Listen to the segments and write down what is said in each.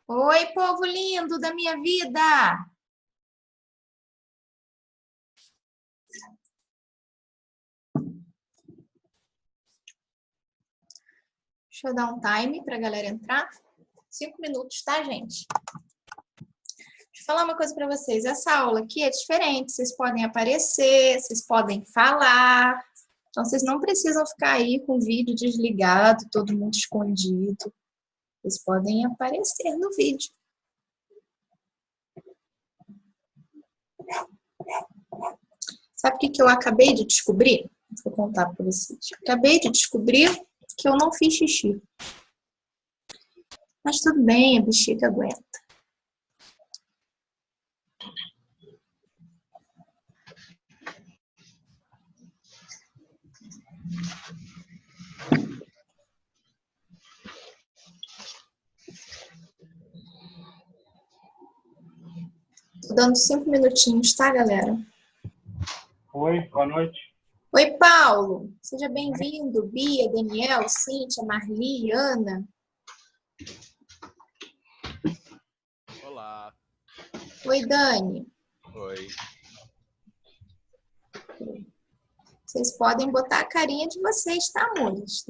Oi, povo lindo da minha vida! Deixa eu dar um time para a galera entrar. 5 minutos, tá, gente? Deixa eu falar uma coisa para vocês. Essa aula aqui é diferente. Vocês podem aparecer, vocês podem falar. Então, vocês não precisam ficar aí com o vídeo desligado, todo mundo escondido. Vocês podem aparecer no vídeo. Sabe o que eu acabei de descobrir? Vou contar para vocês. Acabei de descobrir que eu não fiz xixi. Mas tudo bem, a bexiga aguenta. Tô dando 5 minutinhos, tá, galera? Oi, boa noite. Oi, Paulo. Seja bem-vindo. Bia, Daniel, Cíntia, Marli, Ana. Olá. Oi, Dani. Oi. Vocês podem botar a carinha de vocês, tá, amores?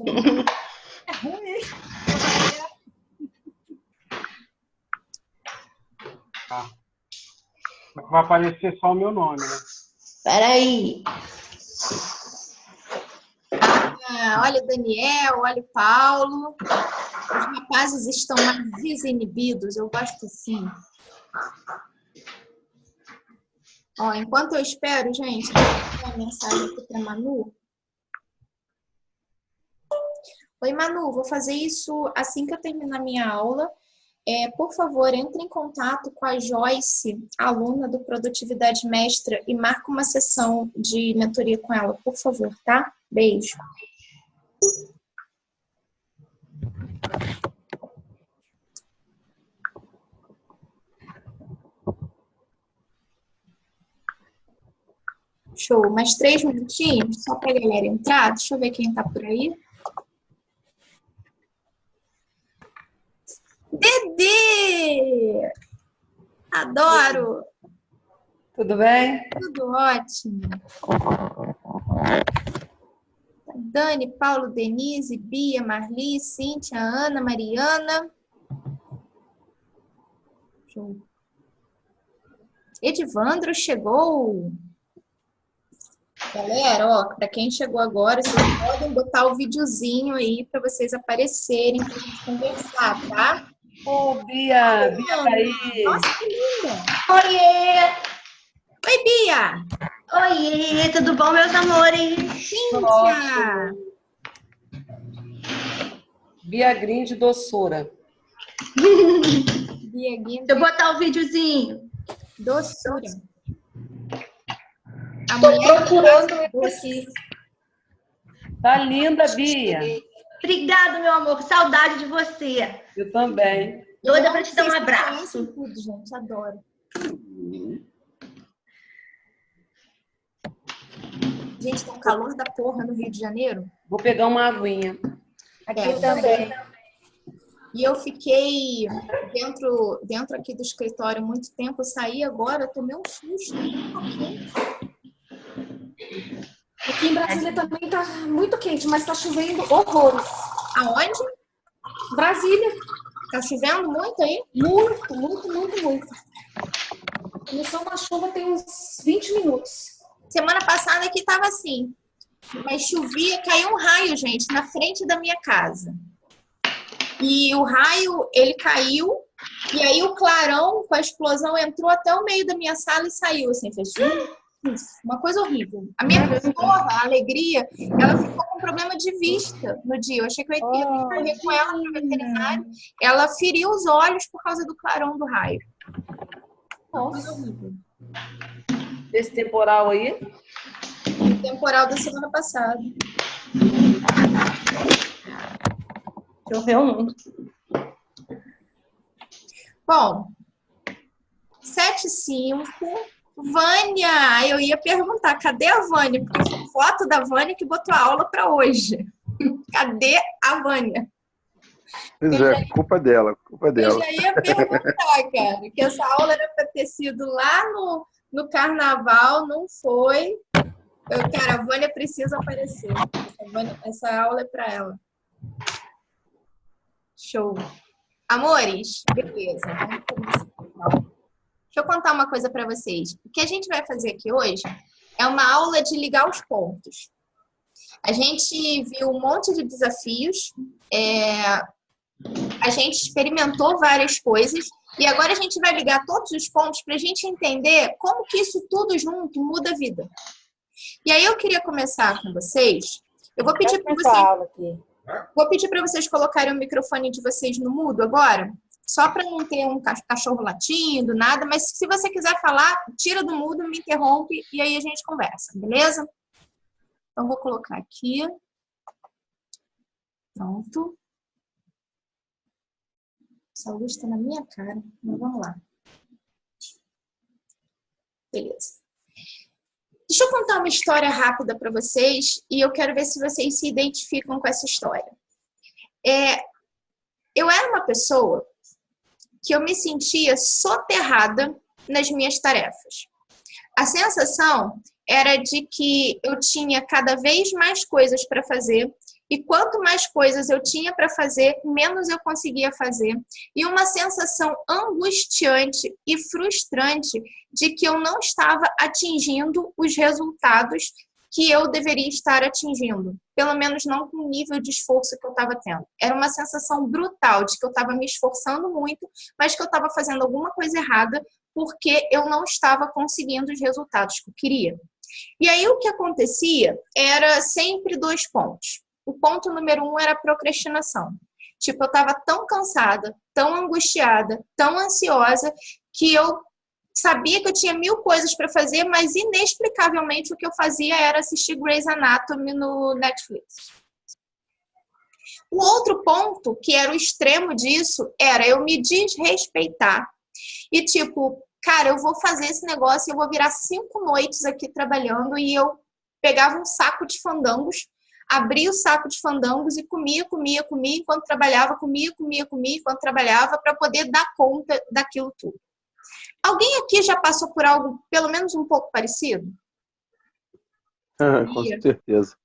É ruim. Tá. Vai aparecer só o meu nome, né? Peraí. Olha o Daniel, olha o Paulo. Os rapazes estão mais desinibidos, eu gosto assim. Ó, enquanto eu espero, gente, vou mandar uma mensagem aqui para Manu. Oi, Manu, vou fazer isso assim que eu terminar minha aula. Por favor, entre em contato com a Joyce, aluna do Produtividade Mestra, e marque uma sessão de mentoria com ela, por favor, tá? Beijo. Show. Mais 3 minutinhos, só para a galera entrar. Deixa eu ver quem tá por aí. Dedê! Adoro! Tudo bem? Tudo ótimo. Dani, Paulo, Denise, Bia, Marli, Cíntia, Ana, Mariana. Show. Edivandro chegou. Galera, ó, para quem chegou agora, vocês podem botar o videozinho aí para vocês aparecerem, para a gente conversar, tá? Ô, Bia, Bia tá aí. Nossa, que linda! Oiê! Oi, Bia! Oiê, tudo bom, meus amores? Cíntia! Bia Grinde doçura. Bia Guinda, Deixa eu botar o videozinho. doçura. A Tô mulher procurando aqui. Tá linda, Bia. Obrigada, meu amor. Que saudade de você. Eu também. Doida pra te dar um Vocês abraço. conhecem tudo, gente. Adoro. Gente, tá um calor da porra no Rio de Janeiro. Vou pegar uma aguinha. Aqui também. E eu fiquei dentro aqui do escritório muito tempo. Eu saí agora, tomei um susto. Aqui em Brasília também tá muito quente, mas tá chovendo horrores. Aonde? Brasília, Tá chovendo muito aí? muito, muito, muito, muito. Começou uma chuva tem uns 20 minutos. Semana passada aqui tava assim. Mas chovia, caiu um raio, gente, na frente da minha casa. E o raio, ele caiu. E aí o clarão com a explosão entrou até o meio da minha sala e saiu, assim, fez uma coisa horrível. A minha cachorra, a Alegria, ela ficou com problema de vista no dia. Eu achei que eu ia ter que correr com ela para o veterinário. Ela feriu os olhos por causa do clarão do raio. Nossa, horrível. Esse temporal aí. O temporal da semana passada. Choveu muito. Bom, 7h05. Vânia, eu ia perguntar, cadê a Vânia? Porque foi foto da Vânia que botou a aula para hoje. Cadê a Vânia? Pois é, culpa dela, culpa Eu dela. já ia perguntar, cara, que essa aula era para ter sido lá no carnaval, não foi. Cara, a Vânia precisa aparecer. Essa aula é para ela. Show. Amores, beleza. Vamos começar, então. Deixa eu contar uma coisa para vocês. O que a gente vai fazer aqui hoje é uma aula de ligar os pontos. A gente viu um monte de desafios, a gente experimentou várias coisas e agora a gente vai ligar todos os pontos para a gente entender como que isso tudo junto muda a vida. E aí eu queria começar com vocês. Eu vou pedir para vocês colocarem o microfone de vocês no mudo agora, só para não ter um cachorro latindo, nada, mas se você quiser falar, tira do mudo, me interrompe e aí a gente conversa, beleza? Então, vou colocar aqui. Pronto. Essa luz está na minha cara, mas vamos lá. Beleza. Deixa eu contar uma história rápida para vocês e eu quero ver se vocês se identificam com essa história. Eu era uma pessoa que eu me sentia soterrada nas minhas tarefas. A sensação era de que eu tinha cada vez mais coisas para fazer e quanto mais coisas eu tinha para fazer, menos eu conseguia fazer. E uma sensação angustiante e frustrante de que eu não estava atingindo os resultados que eu deveria estar atingindo. Pelo menos não com o nível de esforço que eu estava tendo. Era uma sensação brutal de que eu estava me esforçando muito, mas que eu estava fazendo alguma coisa errada porque eu não estava conseguindo os resultados que eu queria. E aí o que acontecia era sempre 2 pontos. O ponto número 1 era a procrastinação. Tipo, eu estava tão cansada, tão angustiada, tão ansiosa, que eu sabia que eu tinha 1000 coisas para fazer, mas inexplicavelmente o que eu fazia era assistir Grey's Anatomy no Netflix. O outro ponto, que era o extremo disso, era eu me desrespeitar. E tipo, cara, eu vou fazer esse negócio e eu vou virar 5 noites aqui trabalhando e eu pegava um saco de fandangos, abria o saco de fandangos e comia enquanto trabalhava, comia enquanto trabalhava para poder dar conta daquilo tudo. Alguém aqui já passou por algo pelo menos um pouco parecido? Com certeza.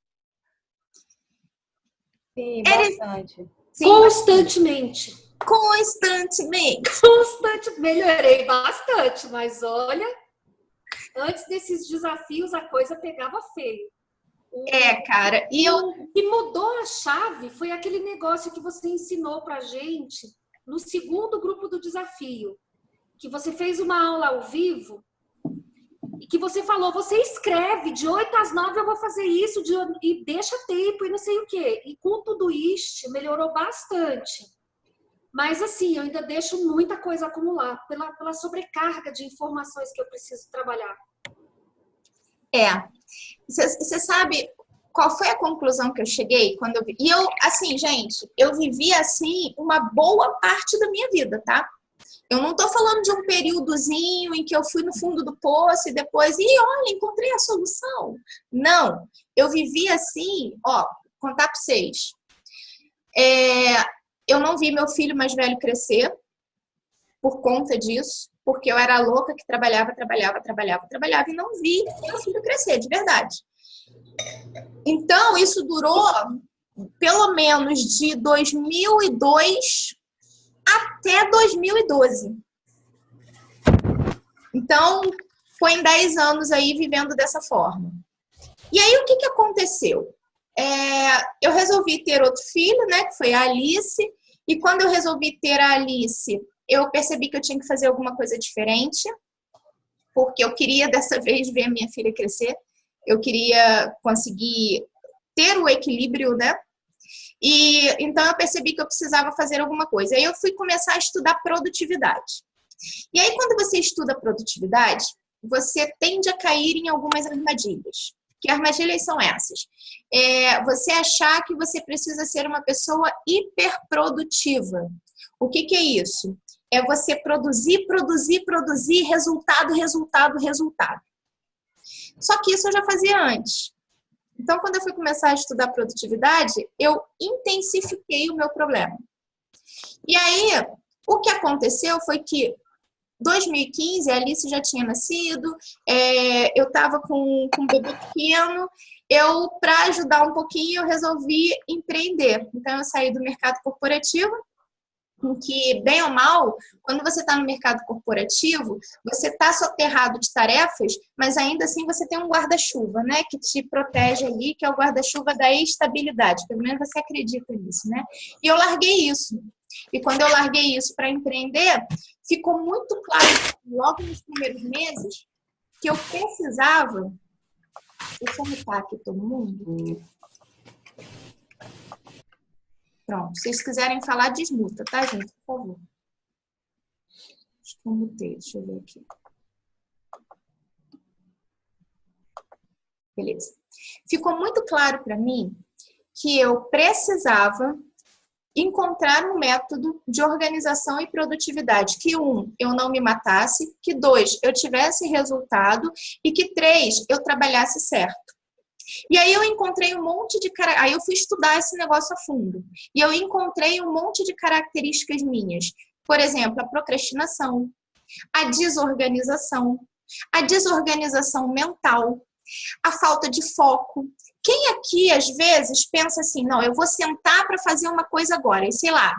Sim, bastante. Sim, Constantemente. Constantemente. Melhorei bastante, mas olha, antes desses desafios a coisa pegava feio. Cara, e O que mudou a chave foi aquele negócio que você ensinou pra gente no segundo grupo do desafio, que você fez uma aula ao vivo e que você falou, você escreve, de 8 às 9 eu vou fazer isso, e deixa tempo e não sei o quê. E com tudo isso, melhorou bastante. Mas assim, eu ainda deixo muita coisa acumular pela sobrecarga de informações que eu preciso trabalhar. Você sabe qual foi a conclusão que eu cheguei quando eu vi? E eu, assim, gente, eu vivi assim uma boa parte da minha vida, tá? Eu não tô falando de um períodozinho em que eu fui no fundo do poço e depois, olha, encontrei a solução. Não, eu vivi assim, ó, vou contar pra vocês. Eu não vi meu filho mais velho crescer por conta disso, porque eu era louca que trabalhava e não vi meu filho crescer, de verdade. Então, isso durou pelo menos de 2002 até 2012. Então, foi em 10 anos aí vivendo dessa forma. E aí, o que aconteceu? Eu resolvi ter outro filho, né, que foi a Alice, e quando eu resolvi ter a Alice, eu percebi que eu tinha que fazer alguma coisa diferente, porque eu queria dessa vez ver a minha filha crescer, eu queria conseguir ter o equilíbrio, né? E então eu percebi que eu precisava fazer alguma coisa. Aí eu fui começar a estudar produtividade. E aí quando você estuda produtividade, você tende a cair em algumas armadilhas. Que armadilhas são essas? Você achar que você precisa ser uma pessoa hiperprodutiva. O que é isso? É você produzir, resultado. Só que isso eu já fazia antes. Então, quando eu fui começar a estudar produtividade, eu intensifiquei o meu problema. E aí, o que aconteceu foi que 2015, a Alice já tinha nascido, eu estava com um bebê pequeno, para ajudar um pouquinho, eu resolvi empreender. Então, eu saí do mercado corporativo, em que, bem ou mal, quando você está no mercado corporativo, você está soterrado de tarefas, mas ainda assim você tem um guarda-chuva, né, que te protege ali, que é o guarda-chuva da estabilidade, pelo menos você acredita nisso, né? E eu larguei isso. E quando eu larguei isso para empreender, ficou muito claro, logo nos primeiros meses, que eu precisava... Deixa eu mutar aqui todo mundo. Pronto. Se vocês quiserem falar, desmuta, tá, gente? Por favor. Acho que eu mutei. Deixa eu ver aqui. Beleza. Ficou muito claro para mim que eu precisava encontrar um método de organização e produtividade que, 1, eu não me matasse, que 2, eu tivesse resultado e que 3, eu trabalhasse certo. E aí eu encontrei um monte de... Aí eu fui estudar esse negócio a fundo. E eu encontrei um monte de características minhas. Por exemplo, a procrastinação, a desorganização mental, a falta de foco. Quem aqui, às vezes, pensa assim, não, eu vou sentar para fazer uma coisa agora, e sei lá,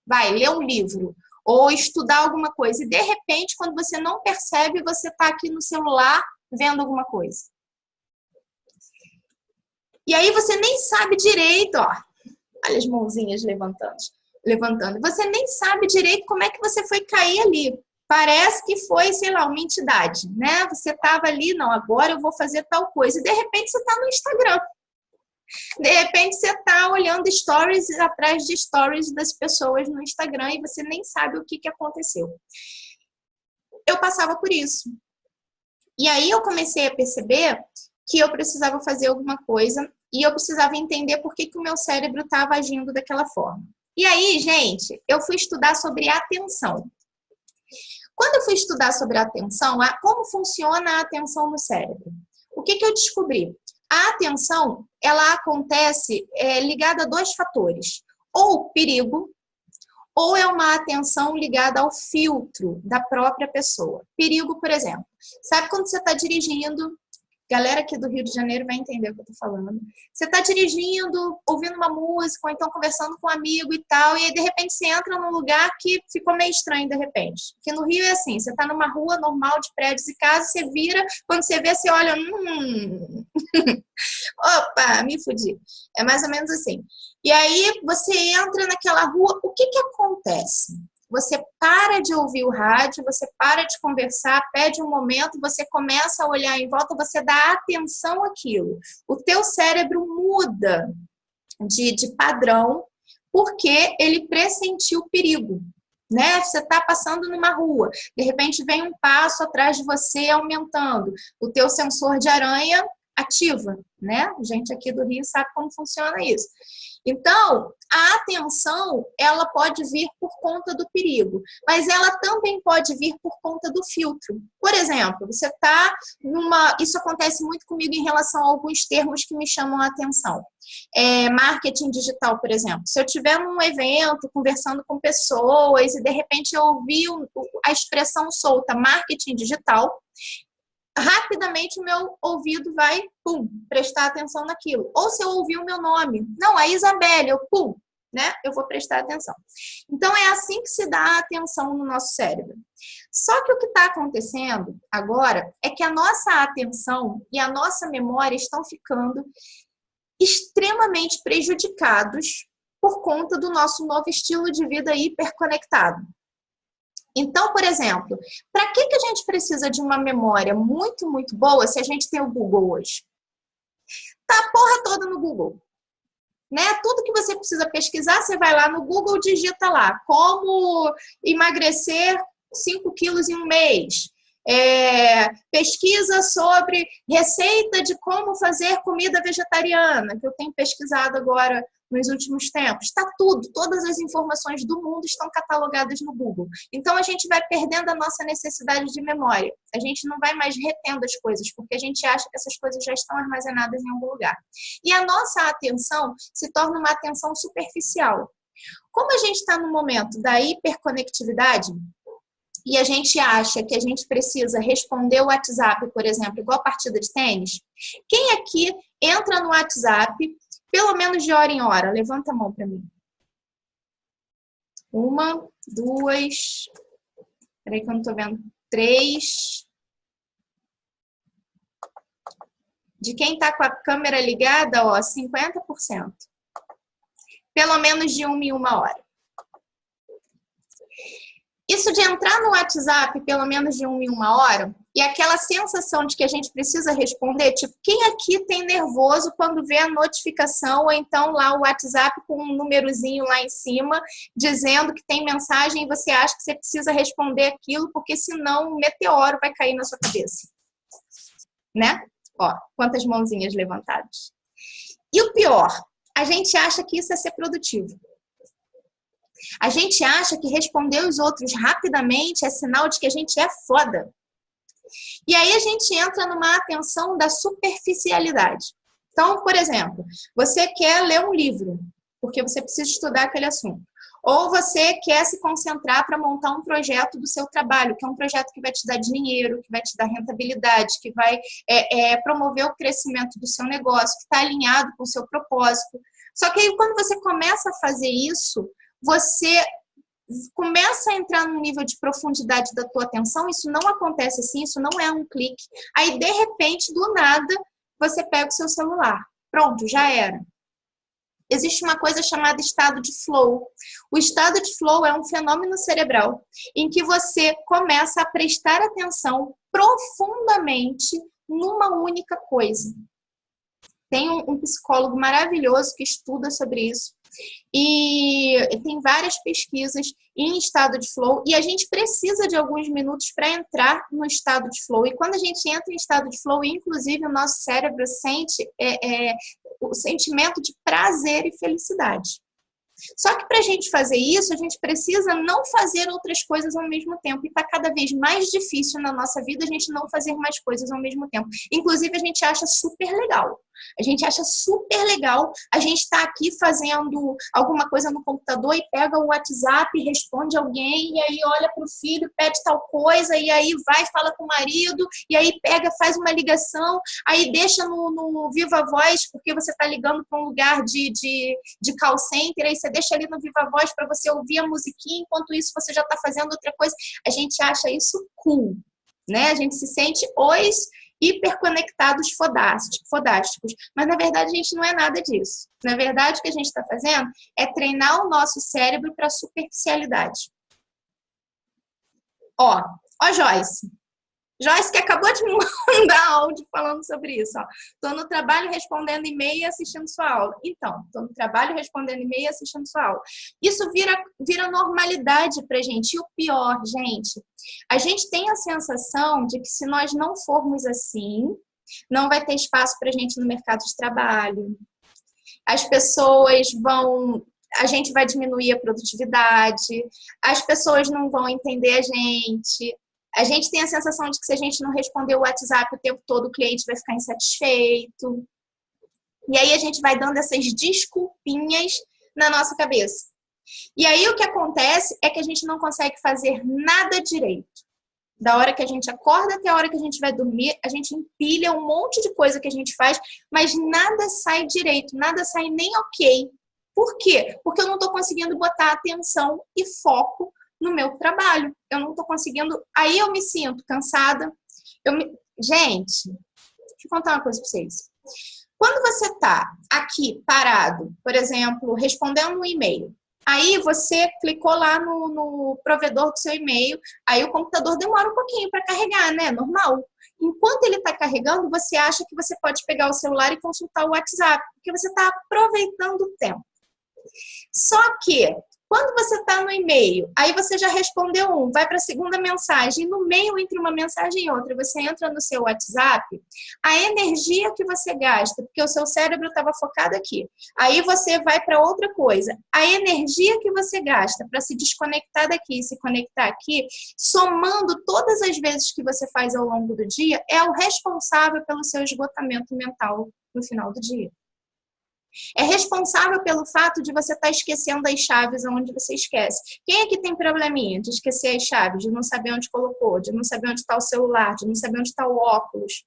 vai ler um livro, ou estudar alguma coisa, e de repente, quando você não percebe, você está aqui no celular vendo alguma coisa. E aí você nem sabe direito, ó, olha as mãozinhas levantando, você nem sabe direito como é que você foi cair ali. Parece que foi, sei lá, uma entidade, né? Você estava ali, não, agora eu vou fazer tal coisa. E de repente você está no Instagram. De repente você está olhando stories atrás de stories das pessoas no Instagram e você nem sabe o que aconteceu. Eu passava por isso. E aí eu comecei a perceber que eu precisava fazer alguma coisa e eu precisava entender por que o meu cérebro estava agindo daquela forma. E aí, gente, eu fui estudar sobre atenção. Quando eu fui estudar sobre a atenção, como funciona a atenção no cérebro, o que eu descobri? A atenção, ela acontece ligada a 2 fatores. Ou perigo, ou é uma atenção ligada ao filtro da própria pessoa. Perigo, por exemplo. Sabe quando você está dirigindo... Galera aqui do Rio de Janeiro vai entender o que eu tô falando. Você tá dirigindo, ouvindo uma música, ou então conversando com um amigo e tal, e aí de repente você entra num lugar que ficou meio estranho de repente. Porque no Rio é assim, você tá numa rua normal de prédios e casas, você vira, quando você vê, você olha, opa, me fudi. É mais ou menos assim. E aí você entra naquela rua, o que acontece? Você para de ouvir o rádio, você para de conversar, pede um momento, você começa a olhar em volta, você dá atenção àquilo. O teu cérebro muda de padrão porque ele pressentiu perigo, né? Você está passando numa rua, de repente vem um passo atrás de você aumentando. O teu sensor de aranha ativa, né? A gente aqui do Rio sabe como funciona isso. Então, a atenção, ela pode vir por conta do perigo, mas ela também pode vir por conta do filtro. Por exemplo, você está numa... Isso acontece muito comigo em relação a alguns termos que me chamam a atenção. Marketing digital, por exemplo. Se eu estiver num evento, conversando com pessoas e, de repente, eu ouvi a expressão solta, marketing digital, rapidamente o meu ouvido vai, pum, prestar atenção naquilo. Ou se eu ouvir o meu nome, não, a Isabelle, eu, pum, né? Eu vou prestar atenção. Então, é assim que se dá a atenção no nosso cérebro. Só que o que está acontecendo agora é que a nossa atenção e a nossa memória estão ficando extremamente prejudicados por conta do nosso novo estilo de vida hiperconectado. Então, por exemplo, para que a gente precisa de uma memória muito, muito boa se a gente tem o Google hoje? Tá a porra toda no Google. Né? Tudo que você precisa pesquisar, você vai lá no Google, digita lá. Como emagrecer 5 quilos em um mês. Pesquisa sobre receita de como fazer comida vegetariana, que eu tenho pesquisado agora nos últimos tempos. Está tudo, todas as informações do mundo estão catalogadas no Google. Então, a gente vai perdendo a nossa necessidade de memória. A gente não vai mais retendo as coisas, porque a gente acha que essas coisas já estão armazenadas em algum lugar. E a nossa atenção se torna uma atenção superficial. Como a gente está no momento da hiperconectividade e a gente acha que a gente precisa responder o WhatsApp, por exemplo, igual partida de tênis, quem aqui entra no WhatsApp pelo menos de hora em hora? Levanta a mão para mim. 1, 2, peraí que eu não estou vendo, 3. De quem está com a câmera ligada, ó, 50%. Pelo menos de 1 em 1 hora. Isso de entrar no WhatsApp pelo menos de 1 em 1 hora e aquela sensação de que a gente precisa responder, tipo, quem aqui tem nervoso quando vê a notificação ou então lá o WhatsApp com um númerozinho lá em cima dizendo que tem mensagem e você acha que você precisa responder aquilo porque senão um meteoro vai cair na sua cabeça. Né? Ó, quantas mãozinhas levantadas. E o pior, a gente acha que isso é ser produtivo. A gente acha que responder os outros rapidamente é sinal de que a gente é foda. E aí a gente entra numa atenção da superficialidade. Então, por exemplo, você quer ler um livro, porque você precisa estudar aquele assunto. Ou você quer se concentrar para montar um projeto do seu trabalho, que é um projeto que vai te dar dinheiro, que vai te dar rentabilidade, que vai promover o crescimento do seu negócio, que está alinhado com o seu propósito. Só que aí, quando você começa a fazer isso, você começa a entrar num nível de profundidade da tua atenção, isso não acontece assim, isso não é um clique. Aí, de repente, do nada, você pega o seu celular. Pronto, já era. Existe uma coisa chamada estado de flow. O estado de flow é um fenômeno cerebral em que você começa a prestar atenção profundamente numa única coisa. Tem um psicólogo maravilhoso que estuda sobre isso. E tem várias pesquisas em estado de flow e a gente precisa de alguns minutos para entrar no estado de flow. E quando a gente entra em estado de flow, inclusive o nosso cérebro sente o sentimento de prazer e felicidade. Só que para a gente fazer isso, a gente precisa não fazer outras coisas ao mesmo tempo. E está cada vez mais difícil na nossa vida a gente não fazer mais coisas ao mesmo tempo. Inclusive, a gente acha super legal. A gente acha super legal a gente estar aqui fazendo alguma coisa no computador e pega o WhatsApp, responde alguém, e aí olha para o filho, pede tal coisa, e aí vai, fala com o marido, e aí pega, faz uma ligação, aí deixa no Viva Voz, porque você está ligando para um lugar de call center, aí você deixa ali no Viva Voz para você ouvir a musiquinha, enquanto isso você já está fazendo outra coisa. A gente acha isso cool, né? A gente se sente os hiperconectados fodásticos. Mas, na verdade, a gente não é nada disso. Na verdade, o que a gente está fazendo é treinar o nosso cérebro para a superficialidade. Ó, Joyce. Joyce que acabou de me mandar áudio falando sobre isso. Estou no trabalho respondendo e-mail e assistindo sua aula. Então, estou no trabalho respondendo e-mail e assistindo sua aula. Isso vira normalidade para a gente. E o pior, gente, a gente tem a sensação de que se nós não formos assim, não vai ter espaço para a gente no mercado de trabalho. As pessoas vão... A gente vai diminuir a produtividade. As pessoas não vão entender a gente... A gente tem a sensação de que se a gente não responder o WhatsApp o tempo todo, o cliente vai ficar insatisfeito. E aí a gente vai dando essas desculpinhas na nossa cabeça. E aí o que acontece é que a gente não consegue fazer nada direito. Da hora que a gente acorda até a hora que a gente vai dormir, a gente empilha um monte de coisa que a gente faz, mas nada sai direito, nada sai nem ok. Por quê? Porque eu não estou conseguindo botar atenção e foco no meu trabalho. Eu não estou conseguindo... Aí eu me sinto cansada. Gente, deixa eu contar uma coisa para vocês. Quando você está aqui parado, por exemplo, respondendo um e-mail, aí você clicou lá no provedor do seu e-mail, aí o computador demora um pouquinho para carregar, né? Normal. Enquanto ele está carregando, você acha que você pode pegar o celular e consultar o WhatsApp, porque você está aproveitando o tempo. Só que quando você está no e-mail, aí você já respondeu um, vai para a segunda mensagem, e no meio entre uma mensagem e outra, você entra no seu WhatsApp, a energia que você gasta, porque o seu cérebro estava focado aqui, aí você vai para outra coisa, a energia que você gasta para se desconectar daqui e se conectar aqui, somando todas as vezes que você faz ao longo do dia, é o responsável pelo seu esgotamento mental no final do dia. É responsável pelo fato de você estar esquecendo as chaves onde você esquece. Quem aqui tem probleminha de esquecer as chaves, de não saber onde colocou, de não saber onde está o celular, de não saber onde está o óculos?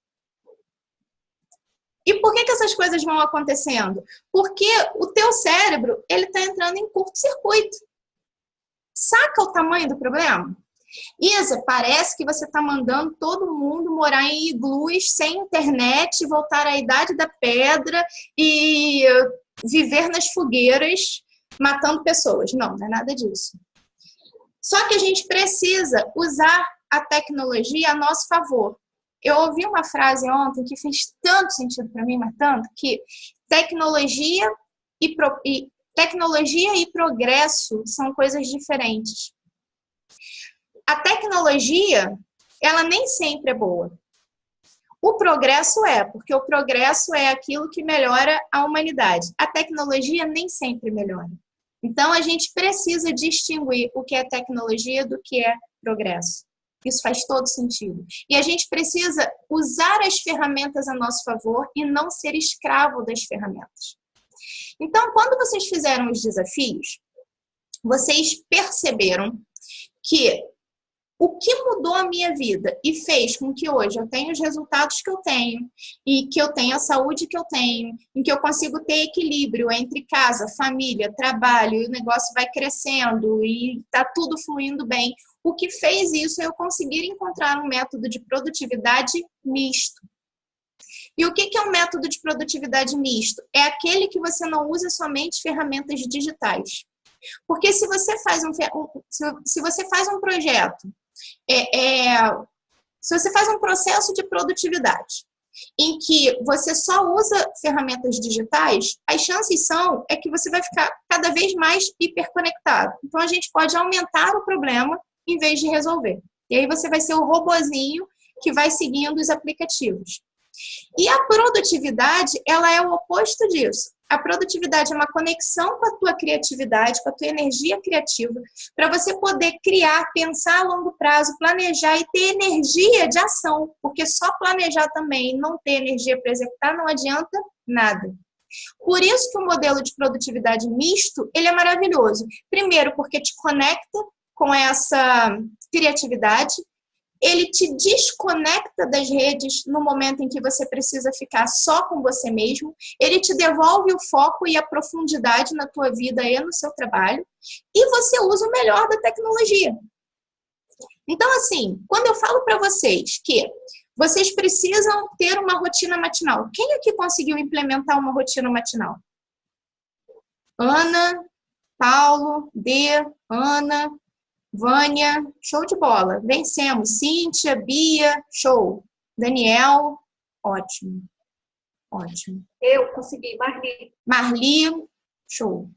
E por que essas coisas vão acontecendo? Porque o teu cérebro, ele está entrando em curto-circuito. Saca o tamanho do problema? Isa, parece que você está mandando todo mundo morar em iglus, sem internet, voltar à idade da pedra e viver nas fogueiras, matando pessoas. Não, não é nada disso. Só que a gente precisa usar a tecnologia a nosso favor. Eu ouvi uma frase ontem que fez tanto sentido para mim, mas tanto, que tecnologia e progresso são coisas diferentes. A tecnologia, ela nem sempre é boa. O progresso porque o progresso é aquilo que melhora a humanidade. A tecnologia nem sempre melhora. Então, a gente precisa distinguir o que é tecnologia do que é progresso. Isso faz todo sentido. E a gente precisa usar as ferramentas a nosso favor e não ser escravo das ferramentas. Então, quando vocês fizeram os desafios, vocês perceberam que o que mudou a minha vida e fez com que hoje eu tenha os resultados que eu tenho e que eu tenha a saúde que eu tenho, em que eu consigo ter equilíbrio entre casa, família, trabalho, e o negócio vai crescendo e está tudo fluindo bem. O que fez isso é eu conseguir encontrar um método de produtividade misto. E o que é um método de produtividade misto? É aquele que você não usa somente ferramentas digitais. Porque se você faz um projeto, se você faz um processo de produtividade em que você só usa ferramentas digitais, as chances são que você vai ficar cada vez mais hiperconectado. Então, a gente pode aumentar o problema em vez de resolver. E aí você vai ser o robozinho que vai seguindo os aplicativos. E a produtividade, ela é o oposto disso. A produtividade é uma conexão com a tua criatividade, com a tua energia criativa, para você poder criar, pensar a longo prazo, planejar e ter energia de ação. Porque só planejar também e não ter energia para executar não adianta nada. Por isso que o modelo de produtividade misto, ele é maravilhoso. Primeiro, porque te conecta com essa criatividade. Ele te desconecta das redes no momento em que você precisa ficar só com você mesmo. Ele te devolve o foco e a profundidade na tua vida e no seu trabalho. E você usa o melhor da tecnologia. Então, assim, quando eu falo para vocês que vocês precisam ter uma rotina matinal, quem aqui conseguiu implementar uma rotina matinal? Ana, Paulo, Dê, Ana, Vânia, show de bola. Vencemos. Cíntia, Bia, show. Daniel, ótimo. Ótimo. Eu consegui, Marli, show.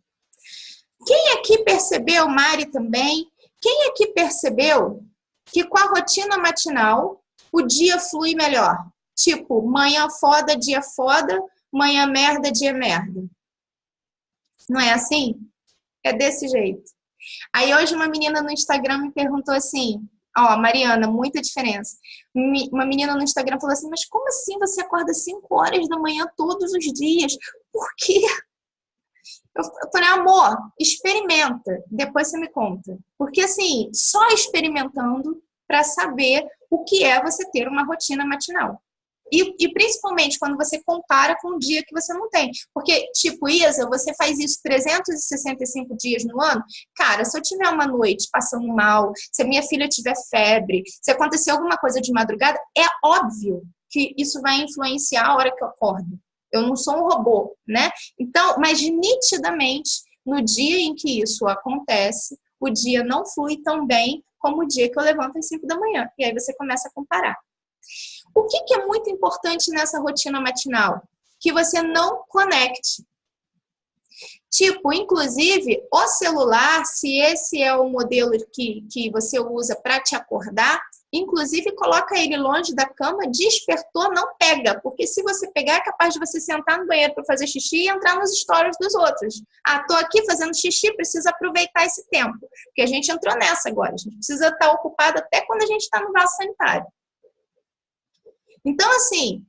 Quem aqui percebeu, Mari também, quem aqui percebeu que com a rotina matinal o dia flui melhor? Tipo, manhã foda, dia foda, manhã merda, dia merda. Não é assim? É desse jeito. Aí hoje uma menina no Instagram me perguntou assim, ó, Mariana, muita diferença. Uma menina no Instagram falou assim, mas como assim você acorda 5 horas da manhã todos os dias? Por quê? Eu falei, amor, experimenta, depois você me conta. Porque assim, só experimentando para saber o que é você ter uma rotina matinal. E principalmente quando você compara com um dia que você não tem. Porque, tipo, Isa, você faz isso 365 dias no ano? Cara, se eu tiver uma noite passando mal, se a minha filha tiver febre, se acontecer alguma coisa de madrugada, é óbvio que isso vai influenciar a hora que eu acordo. Eu não sou um robô, né? Então, mas nitidamente, no dia em que isso acontece, o dia não flui tão bem como o dia que eu levanto às 5 da manhã. E aí você começa a comparar. O que é muito importante nessa rotina matinal? Que você não conecte. Tipo, inclusive, o celular, se esse é o modelo que você usa para te acordar, inclusive coloca ele longe da cama, despertou, não pega. Porque se você pegar, é capaz de você sentar no banheiro para fazer xixi e entrar nos stories dos outros. Ah, tô aqui fazendo xixi, preciso aproveitar esse tempo. Porque a gente entrou nessa agora. A gente precisa estar ocupado até quando a gente está no vaso sanitário. Então, assim,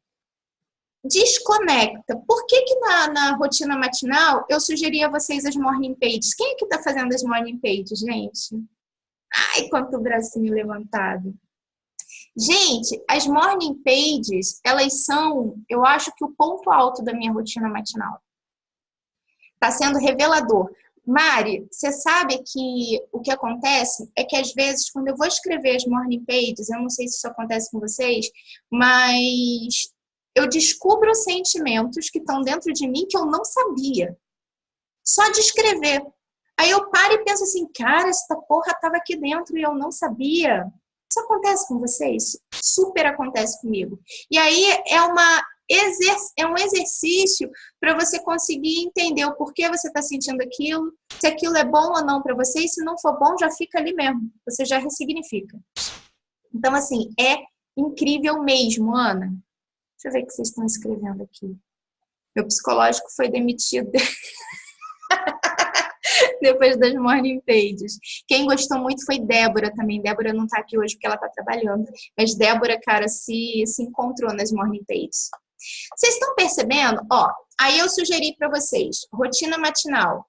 desconecta. Por que que na rotina matinal eu sugeri a vocês as morning pages? Quem é que tá fazendo as morning pages, gente? Ai, quanto bracinho levantado. Gente, as morning pages, elas são, eu acho que o ponto alto da minha rotina matinal. Tá sendo revelador. Mari, você sabe que o que acontece é que às vezes quando eu vou escrever as morning pages, eu não sei se isso acontece com vocês, mas eu descubro sentimentos que estão dentro de mim que eu não sabia. Só de escrever. Aí eu paro e penso assim, cara, essa porra estava aqui dentro e eu não sabia. Isso acontece com vocês? Super acontece comigo. E aí é um exercício para você conseguir entender o porquê você está sentindo aquilo, se aquilo é bom ou não para você, e se não for bom, já fica ali mesmo. Você já ressignifica. Então, assim, é incrível mesmo, Ana. Deixa eu ver o que vocês estão escrevendo aqui. Meu psicológico foi demitido depois das morning pages. Quem gostou muito foi Débora também. Débora não tá aqui hoje porque ela tá trabalhando. Mas Débora, cara, se encontrou nas morning pages. Vocês estão percebendo? Ó, aí eu sugeri para vocês, rotina matinal,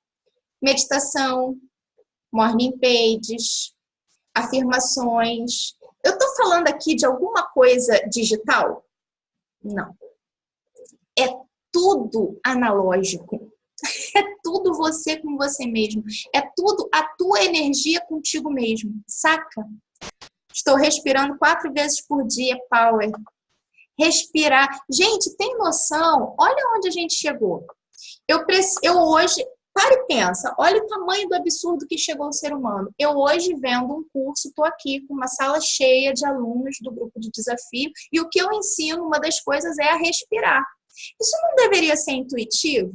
meditação, morning pages, afirmações. Eu tô falando aqui de alguma coisa digital? Não. É tudo analógico. É tudo você com você mesmo. É tudo a tua energia contigo mesmo. Saca? Estou respirando 4 vezes por dia, power. Respirar. Gente, tem noção? Olha onde a gente chegou. Eu hoje, para e pensa, olha o tamanho do absurdo que chegou o ser humano. Eu hoje vendo um curso, estou aqui com uma sala cheia de alunos do grupo de desafio, e o que eu ensino, uma das coisas é a respirar. Isso não deveria ser intuitivo?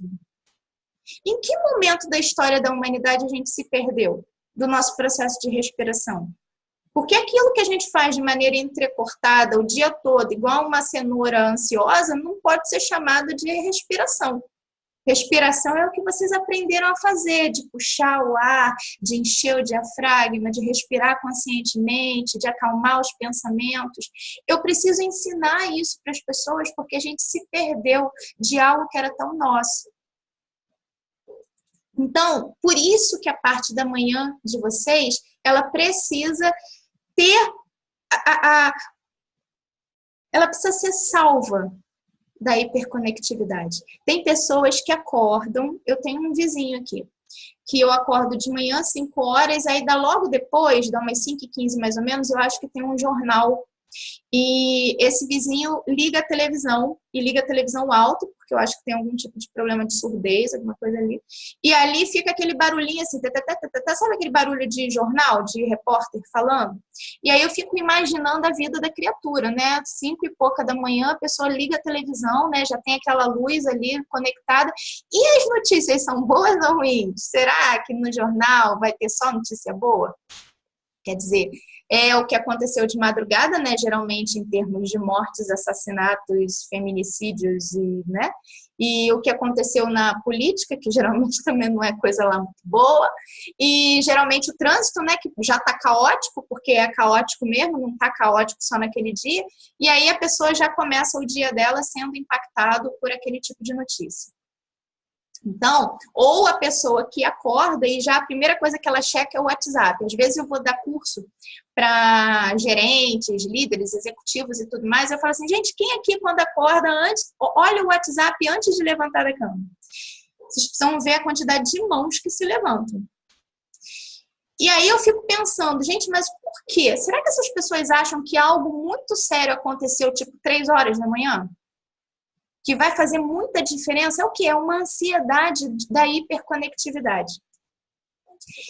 Em que momento da história da humanidade a gente se perdeu do nosso processo de respiração? Porque aquilo que a gente faz de maneira entrecortada o dia todo, igual uma cenoura ansiosa, não pode ser chamado de respiração. Respiração é o que vocês aprenderam a fazer, de puxar o ar, de encher o diafragma, de respirar conscientemente, de acalmar os pensamentos. Eu preciso ensinar isso para as pessoas porque a gente se perdeu de algo que era tão nosso. Então, por isso que a parte da manhã de vocês, ela precisa ter ela precisa ser salva da hiperconectividade. Tem pessoas que acordam, eu tenho um vizinho aqui, que eu acordo de manhã 5 horas, aí dá logo depois, dá umas 5h15 mais ou menos, eu acho que tem um jornal. E esse vizinho liga a televisão, e liga a televisão alto, porque eu acho que tem algum tipo de problema de surdez, alguma coisa ali. E ali fica aquele barulhinho assim, sabe aquele barulho de jornal, de repórter falando? E aí eu fico imaginando a vida da criatura, né? 5 e pouca da manhã, a pessoa liga a televisão, né? Já tem aquela luz ali conectada. E as notícias são boas ou ruins? Será que no jornal vai ter só notícia boa? Quer dizer, é o que aconteceu de madrugada, né? Geralmente em termos de mortes, assassinatos, feminicídios, né? E o que aconteceu na política, que geralmente também não é coisa lá muito boa. E geralmente o trânsito, né? Que já está caótico, porque é caótico mesmo, não está caótico só naquele dia. E aí a pessoa já começa o dia dela sendo impactado por aquele tipo de notícia. Então, ou a pessoa que acorda e já a primeira coisa que ela checa é o WhatsApp. Às vezes eu vou dar curso para gerentes, líderes, executivos e tudo mais. Eu falo assim, gente, quem aqui quando acorda antes, olha o WhatsApp antes de levantar da cama? Vocês precisam ver a quantidade de mãos que se levantam. E aí eu fico pensando, gente, mas por quê? Será que essas pessoas acham que algo muito sério aconteceu tipo 3 horas da manhã? Que vai fazer muita diferença, é o que? É uma ansiedade da hiperconectividade.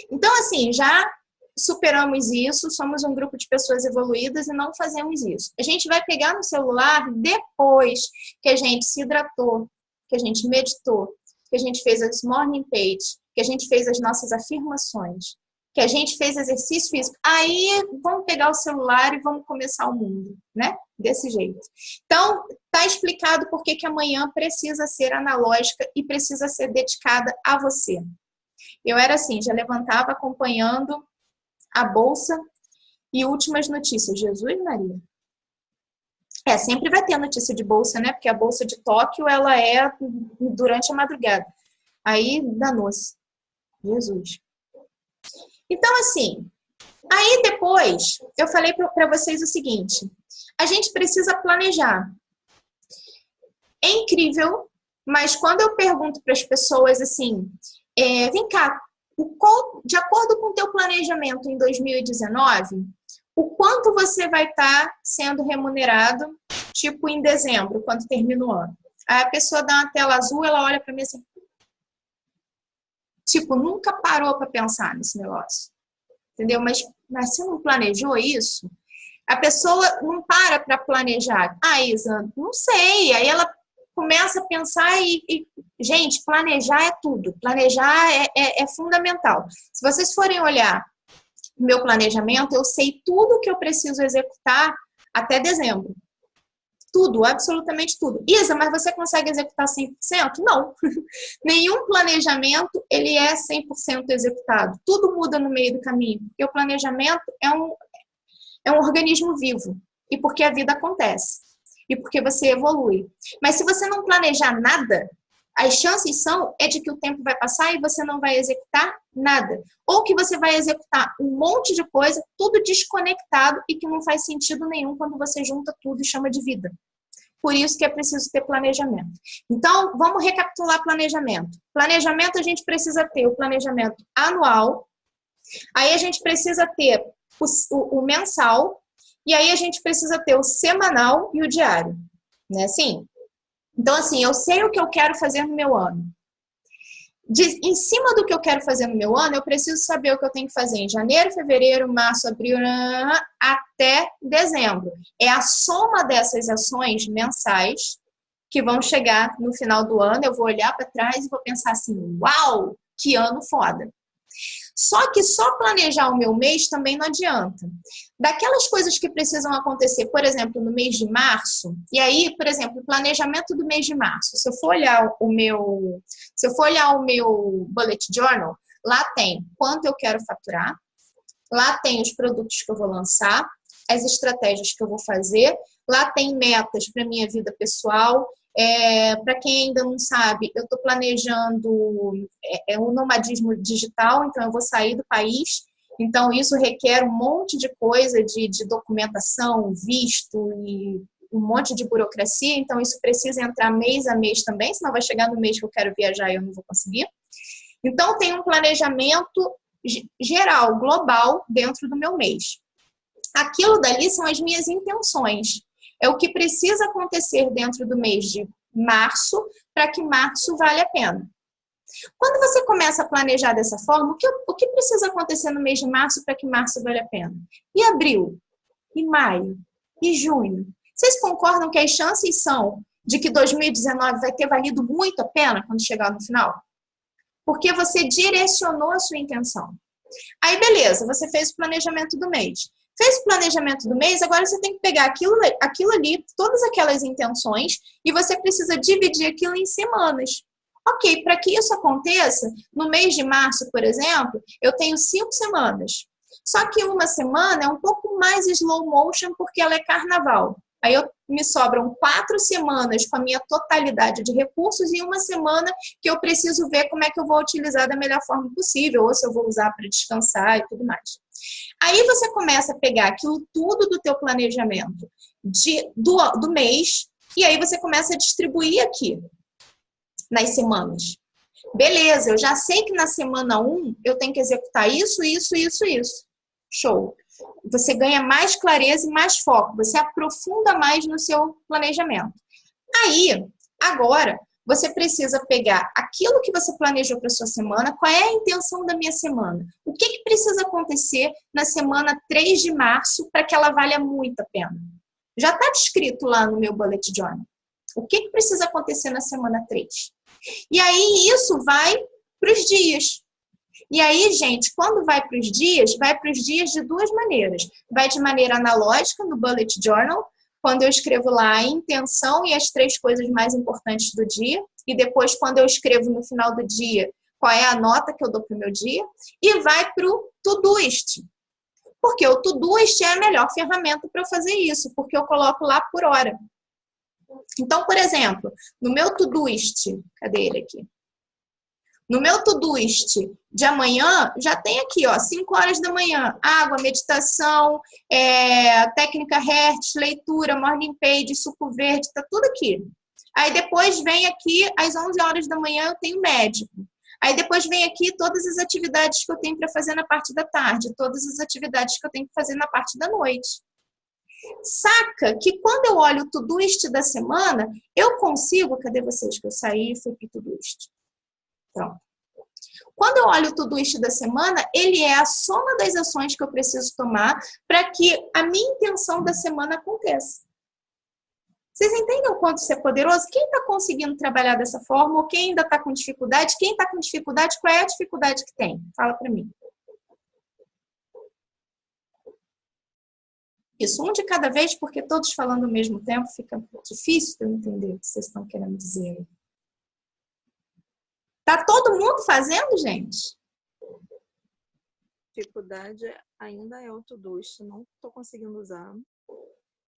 Então, assim, já superamos isso, somos um grupo de pessoas evoluídas e não fazemos isso. A gente vai pegar no celular depois que a gente se hidratou, que a gente meditou, que a gente fez as morning pages, que a gente fez as nossas afirmações, que a gente fez exercício físico. Aí, vamos pegar o celular e vamos começar o mundo, né? Desse jeito. Então, tá explicado por que amanhã precisa ser analógica e precisa ser dedicada a você. Eu era assim, já levantava acompanhando a bolsa e últimas notícias. Jesus Maria. Sempre vai ter notícia de bolsa, né? Porque a bolsa de Tóquio, ela é durante a madrugada. Aí, danou-se. Jesus. Então, assim, aí depois, eu falei para vocês o seguinte, a gente precisa planejar. É incrível, mas quando eu pergunto para as pessoas assim, vem cá, de acordo com o teu planejamento em 2019, o quanto você vai estar sendo remunerado, tipo em dezembro, quando termina o ano? Aí a pessoa dá uma tela azul, ela olha para mim assim, tipo, nunca parou para pensar nesse negócio. Entendeu? Mas você não planejou isso? A pessoa não para planejar. Ah, Isa, não sei. Aí ela começa a pensar gente, planejar é tudo. Planejar é fundamental. Se vocês forem olhar meu planejamento, eu sei tudo que eu preciso executar até dezembro. Tudo, absolutamente tudo. Isa, mas você consegue executar 100%? Não. Nenhum planejamento, ele é 100% executado. Tudo muda no meio do caminho. Porque o planejamento é um organismo vivo. E porque a vida acontece. E porque você evolui. Mas se você não planejar nada, as chances é de que o tempo vai passar e você não vai executar nada. Ou que você vai executar um monte de coisa, tudo desconectado e que não faz sentido nenhum quando você junta tudo e chama de vida. Por isso que é preciso ter planejamento. Então, vamos recapitular planejamento. Planejamento, a gente precisa ter o planejamento anual, aí a gente precisa ter o mensal, e aí a gente precisa ter o semanal e o diário. Né? Assim? Então, assim, eu sei o que eu quero fazer no meu ano. Em cima do que eu quero fazer no meu ano, eu preciso saber o que eu tenho que fazer em janeiro, fevereiro, março, abril, até dezembro. É a soma dessas ações mensais que vão chegar no final do ano. Eu vou olhar para trás e vou pensar assim, uau, que ano foda. Só que só planejar o meu mês também não adianta. Daquelas coisas que precisam acontecer, por exemplo, no mês de março, e aí, por exemplo, o planejamento do mês de março, se eu for olhar o meu bullet journal, lá tem quanto eu quero faturar, lá tem os produtos que eu vou lançar, as estratégias que eu vou fazer, lá tem metas para minha vida pessoal. Para quem ainda não sabe, eu estou planejando o nomadismo digital, então eu vou sair do país, então isso requer um monte de coisa de documentação, visto e um monte de burocracia, então isso precisa entrar mês a mês também, senão vai chegar no mês que eu quero viajar e eu não vou conseguir. Então tem um planejamento geral, global, dentro do meu mês. Aquilo dali são as minhas intenções. É o que precisa acontecer dentro do mês de março para que março vale a pena. Quando você começa a planejar dessa forma, o que precisa acontecer no mês de março para que março vale a pena? E abril? E maio? E junho? Vocês concordam que as chances são de que 2019 vai ter valido muito a pena quando chegar no final? Porque você direcionou a sua intenção. Aí, beleza, você fez o planejamento do mês. Fez o planejamento do mês, agora você tem que pegar aquilo ali, todas aquelas intenções, e você precisa dividir aquilo em semanas. Ok, para que isso aconteça, no mês de março, por exemplo, eu tenho 5 semanas. Só que uma semana é um pouco mais slow motion porque ela é carnaval. Aí me sobram 4 semanas com a minha totalidade de recursos e uma semana que eu preciso ver como é que eu vou utilizar da melhor forma possível, ou se eu vou usar para descansar e tudo mais. Aí você começa a pegar aquilo tudo do teu planejamento do mês e aí você começa a distribuir aqui nas semanas. Beleza, eu já sei que na semana 1 eu tenho que executar isso. Show. Você ganha mais clareza e mais foco. Você aprofunda mais no seu planejamento. Aí, agora, você precisa pegar aquilo que você planejou para sua semana. Qual é a intenção da minha semana? O que precisa acontecer na semana 3 de março para que ela valha muito a pena? Já está descrito lá no meu bullet journal. O que precisa acontecer na semana 3? E aí, isso vai para os dias. E aí, gente, quando vai para os dias de 2 maneiras. Vai de maneira analógica no bullet journal, quando eu escrevo lá a intenção e as 3 coisas mais importantes do dia. E depois, quando eu escrevo no final do dia, qual é a nota que eu dou para o meu dia. E vai para o Todoist. Porque o Todoist é a melhor ferramenta para eu fazer isso, porque eu coloco lá por hora. Então, por exemplo, no meu Todoist, cadê ele aqui? No meu Todoist de amanhã, já tem aqui, ó, 5 horas da manhã, água, meditação, técnica Hertz, leitura, morning page, suco verde, tá tudo aqui. Aí depois vem aqui, às 11 horas da manhã, eu tenho médico. Aí depois vem aqui todas as atividades que eu tenho para fazer na parte da tarde, todas as atividades que eu tenho que fazer na parte da noite. Saca que quando eu olho o Todoist da semana, eu consigo... Cadê vocês que eu saí e fui para o Todoist? Pronto. Quando eu olho o Todoist da semana, ele é a soma das ações que eu preciso tomar para que a minha intenção da semana aconteça. Vocês entendem o quanto isso é poderoso? Quem está conseguindo trabalhar dessa forma ou quem ainda está com dificuldade? Quem está com dificuldade, qual é a dificuldade que tem? Fala para mim. Isso, um de cada vez, porque todos falando ao mesmo tempo fica difícil de eu entender o que vocês estão querendo dizer. Tá todo mundo fazendo, gente? Dificuldade ainda é o Todoist, não estou conseguindo usar.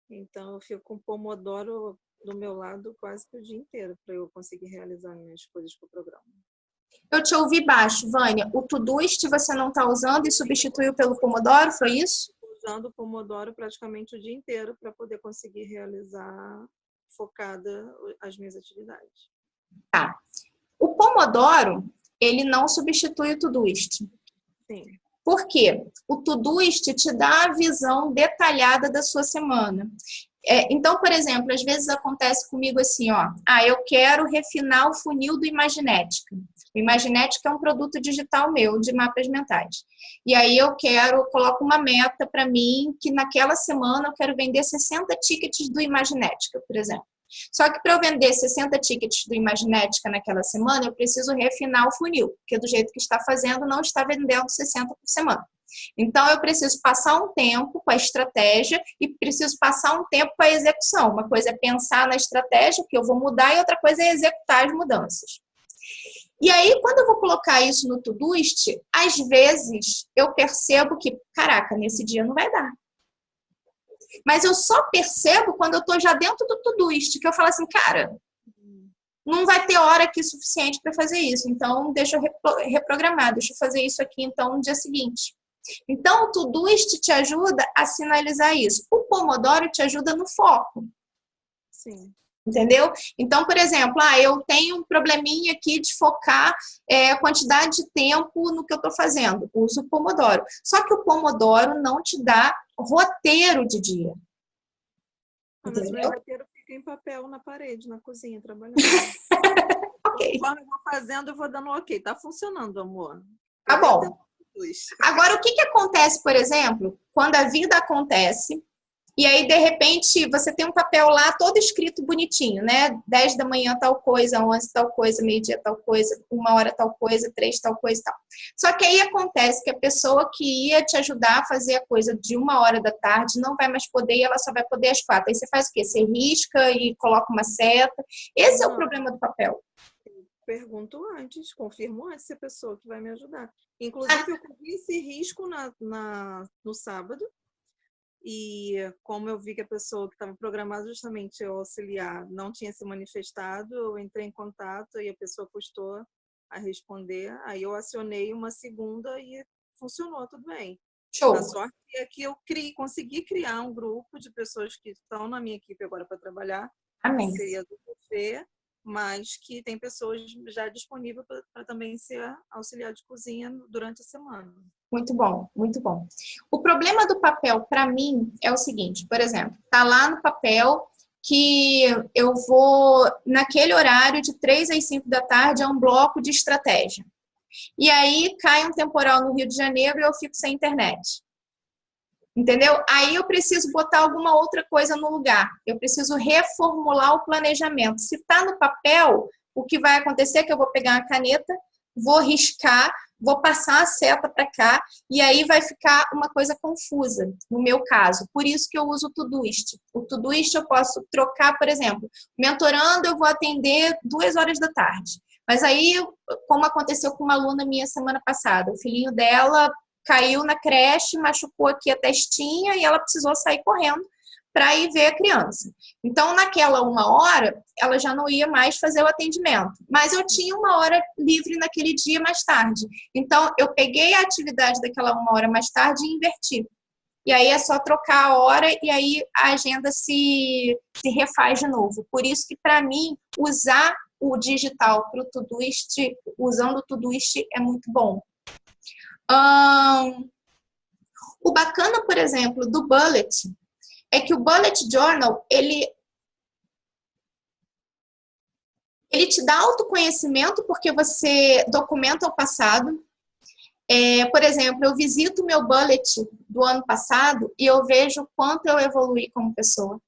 Então, eu fico com o Pomodoro do meu lado quase que o dia inteiro para eu conseguir realizar minhas coisas com o programa. Eu te ouvi baixo, Vânia. O Todoist você não está usando e substituiu pelo Pomodoro, foi isso? Usando o Pomodoro praticamente o dia inteiro para poder conseguir realizar focada as minhas atividades. Tá. O Pomodoro, ele não substitui o Todoist. Sim. Por quê? O Todoist te dá a visão detalhada da sua semana. Então, por exemplo, às vezes acontece comigo assim, ó. Eu quero refinar o funil do Imaginética. O Imaginética é um produto digital meu, de mapas mentais. E aí eu coloco uma meta para mim, que naquela semana eu quero vender 60 tickets do Imaginética, por exemplo. Só que para eu vender 60 tickets do Imaginética naquela semana, eu preciso refinar o funil, porque do jeito que está fazendo, não está vendendo 60 por semana. Então, eu preciso passar um tempo com a estratégia e preciso passar um tempo com a execução. Uma coisa é pensar na estratégia, que eu vou mudar, e outra coisa é executar as mudanças. E aí, quando eu vou colocar isso no Todoist, às vezes eu percebo que, caraca, nesse dia não vai dar. Mas eu só percebo quando eu estou já dentro do Todoist, que eu falo assim, cara, não vai ter hora aqui suficiente para fazer isso. Então, deixa eu reprogramar, deixa eu fazer isso aqui, então, no dia seguinte. Então, o Todoist te ajuda a sinalizar isso. O Pomodoro te ajuda no foco. Sim. Entendeu? Então, por exemplo, eu tenho um probleminha aqui de focar a quantidade de tempo no que eu estou fazendo. Uso o Pomodoro. Só que o Pomodoro não te dá roteiro de dia. Mas o meu roteiro fica em papel na parede, na cozinha, trabalhando. Ok. Conforme eu vou fazendo, eu vou dando ok. Tá funcionando, amor. Tá bom. Agora, o que acontece, por exemplo, quando a vida acontece e aí, de repente, você tem um papel lá todo escrito bonitinho, né? 10 da manhã tal coisa, 11 tal coisa, meio-dia tal coisa, 1 hora tal coisa, 3 tal coisa e tal. Só que aí acontece que a pessoa que ia te ajudar a fazer a coisa de 1 hora da tarde não vai mais poder e ela só vai poder às 4. Aí você faz o quê? Você risca e coloca uma seta. Esse é o problema do papel. Pergunto antes, confirmo antes se a pessoa que vai me ajudar. Inclusive, eu corri esse risco no sábado. E como eu vi que a pessoa que estava programada justamente ao auxiliar não tinha se manifestado, eu entrei em contato e a pessoa custou a responder. Aí eu acionei uma segunda e funcionou tudo bem. Show. A sorte é que eu consegui criar um grupo de pessoas que estão na minha equipe agora para trabalhar. Amém. Que seria do buffet, mas que tem pessoas já disponíveis para também ser auxiliar de cozinha durante a semana. Muito bom, muito bom. O problema do papel, para mim, é o seguinte, por exemplo, tá lá no papel que eu vou, naquele horário de 3 às 5 da tarde, é um bloco de estratégia. E aí cai um temporal no Rio de Janeiro e eu fico sem internet. Entendeu? Aí eu preciso botar alguma outra coisa no lugar. Eu preciso reformular o planejamento. Se está no papel, o que vai acontecer é que eu vou pegar uma caneta, vou riscar, vou passar a seta para cá e aí vai ficar uma coisa confusa, no meu caso. Por isso que eu uso o Todoist. O Todoist eu posso trocar, por exemplo, mentorando eu vou atender 2 horas da tarde. Mas aí, como aconteceu com uma aluna minha semana passada, o filhinho dela caiu na creche, machucou aqui a testinha e ela precisou sair correndo para ir ver a criança. Então, naquela 1 hora, ela já não ia mais fazer o atendimento. Mas eu tinha 1 hora livre naquele dia mais tarde. Então, eu peguei a atividade daquela 1 hora mais tarde e inverti. E aí é só trocar a hora e aí a agenda se refaz de novo. Por isso que, para mim, usar o digital para o Todoist, usando o Todoist, é muito bom. O bacana, por exemplo, do Bullet é que o Bullet Journal, ele te dá autoconhecimento porque você documenta o passado. Por exemplo, eu visito o meu Bullet do ano passado e eu vejo o quanto eu evoluí como pessoa.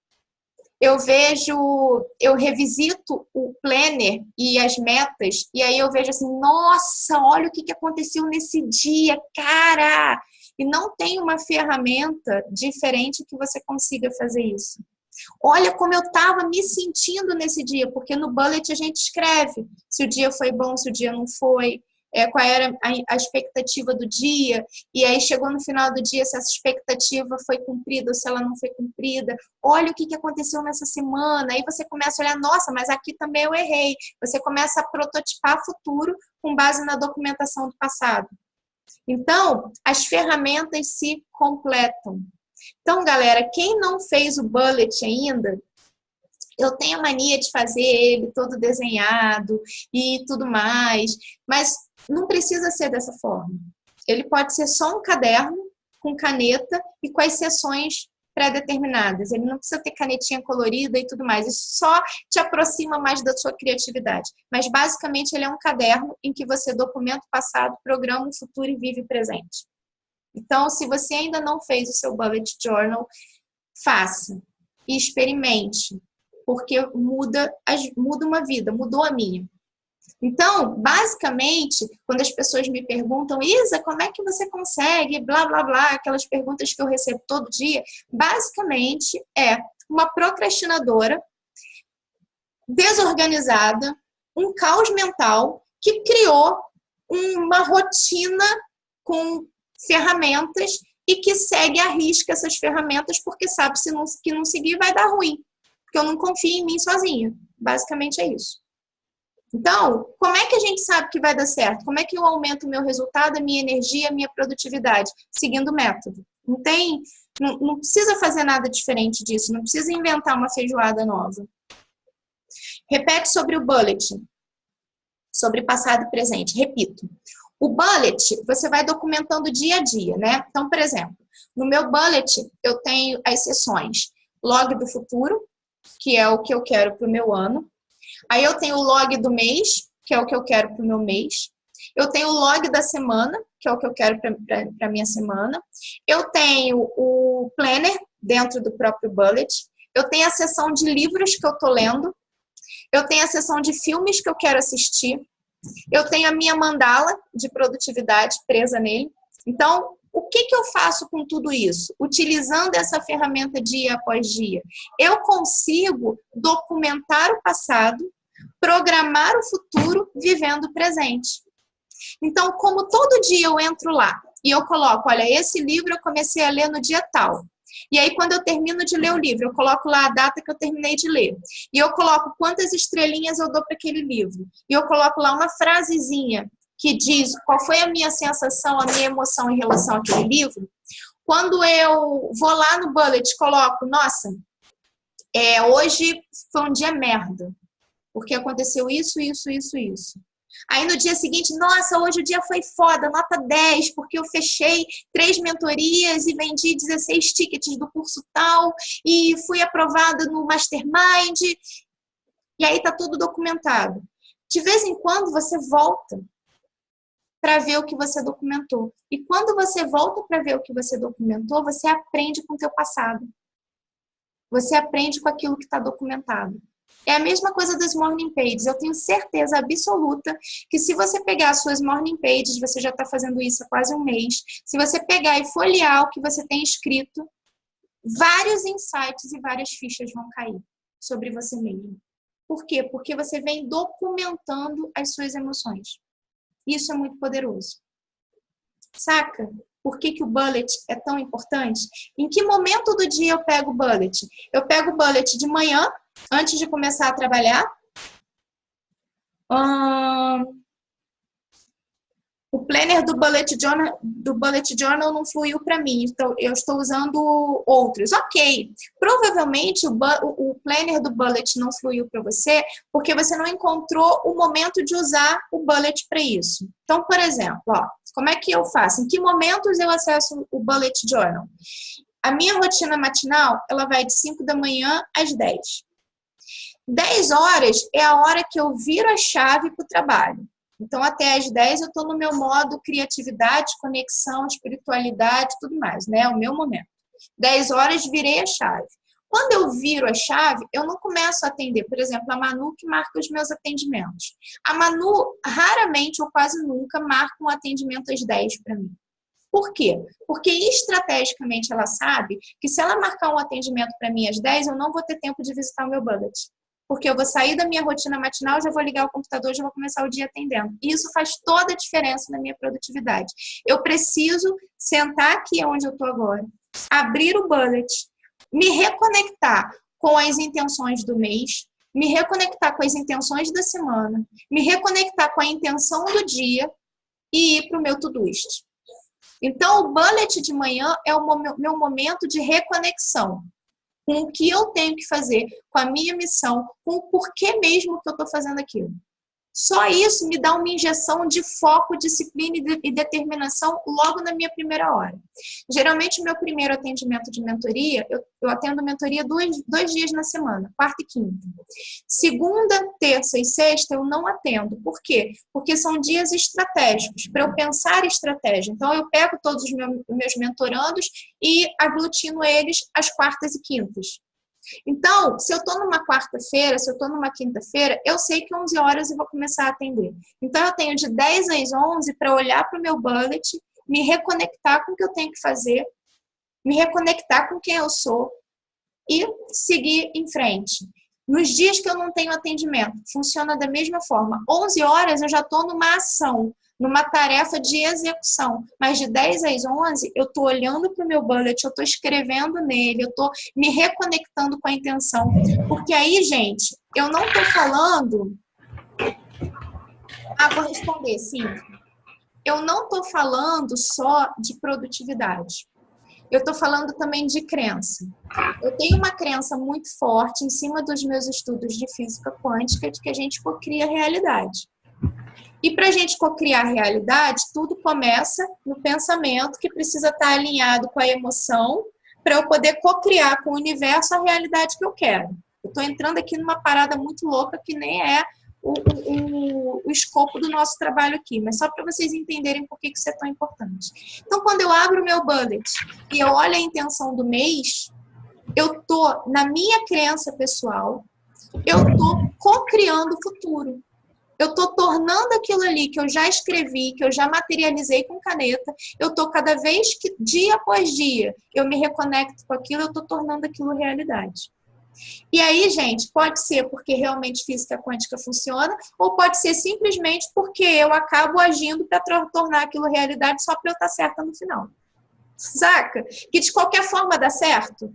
Eu revisito o planner e as metas, e aí eu vejo assim, nossa, olha o que aconteceu nesse dia, cara! E não tem uma ferramenta diferente que você consiga fazer isso. Olha como eu estava me sentindo nesse dia, porque no Bullet a gente escreve se o dia foi bom, se o dia não foi, qual era a expectativa do dia, e aí chegou no final do dia se essa expectativa foi cumprida ou se ela não foi cumprida. Olha o que aconteceu nessa semana. Aí você começa a olhar, nossa, mas aqui também eu errei. Você começa a prototipar futuro com base na documentação do passado. Então, as ferramentas se completam. Então, galera, quem não fez o Bullet ainda, eu tenho a mania de fazer ele todo desenhado e tudo mais, mas não precisa ser dessa forma. Ele pode ser só um caderno com caneta e com as seções pré-determinadas. Ele não precisa ter canetinha colorida e tudo mais. Isso só te aproxima mais da sua criatividade. Mas, basicamente, ele é um caderno em que você documenta o passado, programa o futuro e vive o presente. Então, se você ainda não fez o seu Bullet Journal, faça e experimente, porque muda uma vida, mudou a minha. Então, basicamente, quando as pessoas me perguntam, Isa, como é que você consegue, blá, blá, blá, aquelas perguntas que eu recebo todo dia, basicamente é uma procrastinadora desorganizada, um caos mental que criou uma rotina com ferramentas e que segue à risca essas ferramentas porque sabe que não seguir vai dar ruim, porque eu não confio em mim sozinha. Basicamente é isso. Então, como é que a gente sabe que vai dar certo? Como é que eu aumento o meu resultado, a minha energia, a minha produtividade? Seguindo o método. Não precisa fazer nada diferente disso, não precisa inventar uma feijoada nova. Repete sobre o bullet, sobre passado e presente. Repito. O bullet, você vai documentando dia a dia, né? Então, por exemplo, no meu bullet, eu tenho as seções log do futuro, que é o que eu quero para o meu ano. Aí eu tenho o log do mês, que é o que eu quero para o meu mês. Eu tenho o log da semana, que é o que eu quero para a minha semana. Eu tenho o planner dentro do próprio bullet. Eu tenho a seção de livros que eu estou lendo. Eu tenho a seção de filmes que eu quero assistir. Eu tenho a minha mandala de produtividade presa nele. Então, o que eu faço com tudo isso? Utilizando essa ferramenta dia após dia, eu consigo documentar o passado, programar o futuro, vivendo o presente. Então, como todo dia eu entro lá e eu coloco, olha, esse livro eu comecei a ler no dia tal. E aí, quando eu termino de ler o livro, eu coloco lá a data que eu terminei de ler. E eu coloco quantas estrelinhas eu dou para aquele livro. E eu coloco lá uma frasezinha que diz qual foi a minha sensação, a minha emoção em relação àquele livro. Quando eu vou lá no bullet, coloco, nossa, hoje foi um dia merda, porque aconteceu isso, isso, isso, isso. Aí no dia seguinte, nossa, hoje o dia foi foda, nota 10, porque eu fechei 3 mentorias e vendi 16 tickets do curso tal, e fui aprovada no Mastermind, e aí tá tudo documentado. De vez em quando você volta para ver o que você documentou. E quando você volta para ver o que você documentou, você aprende com o teu passado. Você aprende com aquilo que está documentado. É a mesma coisa das morning pages. Eu tenho certeza absoluta que se você pegar as suas morning pages, você já está fazendo isso há quase um mês, se você pegar e folhear o que você tem escrito, vários insights e várias fichas vão cair sobre você mesmo. Por quê? Porque você vem documentando as suas emoções. Isso é muito poderoso. Saca? por que o bullet é tão importante? Em que momento do dia eu pego o bullet? Eu pego o bullet de manhã, antes de começar a trabalhar. O planner do Bullet Journal não fluiu para mim, então eu estou usando outros. Ok, provavelmente o planner do Bullet não fluiu para você porque você não encontrou o momento de usar o Bullet para isso. Então, por exemplo, ó, como é que eu faço? Em que momentos eu acesso o Bullet Journal? A minha rotina matinal, ela vai de 5 da manhã às 10. 10 horas é a hora que eu viro a chave para o trabalho. Então, até às 10 eu estou no meu modo criatividade, conexão, espiritualidade, tudo mais, né? É o meu momento. 10 horas virei a chave. Quando eu viro a chave, eu não começo a atender. Por exemplo, a Manu que marca os meus atendimentos. A Manu raramente ou quase nunca marca um atendimento às 10 para mim. Por quê? Porque estrategicamente ela sabe que se ela marcar um atendimento para mim às 10, eu não vou ter tempo de visitar o meu bullet. Porque eu vou sair da minha rotina matinal, já vou ligar o computador, já vou começar o dia atendendo. E isso faz toda a diferença na minha produtividade. Eu preciso sentar aqui onde eu estou agora, abrir o bullet, me reconectar com as intenções do mês, me reconectar com as intenções da semana, me reconectar com a intenção do dia e ir para o meu to-doist. Então, o bullet de manhã é o meu momento de reconexão com o que eu tenho que fazer, com a minha missão, com o porquê mesmo que eu estou fazendo aquilo. Só isso me dá uma injeção de foco, disciplina e determinação logo na minha primeira hora. Geralmente, o meu primeiro atendimento de mentoria, eu atendo mentoria dois dias na semana, quarta e quinta. Segunda, terça e sexta eu não atendo. Por quê? Porque são dias estratégicos, para eu pensar estratégia. Então, eu pego todos os meus mentorandos e aglutino eles às quartas e quintas. Então, se eu estou numa quarta-feira, se eu estou numa quinta-feira, eu sei que 11 horas eu vou começar a atender. Então, eu tenho de 10 às 11 para olhar para o meu bullet, me reconectar com o que eu tenho que fazer, me reconectar com quem eu sou e seguir em frente. Nos dias que eu não tenho atendimento, funciona da mesma forma. 11 horas eu já estou numa ação, numa tarefa de execução. Mas de 10 às 11, eu estou olhando para o meu bullet, eu estou escrevendo nele, eu estou me reconectando com a intenção. Porque aí, gente, eu não estou falando... vou responder, sim. Eu não estou falando só de produtividade. Eu estou falando também de crença. Eu tenho uma crença muito forte em cima dos meus estudos de física quântica de que a gente cocria a realidade. E para a gente cocriar a realidade, tudo começa no pensamento que precisa estar alinhado com a emoção para eu poder cocriar com o universo a realidade que eu quero. Eu estou entrando aqui numa parada muito louca que nem é o escopo do nosso trabalho aqui, mas só para vocês entenderem por que isso é tão importante. Então, quando eu abro o meu bullet e eu olho a intenção do mês, eu estou, na minha crença pessoal, eu estou cocriando o futuro. Eu estou tornando aquilo ali que eu já escrevi, que eu já materializei com caneta, eu estou cada vez que, dia após dia, eu me reconecto com aquilo, eu estou tornando aquilo realidade. E aí, gente, pode ser porque realmente física quântica funciona, ou pode ser simplesmente porque eu acabo agindo para tornar aquilo realidade só para eu estar certa no final. Saca? Que de qualquer forma dá certo.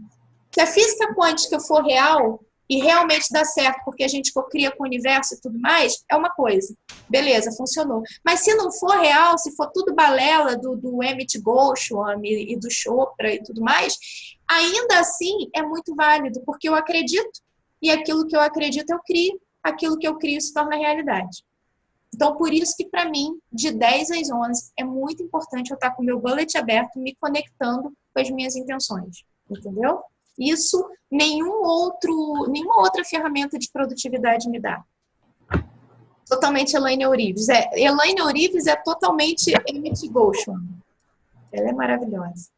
Se a física quântica for real e realmente dá certo porque a gente cocria com o universo e tudo mais, é uma coisa. Beleza, funcionou. Mas se não for real, se for tudo balela do Emmett Goswami e do Chopra e tudo mais, ainda assim é muito válido, porque eu acredito e aquilo que eu acredito eu crio, aquilo que eu crio se torna realidade. Então, por isso que para mim, de 10 às 11, é muito importante eu estar com o meu bullet aberto, me conectando com as minhas intenções. Entendeu? Isso nenhuma outra ferramenta de produtividade me dá. Totalmente Elaine Eurives. Elaine Eurives é totalmente Emmett Goswami. Ela é maravilhosa.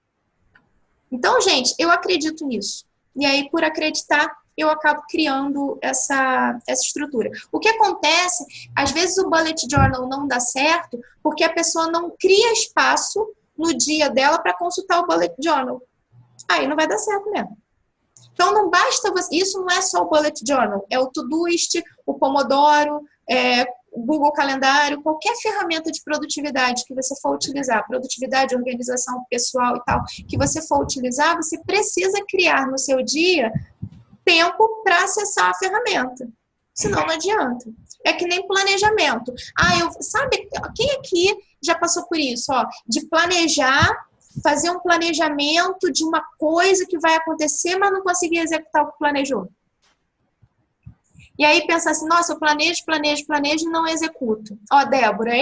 Então, gente, eu acredito nisso. E aí, por acreditar, eu acabo criando essa estrutura. O que acontece, às vezes o bullet journal não dá certo porque a pessoa não cria espaço no dia dela para consultar o bullet journal. Aí não vai dar certo mesmo. Então, não basta você... Isso não é só o bullet journal. É o Todoist, o Pomodoro, Google Calendário, qualquer ferramenta de produtividade que você for utilizar, produtividade, organização pessoal e tal, que você for utilizar, você precisa criar no seu dia tempo para acessar a ferramenta. Senão não adianta. É que nem planejamento. Sabe, quem aqui já passou por isso? Ó, de planejar, fazer um planejamento de uma coisa que vai acontecer, mas não conseguir executar o que planejou. E aí pensa assim, nossa, eu planejo e não executo. Ó, Débora,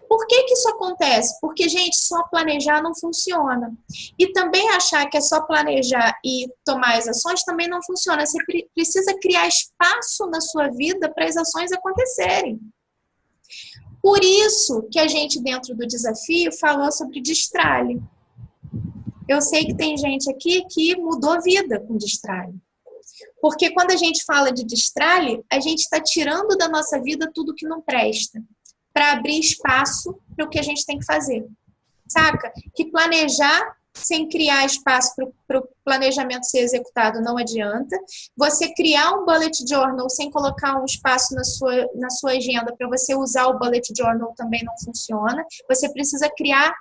Por que isso acontece? Porque, gente, só planejar não funciona. E também achar que é só planejar e tomar as ações também não funciona. Você precisa criar espaço na sua vida para as ações acontecerem. Por isso que a gente, dentro do desafio, falou sobre destralhe. Eu sei que tem gente aqui que mudou a vida com destralhe. Porque quando a gente fala de destralhe, a gente está tirando da nossa vida tudo que não presta, para abrir espaço para o que a gente tem que fazer. Saca? Que planejar sem criar espaço para o planejamento ser executado não adianta. Você criar um bullet journal sem colocar um espaço na sua agenda para você usar o bullet journal também não funciona. Você precisa criar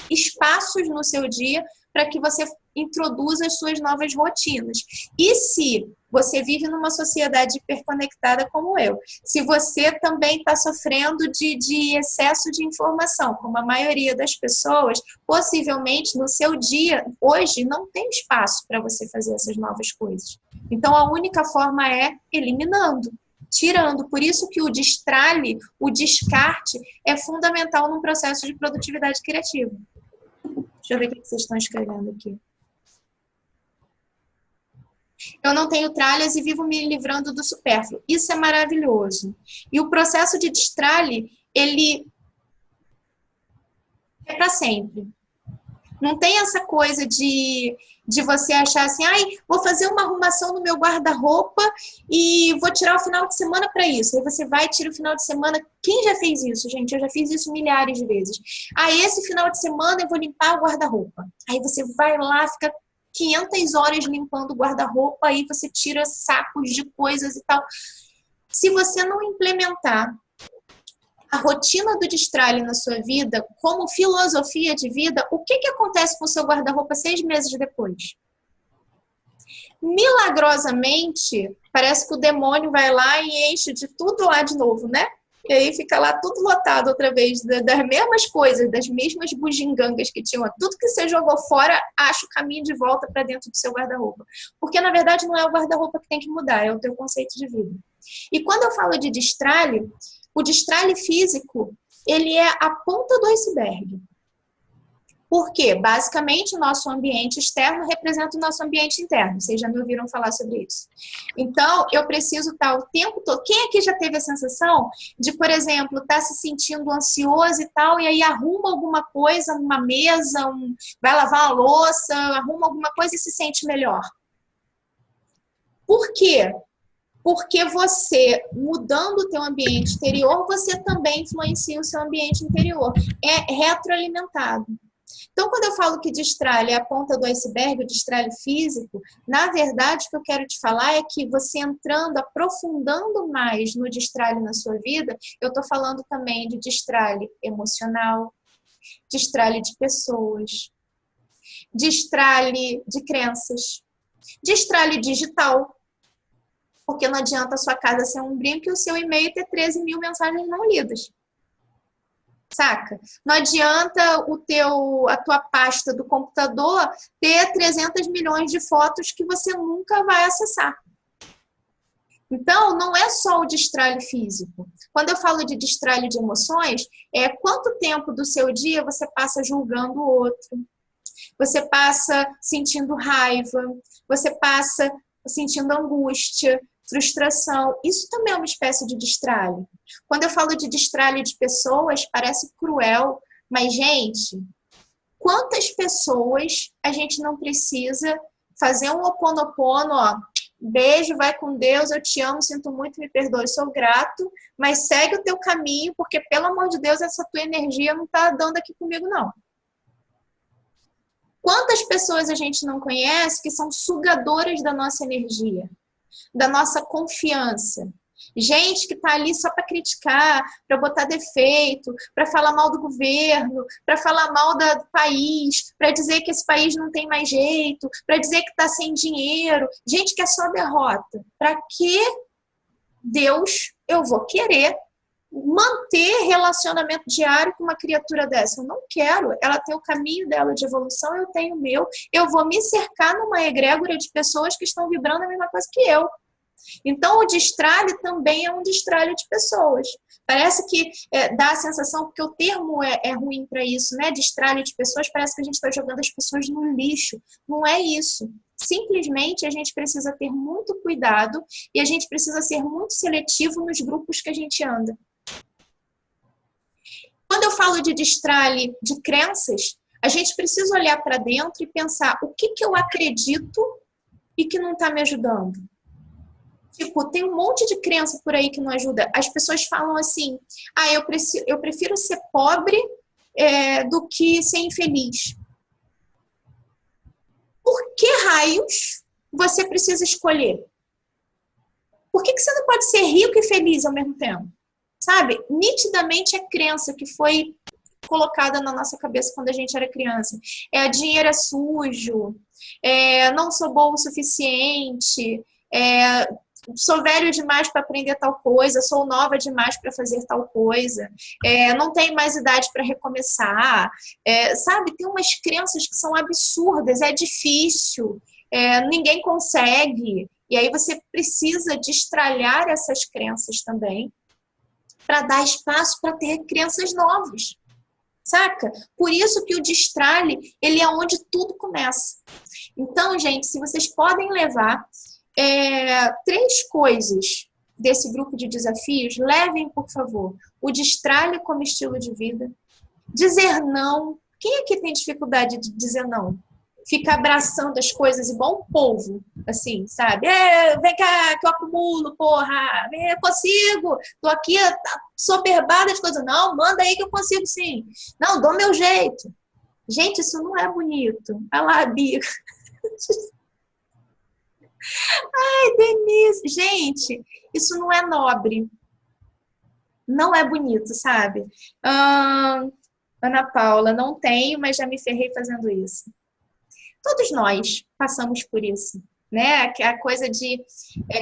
espaços no seu dia para que você introduza as suas novas rotinas. E se você vive numa sociedade hiperconectada como eu, se você também está sofrendo de excesso de informação, como a maioria das pessoas, possivelmente no seu dia, hoje, não tem espaço para você fazer essas novas coisas. Então, a única forma é eliminando, tirando. Por isso que o destralhe, o descarte, é fundamental num processo de produtividade criativa. Deixa eu ver o que vocês estão escrevendo aqui. Eu não tenho tralhas e vivo me livrando do supérfluo. Isso é maravilhoso. E o processo de destralhe, ele é para sempre. Não tem essa coisa de você achar assim, vou fazer uma arrumação no meu guarda-roupa e vou tirar o final de semana para isso. Aí você vai e tira o final de semana. Quem já fez isso, gente? Eu já fiz isso milhares de vezes. Esse final de semana eu vou limpar o guarda-roupa. Aí você vai lá, fica 500 horas limpando o guarda-roupa, aí você tira sacos de coisas e tal. Se você não implementar a rotina do destralhe na sua vida como filosofia de vida, o que acontece com o seu guarda-roupa 6 meses depois? Milagrosamente, parece que o demônio vai lá e enche de tudo lá de novo, né? E aí fica lá tudo lotado outra vez das mesmas coisas, das mesmas bugigangas que tinham. Tudo que você jogou fora, acha o caminho de volta para dentro do seu guarda-roupa. Porque, na verdade, não é o guarda-roupa que tem que mudar, é o teu conceito de vida. E quando eu falo de destralhe, o destralhe físico, ele é a ponta do iceberg. Por quê? Basicamente, o nosso ambiente externo representa o nosso ambiente interno. Vocês já me ouviram falar sobre isso. Então, eu preciso estar o tempo todo... Quem aqui já teve a sensação de, por exemplo, estar se sentindo ansioso e tal, e aí arruma alguma coisa numa mesa, vai lavar a louça, arruma alguma coisa e se sente melhor? Por quê? Porque você, mudando o teu ambiente exterior, você também influencia o seu ambiente interior. É retroalimentado. Então, quando eu falo que destralhe é a ponta do iceberg, o destralhe físico, na verdade, o que eu quero te falar é que você entrando, aprofundando mais no destralhe na sua vida, eu estou falando também de destralhe emocional, destralhe de pessoas, destralhe de crenças, destralhe digital, porque não adianta a sua casa ser um brinco e o seu e-mail ter 13 mil mensagens não lidas. Saca? Não adianta a tua pasta do computador ter 300 milhões de fotos que você nunca vai acessar. Então, não é só o destralhe físico. Quando eu falo de destralhe de emoções, é quanto tempo do seu dia você passa julgando o outro, você passa sentindo raiva, você passa sentindo angústia, frustração. Isso também é uma espécie de destralhe. Quando eu falo de destralhe de pessoas, parece cruel, mas, gente, quantas pessoas a gente não precisa fazer um ho'oponopono, ó, beijo, vai com Deus, eu te amo, sinto muito, me perdoe, sou grato, mas segue o teu caminho, porque, pelo amor de Deus, essa tua energia não tá dando aqui comigo, não. Quantas pessoas a gente não conhece que são sugadoras da nossa energia, da nossa confiança, Gente que está ali só para criticar, para botar defeito, para falar mal do governo, para falar mal do país, para dizer que esse país não tem mais jeito, para dizer que está sem dinheiro. Gente que é só derrota. Para que Deus eu vou querer manter relacionamento diário com uma criatura dessa? Eu não quero. Ela tem o caminho dela de evolução, eu tenho o meu. Eu vou me cercar numa egrégora de pessoas que estão vibrando a mesma coisa que eu. Então, o destralhe também é um destralhe de pessoas. Parece que dá a sensação, porque o termo é ruim para isso, né? Destralhe de pessoas, parece que a gente está jogando as pessoas no lixo. Não é isso. Simplesmente a gente precisa ter muito cuidado e a gente precisa ser muito seletivo nos grupos que a gente anda. Quando eu falo de destralhe de crenças, a gente precisa olhar para dentro e pensar o que eu acredito e que não está me ajudando. Tipo, tem um monte de crença por aí que não ajuda. As pessoas falam assim, eu prefiro ser pobre do que ser infeliz. Por que raios você precisa escolher? Por que você não pode ser rico e feliz ao mesmo tempo? Sabe? Nitidamente é crença que foi colocada na nossa cabeça quando a gente era criança. Dinheiro é sujo, não sou bom o suficiente, sou velho demais para aprender tal coisa, sou nova demais para fazer tal coisa, não tenho mais idade para recomeçar, sabe? Tem umas crenças que são absurdas, é difícil, ninguém consegue, e aí você precisa destralhar essas crenças também para dar espaço para ter crenças novas, saca? Por isso que o destralhe, ele é onde tudo começa. Então, gente, se vocês podem levar 3 coisas desse grupo de desafios, levem, por favor, o destralhe como estilo de vida, dizer não. Quem aqui tem dificuldade de dizer não? Fica abraçando as coisas igual um polvo, assim, sabe? Vem cá que eu acumulo, porra, eu consigo, tô aqui soberbada de coisas. Não, manda aí que eu consigo sim. Não, dou meu jeito. Gente, isso não é bonito. Olha lá, Bia. Ai, Denise. Gente, isso não é nobre. Não é bonito, sabe? Ana Paula, não tenho, mas já me ferrei fazendo isso. Todos nós passamos por isso, né? A coisa de...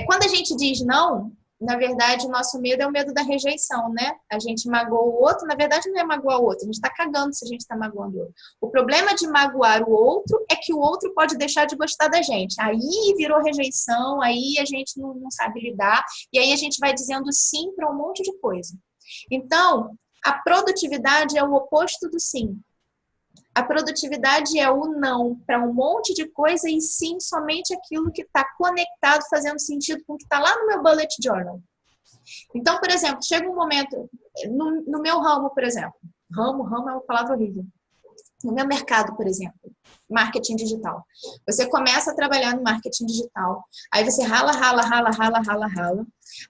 quando a gente diz não, na verdade, o nosso medo é o medo da rejeição, né? A gente magoa o outro, na verdade não é magoar o outro, a gente está cagando se a gente está magoando o outro. O problema de magoar o outro é que o outro pode deixar de gostar da gente. Aí virou rejeição, aí a gente não sabe lidar, e aí a gente vai dizendo sim para um monte de coisa. Então, a produtividade é o oposto do sim. A produtividade é o não para um monte de coisa e sim somente aquilo que está conectado, fazendo sentido com o que está lá no meu bullet journal. Então, por exemplo, chega um momento, no meu ramo, por exemplo, ramo é uma palavra horrível. No meu mercado, por exemplo, marketing digital. Você começa a trabalhar no marketing digital, aí você rala.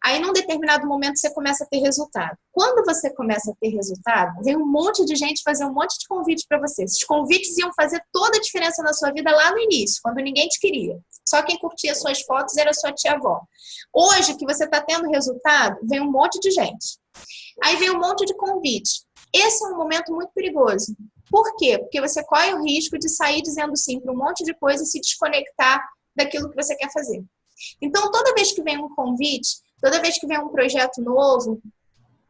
Aí, num determinado momento, você começa a ter resultado. Quando você começa a ter resultado, vem um monte de gente fazer um monte de convite para você. Esses convites iam fazer toda a diferença na sua vida lá no início, quando ninguém te queria. Só quem curtia suas fotos era sua tia-avó. Hoje, que você está tendo resultado, vem um monte de gente. Aí vem um monte de convite. Esse é um momento muito perigoso. Por quê? Porque você corre o risco de sair dizendo sim para um monte de coisa e se desconectar daquilo que você quer fazer. Então, toda vez que vem um convite, toda vez que vem um projeto novo,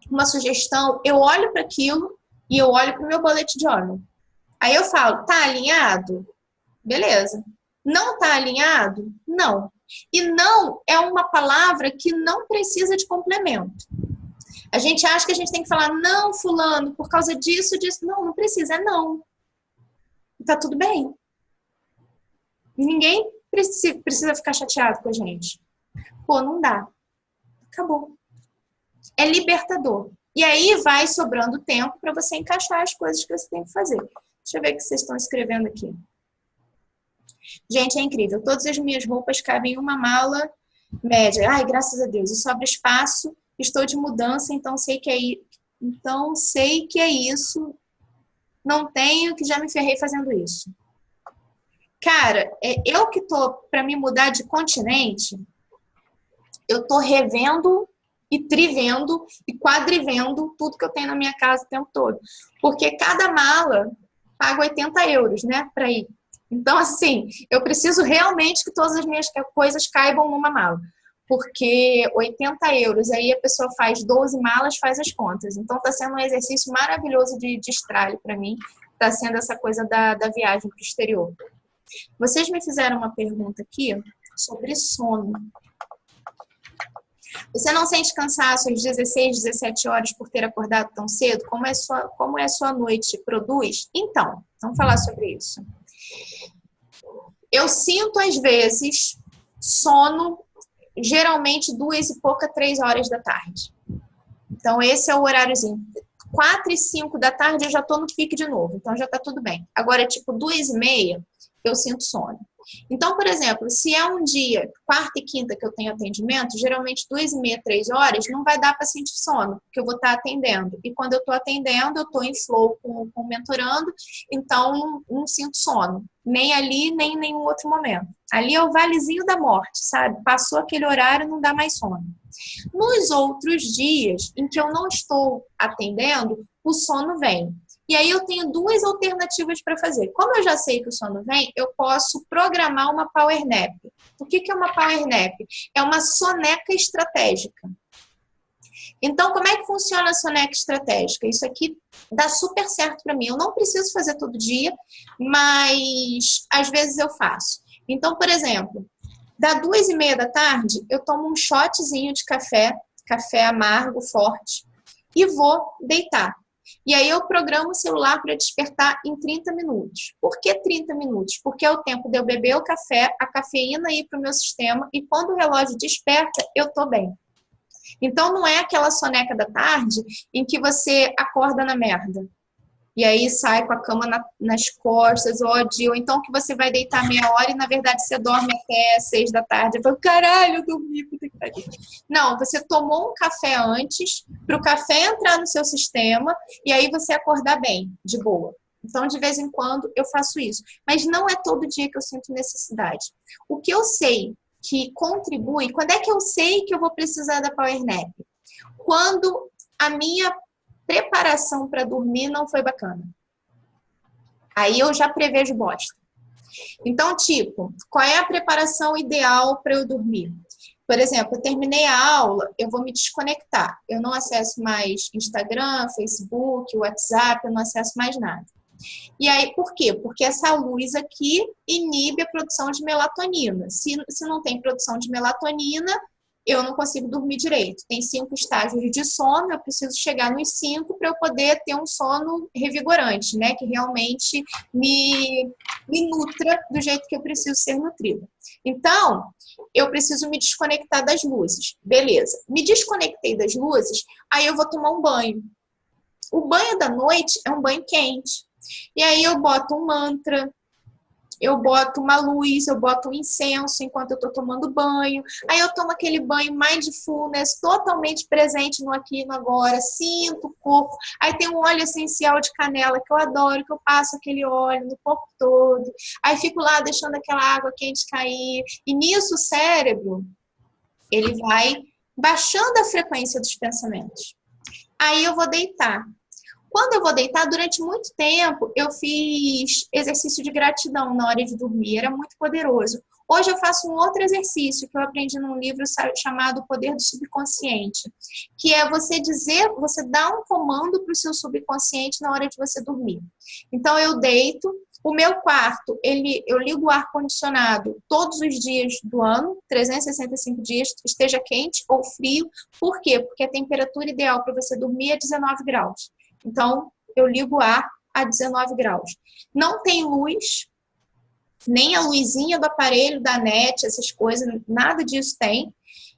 uma sugestão, eu olho para aquilo e eu olho para o meu bullet journal. Aí eu falo, tá alinhado? Beleza. Não tá alinhado? Não. E não é uma palavra que não precisa de complemento. A gente acha que a gente tem que falar, não, fulano, por causa disso. Não precisa, é não. Tá tudo bem. Ninguém precisa ficar chateado com a gente. Pô, não dá. Acabou. É libertador. E aí vai sobrando tempo para você encaixar as coisas que você tem que fazer. Deixa eu ver o que vocês estão escrevendo aqui. Gente, é incrível. Todas as minhas roupas cabem em uma mala média. Ai, graças a Deus. E sobra espaço. Estou de mudança, então sei que é isso. Não tenho, que já me ferrei fazendo isso. Cara, eu que tô para me mudar de continente, eu tô revendo e trivendo e quadrivendo tudo que eu tenho na minha casa o tempo todo. Porque cada mala paga 80 euros, né, para ir. Então, assim, eu preciso realmente que todas as minhas coisas caibam numa mala. Porque 80 euros, aí a pessoa faz 12 malas, faz as contas. Então, está sendo um exercício maravilhoso de estralho para mim. Está sendo essa coisa da viagem para o exterior. Vocês me fizeram uma pergunta aqui sobre sono. Você não sente cansaço às 16, 17 horas por ter acordado tão cedo? Como é a sua noite? Produz? Então, vamos falar sobre isso. Eu sinto, às vezes, sono, geralmente 2 e pouca, 3 horas da tarde. Então, esse é o horáriozinho. 4 e 5 da tarde eu já estou no pique de novo, então já está tudo bem. Agora, tipo, 2 e meia, eu sinto sono. Então, por exemplo, se é um dia, quarta e quinta que eu tenho atendimento, geralmente 2 e meia, 3 horas, não vai dar para sentir sono, porque eu vou estar atendendo. E quando eu estou atendendo, eu estou em flow com o mentorando, então não sinto sono. Nem ali, nem em nenhum outro momento. Ali é o valezinho da morte, sabe? Passou aquele horário, não dá mais sono. Nos outros dias em que eu não estou atendendo, o sono vem. E aí eu tenho 2 alternativas para fazer. Como eu já sei que o sono vem, eu posso programar uma power nap. O que é uma power nap? É uma soneca estratégica. Então, como é que funciona a soneca estratégica? Isso aqui dá super certo para mim. Eu não preciso fazer todo dia, mas às vezes eu faço. Então, por exemplo, dá 2 e meia da tarde, eu tomo um shotzinho de café amargo, forte, e vou deitar. E aí eu programo o celular para despertar em 30 minutos. Por que 30 minutos? Porque é o tempo de eu beber o café, a cafeína ir para o meu sistema, e quando o relógio desperta, eu estou bem. Então não é aquela soneca da tarde em que você acorda na merda. E aí sai com a cama nas costas, ou então que você vai deitar meia hora e na verdade você dorme até 6 da tarde. Eu falo, caralho, eu dormi, puta que pariu. Não, você tomou um café antes, para o café entrar no seu sistema e aí você acordar bem, de boa. Então, de vez em quando, eu faço isso. Mas não é todo dia que eu sinto necessidade. O que eu sei que contribui, quando é que eu sei que eu vou precisar da Power Nap? Quando a minha preparação para dormir não foi bacana. Aí eu já prevejo bosta. Então, tipo, qual é a preparação ideal para eu dormir? Por exemplo, eu terminei a aula, eu vou me desconectar. Eu não acesso mais Instagram, Facebook, WhatsApp, eu não acesso mais nada. E aí, por quê? Porque essa luz aqui inibe a produção de melatonina. Se não tem produção de melatonina, eu não consigo dormir direito. Tem 5 estágios de sono, eu preciso chegar nos 5 para eu poder ter um sono revigorante, né? Que realmente me nutra do jeito que eu preciso ser nutrida. Então, eu preciso me desconectar das luzes. Beleza. Me desconectei das luzes, aí eu vou tomar um banho. O banho da noite é um banho quente. E aí eu boto um mantra, eu boto uma luz, eu boto um incenso enquanto eu estou tomando banho. Aí eu tomo aquele banho mindfulness, totalmente presente no aqui e no agora, sinto o corpo. Aí tem um óleo essencial de canela que eu adoro, que eu passo aquele óleo no corpo todo. Aí fico lá deixando aquela água quente cair. E nisso o cérebro, ele vai baixando a frequência dos pensamentos. Aí eu vou deitar. Quando eu vou deitar, durante muito tempo, eu fiz exercício de gratidão na hora de dormir. Era muito poderoso. Hoje eu faço um outro exercício que eu aprendi num livro chamado O Poder do Subconsciente, que é você dar um comando para o seu subconsciente na hora de você dormir. Então, eu deito. O meu quarto, eu ligo o ar-condicionado todos os dias do ano, 365 dias, esteja quente ou frio. Por quê? Porque a temperatura ideal para você dormir é 19 graus. Então, eu ligo o ar a 19 graus. Não tem luz, nem a luzinha do aparelho, da net, essas coisas, nada disso tem.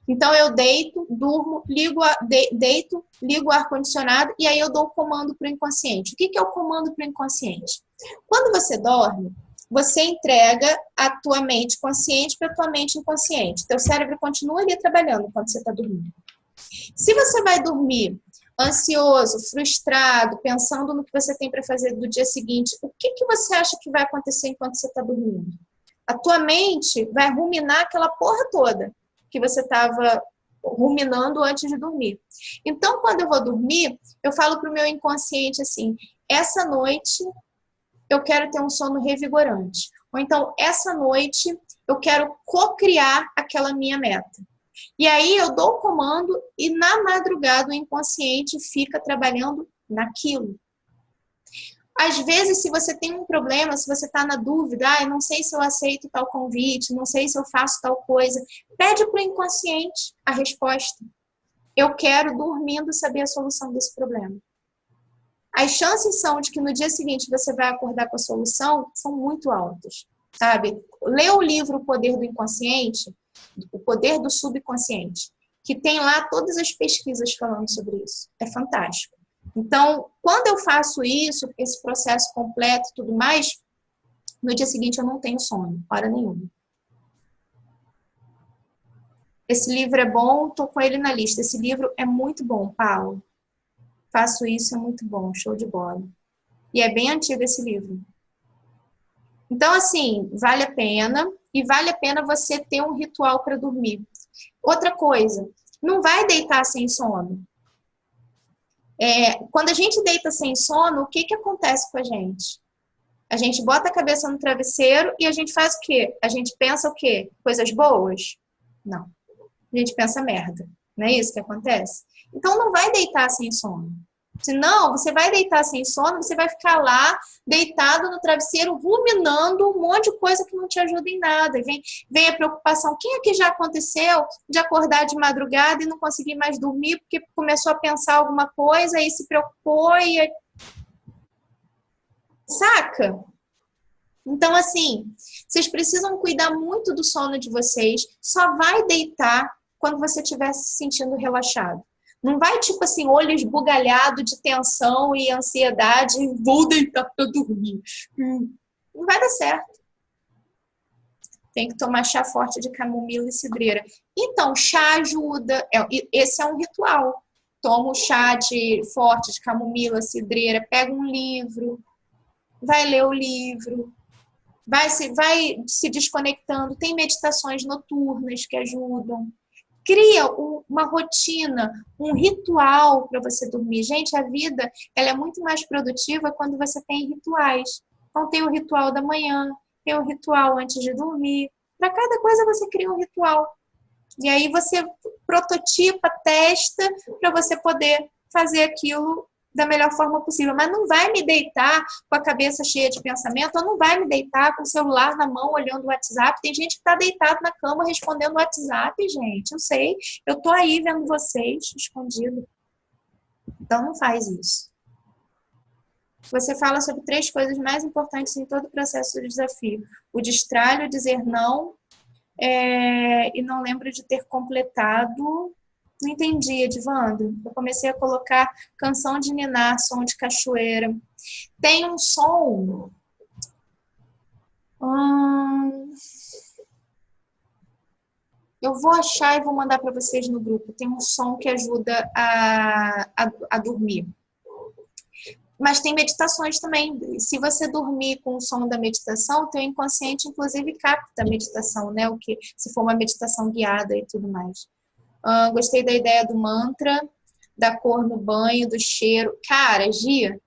Então, eu deito, durmo, ligo o ar-condicionado e aí eu dou o comando para o inconsciente. O que é o comando para o inconsciente? Quando você dorme, você entrega a tua mente consciente para a tua mente inconsciente. Teu cérebro continua ali trabalhando enquanto você está dormindo. Se você vai dormir ansioso, frustrado, pensando no que você tem para fazer do dia seguinte, o que você acha que vai acontecer enquanto você está dormindo? A tua mente vai ruminar aquela porra toda que você estava ruminando antes de dormir. Então, quando eu vou dormir, eu falo para o meu inconsciente assim, essa noite eu quero ter um sono revigorante. Ou então, essa noite eu quero co-criar aquela minha meta. E aí eu dou o comando e na madrugada o inconsciente fica trabalhando naquilo. Às vezes, se você tem um problema, se você está na dúvida, não sei se eu aceito tal convite, não sei se eu faço tal coisa, pede para o inconsciente a resposta. Eu quero, dormindo, saber a solução desse problema. As chances são de que no dia seguinte você vai acordar com a solução são muito altas, sabe? Lê o livro O Poder do Inconsciente, O Poder do Subconsciente, que tem lá todas as pesquisas falando sobre isso. É fantástico. Então, quando eu faço isso, esse processo completo e tudo mais, no dia seguinte eu não tenho sono, hora nenhuma. Esse livro é bom, estou com ele na lista. Esse livro é muito bom, Paulo. Faço isso, é muito bom, show de bola. E é bem antigo esse livro. Então, assim, vale a pena. E vale a pena você ter um ritual para dormir. Outra coisa, não vai deitar sem sono. Quando a gente deita sem sono, o que acontece com a gente? A gente bota a cabeça no travesseiro e a gente faz o quê? A gente pensa o quê? Coisas boas? Não. A gente pensa merda. Não é isso que acontece? Então, não vai deitar sem sono. Senão, você vai deitar sem sono, você vai ficar lá, deitado no travesseiro, ruminando um monte de coisa que não te ajuda em nada. Vem a preocupação. Quem é que já aconteceu de acordar de madrugada e não conseguir mais dormir porque começou a pensar alguma coisa e se preocupou e... Saca? Então, assim, vocês precisam cuidar muito do sono de vocês. Só vai deitar quando você estiver se sentindo relaxado. Não vai, tipo assim, olho esbugalhado de tensão e ansiedade, vou deitar para dormir. Não vai dar certo. Tem que tomar chá forte de camomila e cidreira. Então, chá ajuda. Esse é um ritual. Toma um chá forte de camomila, cidreira, pega um livro, vai ler o livro, vai se desconectando. Tem meditações noturnas que ajudam. Cria uma rotina, um ritual para você dormir. Gente, a vida ela é muito mais produtiva quando você tem rituais. Então, tem o ritual da manhã, tem o ritual antes de dormir. Para cada coisa você cria um ritual. E aí você prototipa, testa para você poder fazer aquilo da melhor forma possível. Mas não vai me deitar com a cabeça cheia de pensamento, ou não vai me deitar com o celular na mão olhando o WhatsApp. Tem gente que está deitado na cama respondendo o WhatsApp, gente. Eu sei, eu tô aí vendo vocês, escondido. Então não faz isso. Você fala sobre 3 coisas mais importantes em todo o processo do desafio. O destralho, dizer não, e não lembro de ter completado... Não entendi, Edvando. Eu comecei a colocar canção de ninar, som de cachoeira. Tem um som... Eu vou achar e vou mandar para vocês no grupo. Tem um som que ajuda a dormir. Mas tem meditações também. Se você dormir com o som da meditação, o teu inconsciente, inclusive, capta a meditação, né? Se for uma meditação guiada e tudo mais. Gostei da ideia do mantra, da cor no banho, do cheiro. Cara, Gia,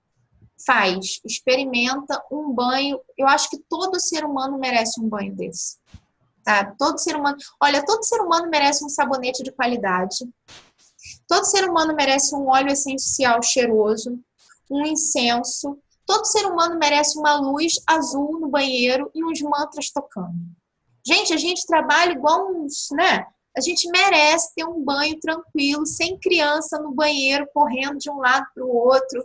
faz, experimenta um banho. Eu acho que todo ser humano merece um banho desse. Tá? Todo ser humano merece um sabonete de qualidade. Todo ser humano merece um óleo essencial cheiroso, um incenso. Todo ser humano merece uma luz azul no banheiro e uns mantras tocando. Gente, a gente trabalha igual uns, né? A gente merece ter um banho tranquilo, sem criança no banheiro, correndo de um lado para o outro,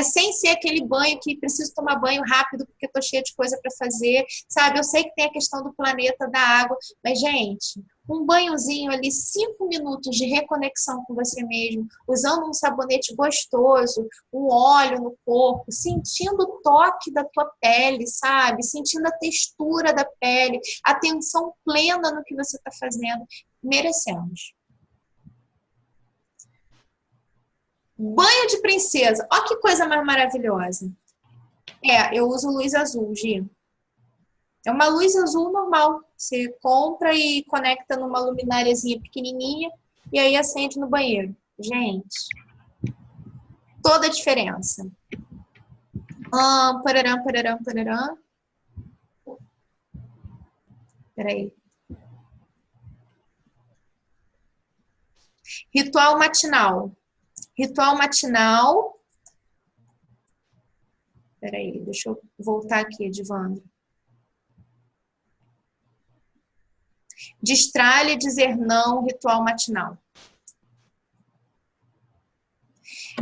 sem ser aquele banho que preciso tomar banho rápido porque estou cheia de coisa para fazer, sabe? Eu sei que tem a questão do planeta, da água, mas, gente, um banhozinho ali, 5 minutos de reconexão com você mesmo, usando um sabonete gostoso, um óleo no corpo, sentindo o toque da tua pele, sabe? Sentindo a textura da pele, atenção plena no que você está fazendo. Merecemos. Banho de princesa. Olha que coisa mais maravilhosa. Eu uso luz azul, Gi. É uma luz azul normal. Você compra e conecta numa lumináriazinha pequenininha e aí acende no banheiro. Gente, toda a diferença. Pararam, pararam, pararam. Peraí. Ritual matinal. Ritual matinal. Peraí, deixa eu voltar aqui, Edivandro. Destralhe, dizer não, ritual matinal.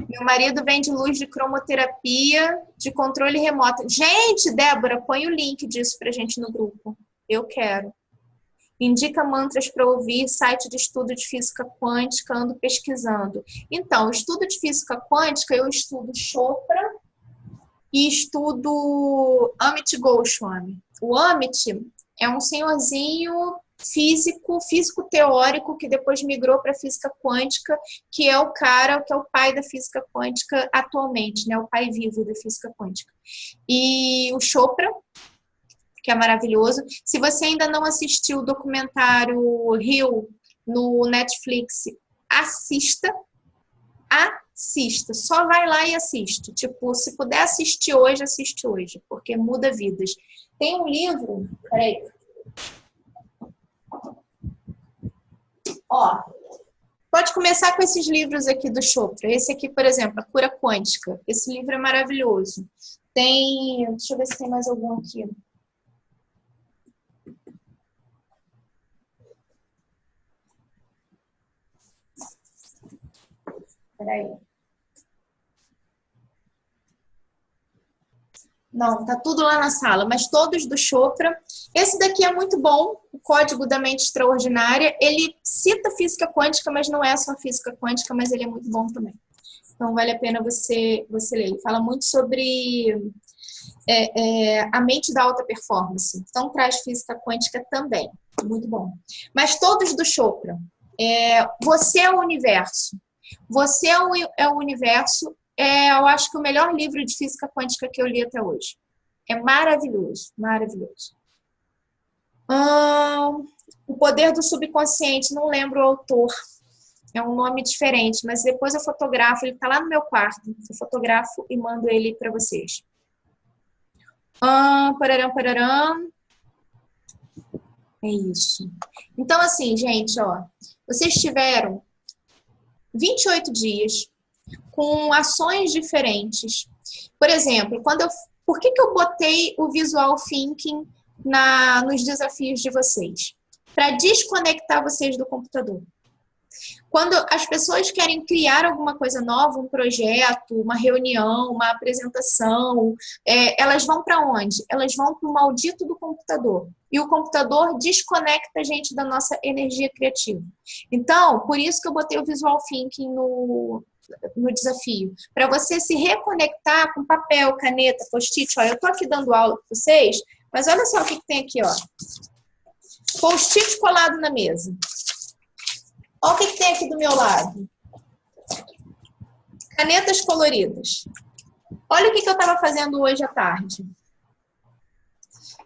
Meu marido vende luz de cromoterapia, de controle remoto. Gente, Débora, põe o link disso pra gente no grupo. Eu quero. Indica mantras para ouvir, site de estudo de física quântica, ando pesquisando. Então, estudo de física quântica, eu estudo Chopra e estudo Amit Goswami. O Amit é um senhorzinho físico teórico que depois migrou para a física quântica, que é o cara que é o pai da física quântica atualmente, né? O pai vivo da física quântica. E o Chopra, que é maravilhoso. Se você ainda não assistiu o documentário Rio no Netflix, assista. Assista. Só vai lá e assiste. Tipo, se puder assistir hoje, assiste hoje, porque muda vidas. Tem um livro, peraí. Ó, pode começar com esses livros aqui do Chopra. Esse aqui, por exemplo, A Cura Quântica. Esse livro é maravilhoso. Tem, deixa eu ver se tem mais algum aqui. Peraí. Não, tá tudo lá na sala, mas todos do Chopra. Esse daqui é muito bom, o Código da Mente Extraordinária. Ele cita física quântica, mas não é só física quântica, mas ele é muito bom também. Então, vale a pena você ler. Ele fala muito sobre a mente da alta performance. Então, traz física quântica também. Muito bom. Mas todos do Chopra. Você é o universo. Você é o universo. Eu acho que o melhor livro de física quântica que eu li até hoje. É maravilhoso, maravilhoso. O Poder do Subconsciente, não lembro o autor. É um nome diferente, mas depois eu fotografo, ele está lá no meu quarto. Eu fotografo e mando ele para vocês. Pararam, pararam. É isso. Então, assim, gente, ó. Vocês tiveram 28 dias com ações diferentes. Por exemplo, por que eu botei o Visual Thinking nos desafios de vocês? Para desconectar vocês do computador. Quando as pessoas querem criar alguma coisa nova, um projeto, uma reunião, uma apresentação, elas vão para onde? Elas vão para o maldito do computador. E o computador desconecta a gente da nossa energia criativa. Então, por isso que eu botei o Visual Thinking no desafio. Para você se reconectar com papel, caneta, post-it. Eu estou aqui dando aula para vocês, mas olha só o que tem aqui, ó. Post-it colado na mesa. Olha o que tem aqui do meu lado. Canetas coloridas. Olha o que eu estava fazendo hoje à tarde.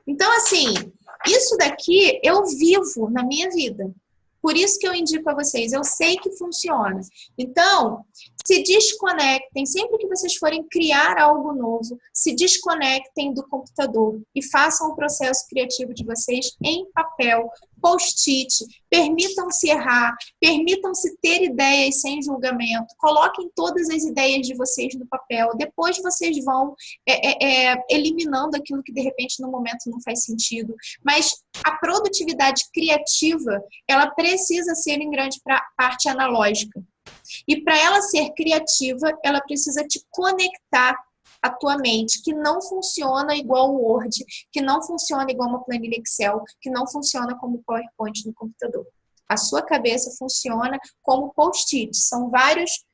Então, assim, isso daqui eu vivo na minha vida. Por isso que eu indico a vocês. Eu sei que funciona. Então, se desconectem. Sempre que vocês forem criar algo novo, se desconectem do computador e façam o processo criativo de vocês em papel, post-it. Permitam-se errar, permitam-se ter ideias sem julgamento. Coloquem todas as ideias de vocês no papel. Depois vocês vão eliminando aquilo que de repente no momento não faz sentido. Mas a produtividade criativa, ela precisa ser em grande parte analógica. E para ela ser criativa, ela precisa te conectar à tua mente, que não funciona igual o Word, que não funciona igual uma planilha Excel, que não funciona como PowerPoint no computador. A sua cabeça funciona como post-it. São vários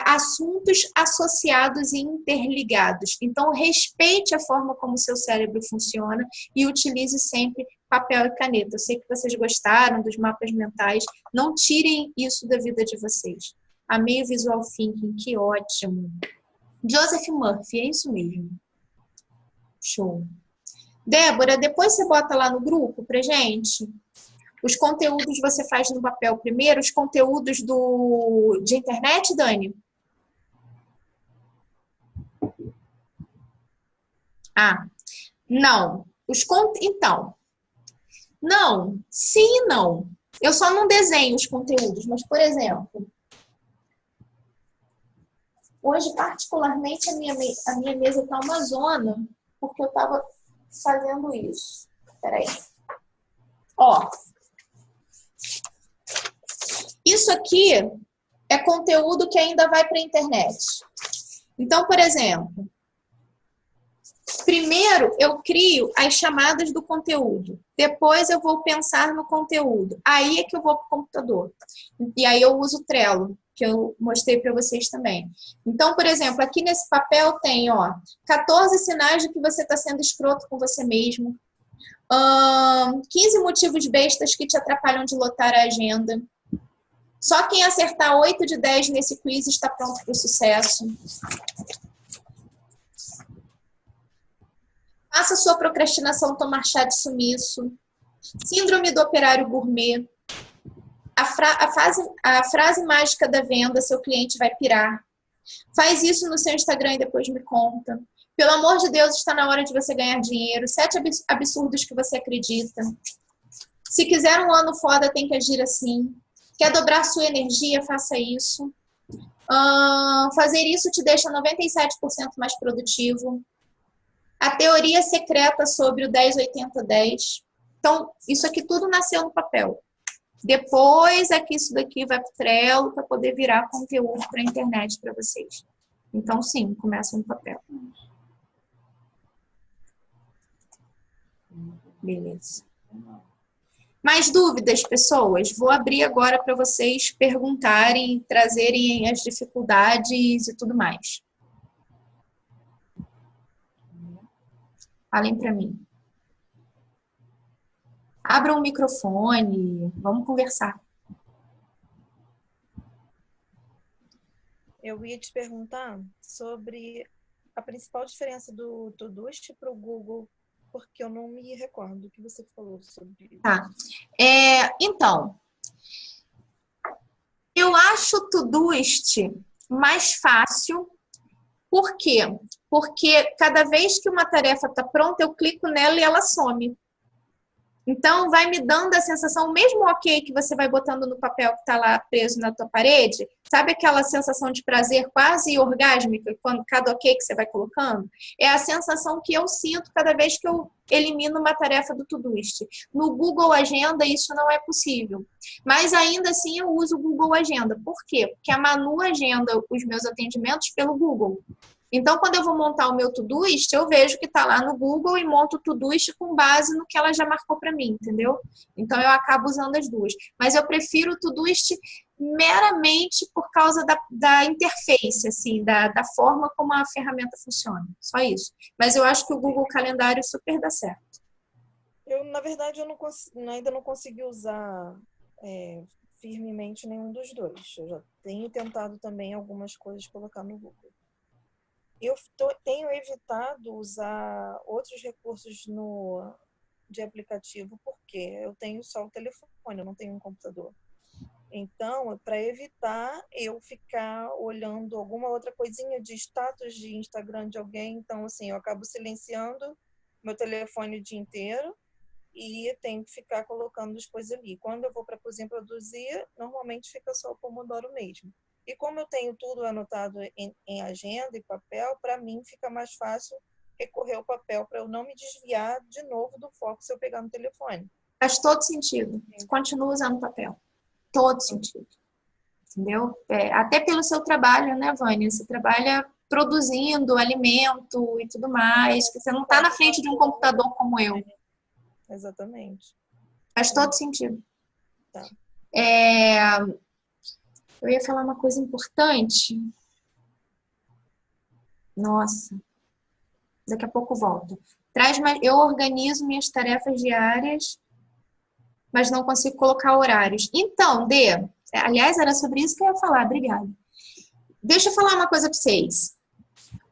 assuntos associados e interligados. Então, respeite a forma como o seu cérebro funciona e utilize sempre papel e caneta. Eu sei que vocês gostaram dos mapas mentais. Não tirem isso da vida de vocês. Amei o Visual Thinking, que ótimo. Joseph Murphy, é isso mesmo. Show. Débora, depois você bota lá no grupo pra gente Os conteúdos você faz no papel primeiro, os conteúdos de internet, Dani? Ah, não. Então, não, sim e não. Eu só não desenho os conteúdos, mas, por exemplo, hoje, particularmente, a minha mesa está uma zona, porque eu estava fazendo isso. Peraí. Ó. Isso aqui é conteúdo que ainda vai para a internet. Então, por exemplo, primeiro eu crio as chamadas do conteúdo. Depois eu vou pensar no conteúdo. Aí é que eu vou para o computador. E aí eu uso o Trello, que eu mostrei para vocês também. Então, por exemplo, aqui nesse papel tem, ó, 14 sinais de que você está sendo escroto com você mesmo. 15 motivos bestas que te atrapalham de lotar a agenda. Só quem acertar 8 de 10 nesse quiz está pronto para o sucesso. Faça sua procrastinação tomar chá de sumiço. Síndrome do operário gourmet. A frase mágica da venda, seu cliente vai pirar. Faz isso no seu Instagram e depois me conta. Pelo amor de Deus, está na hora de você ganhar dinheiro. 7 absurdos que você acredita. Se quiser um ano foda, tem que agir assim. Quer dobrar sua energia? Faça isso. Fazer isso te deixa 97% mais produtivo. A teoria secreta sobre o 10-80-10. Então, isso aqui tudo nasceu no papel. Depois é que isso daqui vai para o Trello para poder virar conteúdo para a internet para vocês. Então, sim, começa no papel. Beleza. Mais dúvidas, pessoas? Vou abrir agora para vocês perguntarem, trazerem as dificuldades e tudo mais. Falem para mim. Abram o microfone, vamos conversar. Eu ia te perguntar sobre a principal diferença do Todoist para o Google, porque eu não me recordo do que você falou sobre isso. Tá. Então, eu acho o Todoist mais fácil. Por quê? Porque cada vez que uma tarefa está pronta, eu clico nela e ela some. Então, vai me dando a sensação, o mesmo ok que você vai botando no papel que está lá preso na tua parede, sabe aquela sensação de prazer quase orgásmica, quando cada ok que você vai colocando? É a sensação que eu sinto cada vez que eu elimino uma tarefa do Todoist. No Google Agenda, isso não é possível. Mas, ainda assim, eu uso o Google Agenda. Por quê? Porque a Manu agenda os meus atendimentos pelo Google. Então, quando eu vou montar o meu Todoist, eu vejo que está lá no Google e monto o Todoist com base no que ela já marcou para mim, entendeu? Então, eu acabo usando as duas. Mas eu prefiro o Todoist meramente por causa da interface, assim, da forma como a ferramenta funciona. Só isso. Mas eu acho que o Google Calendário super dá certo. Na verdade, ainda não consegui usar firmemente nenhum dos dois. Eu já tenho tentado também algumas coisas colocar no Google. Eu tenho evitado usar outros recursos de aplicativo porque eu tenho só o telefone, eu não tenho um computador. Então, para evitar eu ficar olhando alguma outra coisinha de status de Instagram de alguém, então, assim, eu acabo silenciando meu telefone o dia inteiro e tenho que ficar colocando as coisas ali. Quando eu vou para a cozinha produzir, normalmente fica só o Pomodoro mesmo. E como eu tenho tudo anotado em agenda e papel, para mim fica mais fácil recorrer ao papel para eu não me desviar de novo do foco se eu pegar no telefone. Faz todo sentido. Continua usando papel. Todo sentido. Entendeu? Até pelo seu trabalho, né, Vânia? Você trabalha produzindo alimento e tudo mais, que você não está na frente de um computador como eu. Exatamente. Faz todo sentido. Tá. Eu ia falar uma coisa importante. Nossa. Daqui a pouco volto. Eu organizo minhas tarefas diárias, mas não consigo colocar horários. Então, aliás, era sobre isso que eu ia falar. Obrigada. Deixa eu falar uma coisa para vocês.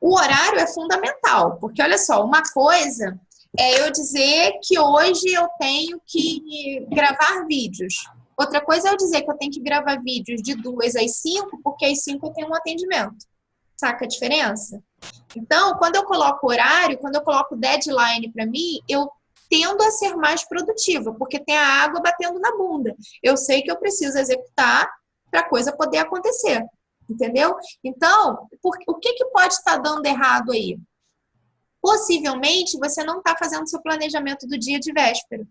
O horário é fundamental, porque olha só, uma coisa é eu dizer que hoje eu tenho que gravar vídeos. Outra coisa é eu dizer que eu tenho que gravar vídeos de 2 às 5, porque às 5 eu tenho um atendimento. Saca a diferença? Então, quando eu coloco horário, quando eu coloco deadline para mim, eu tendo a ser mais produtiva, porque tem a água batendo na bunda. Eu sei que eu preciso executar para a coisa poder acontecer. Entendeu? Então, o que pode estar dando errado aí? Possivelmente, você não está fazendo seu planejamento do dia de véspera.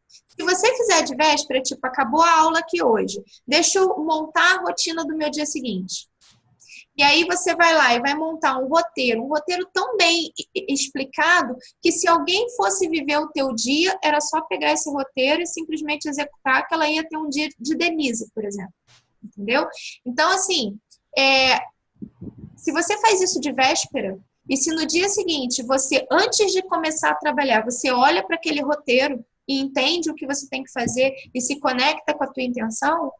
Se você fizer de véspera, tipo, acabou a aula aqui hoje, deixa eu montar a rotina do meu dia seguinte. E aí você vai lá e vai montar um roteiro tão bem explicado que se alguém fosse viver o teu dia, era só pegar esse roteiro e simplesmente executar, que ela ia ter um dia de Denise, por exemplo. Entendeu? Então, assim, se você faz isso de véspera, e se no dia seguinte, você, antes de começar a trabalhar, você olha para aquele roteiro e entende o que você tem que fazer e se conecta com a tua intenção,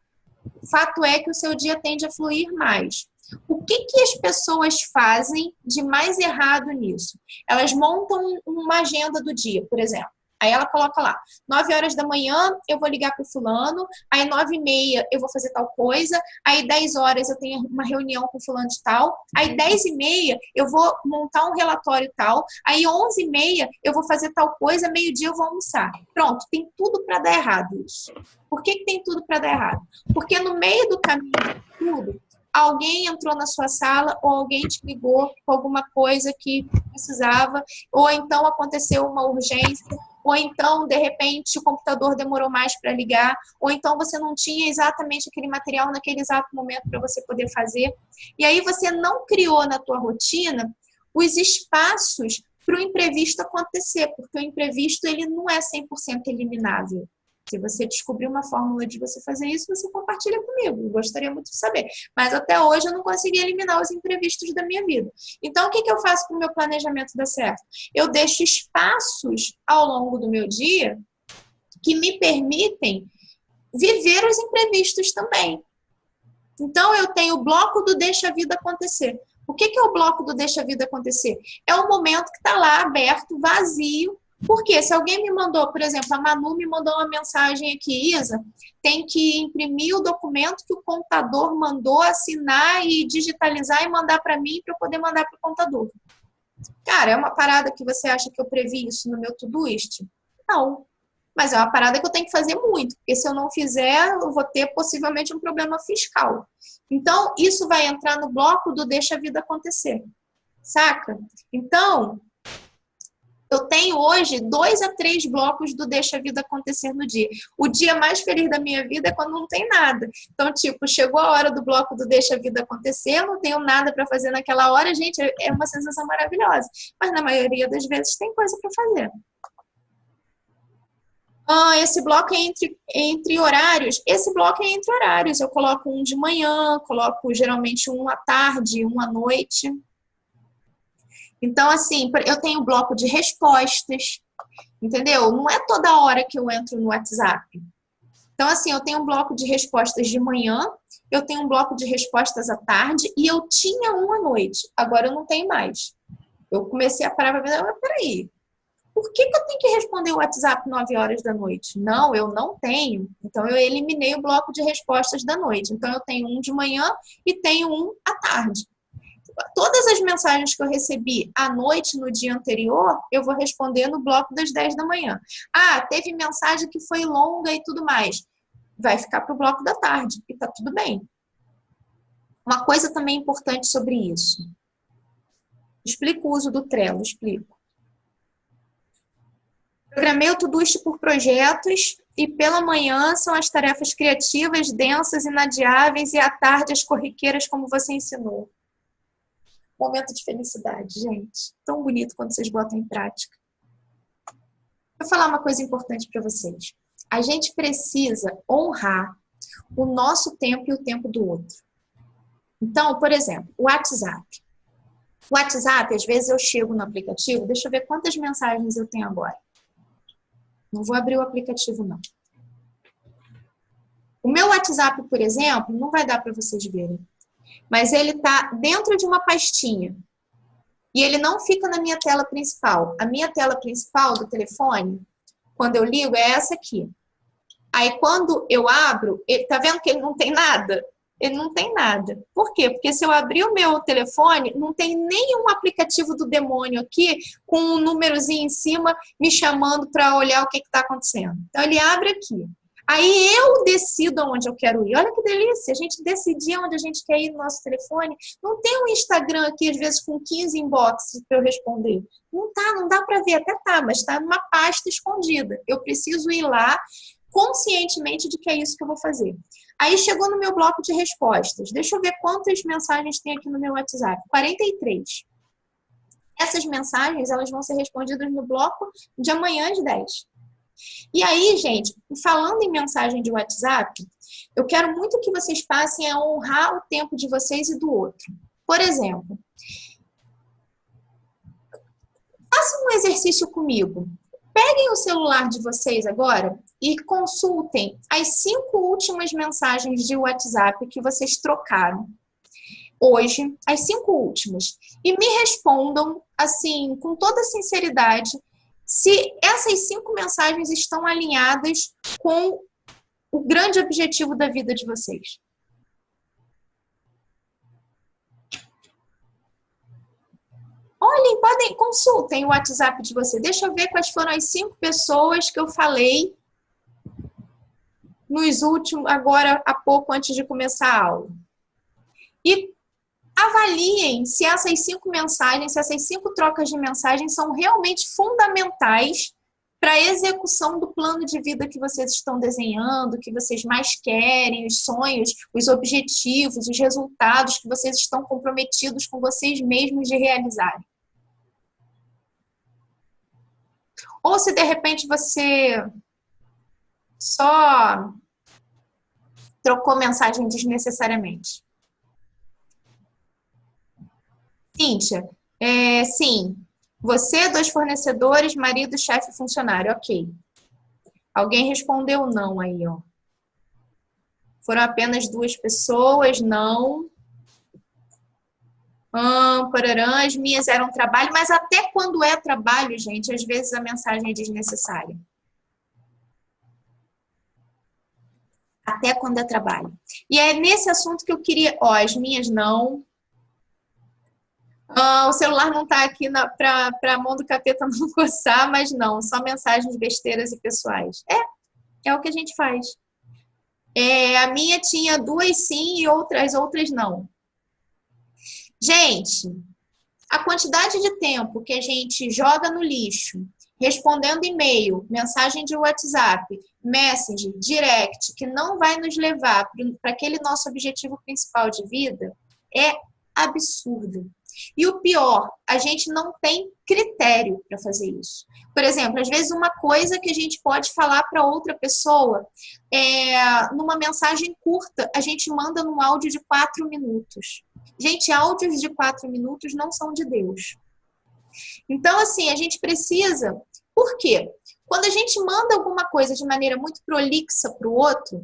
o fato é que o seu dia tende a fluir mais. O que as pessoas fazem de mais errado nisso? Elas montam uma agenda do dia, por exemplo. Aí ela coloca lá, 9 horas da manhã eu vou ligar para o fulano, aí 9h30 eu vou fazer tal coisa, aí 10 horas eu tenho uma reunião com o fulano de tal, aí 10h30 eu vou montar um relatório tal, aí 11h30 eu vou fazer tal coisa, meio-dia eu vou almoçar. Pronto, tem tudo para dar errado isso. Por que tem tudo para dar errado? Porque no meio do caminho de tudo, alguém entrou na sua sala ou alguém te ligou com alguma coisa que precisava, ou então aconteceu uma urgência, ou então, de repente, o computador demorou mais para ligar, ou então você não tinha exatamente aquele material naquele exato momento para você poder fazer. E aí você não criou na tua rotina os espaços para o imprevisto acontecer, porque o imprevisto ele não é 100% eliminável. Se você descobrir uma fórmula de você fazer isso, você compartilha comigo. Eu gostaria muito de saber. Mas até hoje eu não consegui eliminar os imprevistos da minha vida. Então, o que eu faço para o meu planejamento dar certo? Eu deixo espaços ao longo do meu dia que me permitem viver os imprevistos também. Então, eu tenho o bloco do Deixa a Vida Acontecer. O que é o bloco do Deixa a Vida Acontecer? É um momento que está lá aberto, vazio. Porque se alguém me mandou, por exemplo, a Manu me mandou uma mensagem aqui, Isa, tem que imprimir o documento que o contador mandou, assinar e digitalizar e mandar para mim para eu poder mandar para o contador. Cara, é uma parada que você acha que eu previ isso no meu Todoist? Não. Mas é uma parada que eu tenho que fazer muito, porque se eu não fizer, eu vou ter possivelmente um problema fiscal. Então, isso vai entrar no bloco do Deixa a Vida Acontecer. Saca? Então, eu tenho hoje 2 a 3 blocos do Deixa a Vida Acontecer no dia. O dia mais feliz da minha vida é quando não tem nada. Então, tipo, chegou a hora do bloco do Deixa a Vida Acontecer, eu não tenho nada para fazer naquela hora, gente, é uma sensação maravilhosa. Mas na maioria das vezes tem coisa para fazer. Esse bloco é entre horários. Esse bloco é entre horários. Eu coloco um de manhã, coloco geralmente um à tarde, um à noite. Então, assim, eu tenho bloco de respostas, entendeu? Não é toda hora que eu entro no WhatsApp. Então, assim, eu tenho um bloco de respostas de manhã, eu tenho um bloco de respostas à tarde e eu tinha um à noite. Agora eu não tenho mais. Eu comecei a parar para ver, mas peraí, por que eu tenho que responder o WhatsApp 9 horas da noite? Não, eu não tenho. Então, eu eliminei o bloco de respostas da noite. Então, eu tenho um de manhã e tenho um à tarde. Todas as mensagens que eu recebi à noite no dia anterior, eu vou responder no bloco das 10 da manhã. Teve mensagem que foi longa e tudo mais. Vai ficar para o bloco da tarde e tá tudo bem. Uma coisa também importante sobre isso. Explico o uso do Trello, explico. Programei o Todoist por projetos e pela manhã são as tarefas criativas, densas, inadiáveis e à tarde as corriqueiras como você ensinou. Momento de felicidade, gente. Tão bonito quando vocês botam em prática. Vou falar uma coisa importante para vocês. A gente precisa honrar o nosso tempo e o tempo do outro. Então, por exemplo, o WhatsApp. O WhatsApp, às vezes eu chego no aplicativo, deixa eu ver quantas mensagens eu tenho agora. Não vou abrir o aplicativo, não. O meu WhatsApp, por exemplo, não vai dar para vocês verem. Mas ele está dentro de uma pastinha. E ele não fica na minha tela principal. A minha tela principal do telefone, quando eu ligo, é essa aqui. Aí, quando eu abro, tá vendo que ele não tem nada? Ele não tem nada. Por quê? Porque se eu abrir o meu telefone, não tem nenhum aplicativo do demônio aqui com um númerozinho em cima me chamando para olhar o que está acontecendo. Então, ele abre aqui. Aí eu decido onde eu quero ir. Olha que delícia, a gente decidir onde a gente quer ir no nosso telefone. Não tem um Instagram aqui, às vezes, com 15 inboxes para eu responder. Não dá para ver, até tá, mas está numa pasta escondida. Eu preciso ir lá conscientemente de que é isso que eu vou fazer. Aí chegou no meu bloco de respostas. Deixa eu ver quantas mensagens tem aqui no meu WhatsApp. 43. Essas mensagens, elas vão ser respondidas no bloco de amanhã às 10. E aí, gente, falando em mensagem de WhatsApp, eu quero muito que vocês passem a honrar o tempo de vocês e do outro. Por exemplo, façam um exercício comigo. Peguem o celular de vocês agora e consultem as 5 últimas mensagens de WhatsApp que vocês trocaram hoje, as 5 últimas, e me respondam, assim, com toda sinceridade, se essas 5 mensagens estão alinhadas com o grande objetivo da vida de vocês. Olhem, consultem o WhatsApp de você. Deixa eu ver quais foram as 5 pessoas que eu falei nos últimos, agora há pouco antes de começar a aula. E avaliem se essas 5 mensagens, se essas 5 trocas de mensagens são realmente fundamentais para a execução do plano de vida que vocês estão desenhando, que vocês mais querem, os sonhos, os objetivos, os resultados que vocês estão comprometidos com vocês mesmos de realizarem. Ou se de repente você só trocou mensagem desnecessariamente. Cíntia, sim. Você, 2 fornecedores, marido, chefe, funcionário. Ok. Alguém respondeu não aí, ó. Foram apenas 2 pessoas, não. Parará, as minhas eram trabalho, mas até quando é trabalho, gente, às vezes a mensagem é desnecessária. Até quando é trabalho. E é nesse assunto que eu queria... Ó, as minhas não. O celular não tá aqui para a mão do capeta não coçar, mas não. Só mensagens besteiras e pessoais. É o que a gente faz. A minha tinha 2 sim e as outras não. Gente, a quantidade de tempo que a gente joga no lixo, respondendo e-mail, mensagem de WhatsApp, Messenger, direct, que não vai nos levar para aquele nosso objetivo principal de vida, é absurdo. E o pior, a gente não tem critério para fazer isso. Por exemplo, às vezes uma coisa que a gente pode falar para outra pessoa, numa mensagem curta, a gente manda num áudio de 4 minutos. Gente, áudios de 4 minutos não são de Deus. Então, assim, a gente precisa... Por quê? Quando a gente manda alguma coisa de maneira muito prolixa para o outro,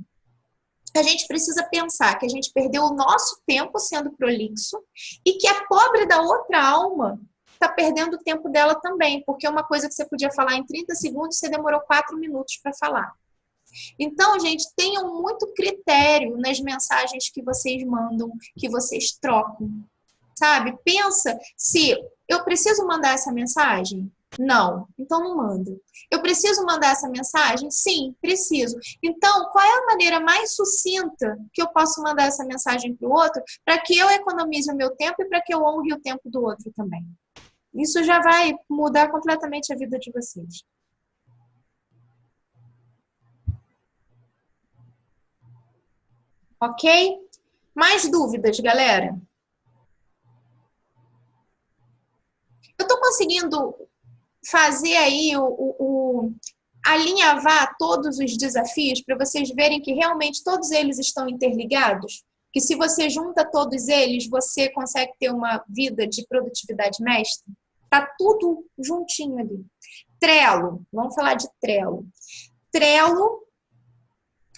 a gente precisa pensar que a gente perdeu o nosso tempo sendo prolixo e que a pobre da outra alma está perdendo o tempo dela também, porque uma coisa que você podia falar em 30 segundos, você demorou 4 minutos para falar. Então, gente, tenham muito critério nas mensagens que vocês mandam, que vocês trocam, sabe? Pensa se eu preciso mandar essa mensagem? Não, então não manda. Eu preciso mandar essa mensagem? Sim, preciso. Então, qual é a maneira mais sucinta que eu posso mandar essa mensagem para o outro para que eu economize o meu tempo e para que eu honre o tempo do outro também? Isso já vai mudar completamente a vida de vocês. Ok? Mais dúvidas, galera? Eu estou conseguindo fazer aí alinhavar todos os desafios para vocês verem que realmente todos eles estão interligados? Que se você junta todos eles, você consegue ter uma vida de produtividade mestra? Tá tudo juntinho ali. Trello, vamos falar de Trello. Trello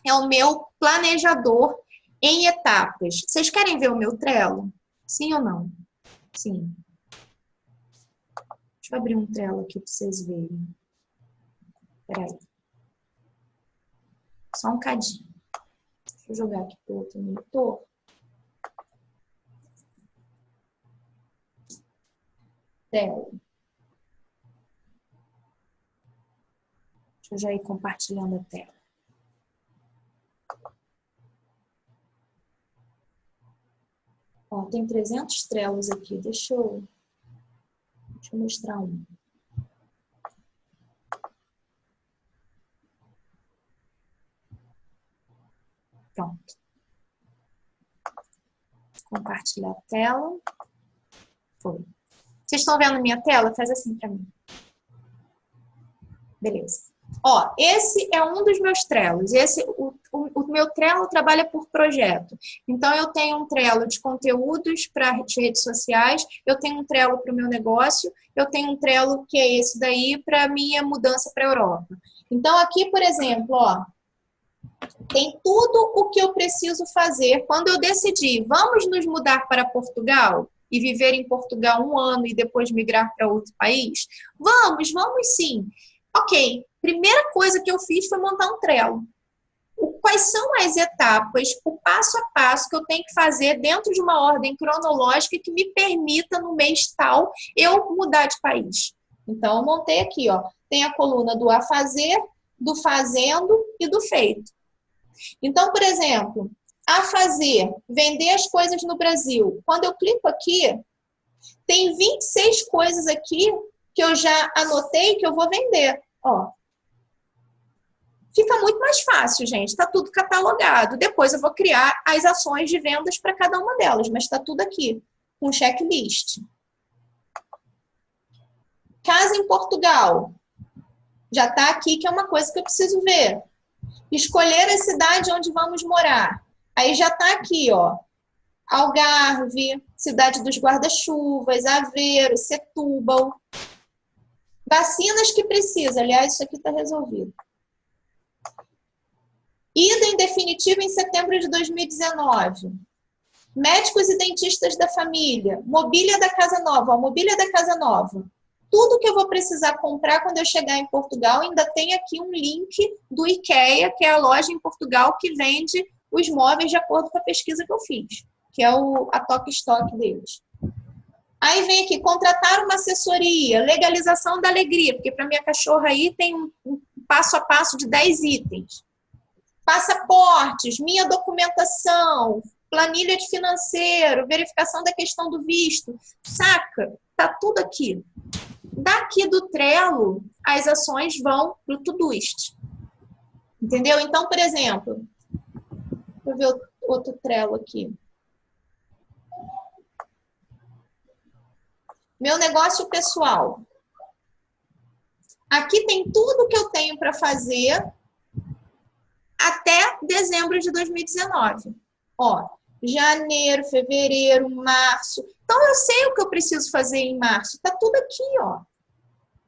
é o meu planejador em etapas. Vocês querem ver o meu Trello? Sim ou não? Sim. Deixa eu abrir um Trello aqui para vocês verem. Peraí. Só um cadinho. Deixa eu jogar aqui para o outro monitor. Trello. Deixa eu já ir compartilhando a tela. Ó, tem 300 Trellos aqui. Deixa eu mostrar um. Pronto. Compartilhar a tela. Foi. Vocês estão vendo minha tela? Faz assim para mim. Beleza. Ó, esse é um dos meus Trellos. O meu Trello trabalha por projeto. Então, eu tenho um Trello de conteúdos para redes sociais, eu tenho um Trello para o meu negócio, eu tenho um Trello que é esse daí para a minha mudança para a Europa. Então, aqui, por exemplo, ó, tem tudo o que eu preciso fazer quando eu decidir, vamos nos mudar para Portugal e viver em Portugal 1 ano e depois migrar para outro país? Vamos sim. Ok, primeira coisa que eu fiz foi montar um Trello. Quais são as etapas, o passo a passo que eu tenho que fazer dentro de uma ordem cronológica que me permita, no mês tal, eu mudar de país. Então, eu montei aqui, ó, tem a coluna do a fazer, do fazendo e do feito. Então, por exemplo, a fazer, vender as coisas no Brasil. Quando eu clico aqui, tem 26 coisas aqui que eu já anotei que eu vou vender. Ó. Fica muito mais fácil, gente. Está tudo catalogado. Depois eu vou criar as ações de vendas para cada uma delas, mas está tudo aqui, com checklist. Casa em Portugal. Já está aqui, que é uma coisa que eu preciso ver. Escolher a cidade onde vamos morar. Aí já está aqui, ó. Algarve, Cidade dos Guarda-Chuvas, Aveiro, Setúbal. Vacinas que precisa. Aliás, isso aqui está resolvido. Ida em definitivo em setembro de 2019. Médicos e dentistas da família. Mobília da casa nova. Ó, mobília da casa nova. Tudo que eu vou precisar comprar quando eu chegar em Portugal, ainda tem aqui um link do IKEA, que é a loja em Portugal que vende os móveis de acordo com a pesquisa que eu fiz, que é a Toque Stock deles. Aí vem aqui, contratar uma assessoria, legalização da alegria, porque para minha cachorra aí tem um passo a passo de 10 itens. Passaportes, minha documentação, planilha de financeiro, verificação da questão do visto. Saca? Tá tudo aqui. Daqui do Trello, as ações vão para o Todoist. Entendeu? Então, por exemplo, deixa eu ver outro Trello aqui. Meu negócio pessoal. Aqui tem tudo que eu tenho para fazer até dezembro de 2019. Ó, janeiro, fevereiro, março. Então, eu sei o que eu preciso fazer em março. Tá tudo aqui, ó.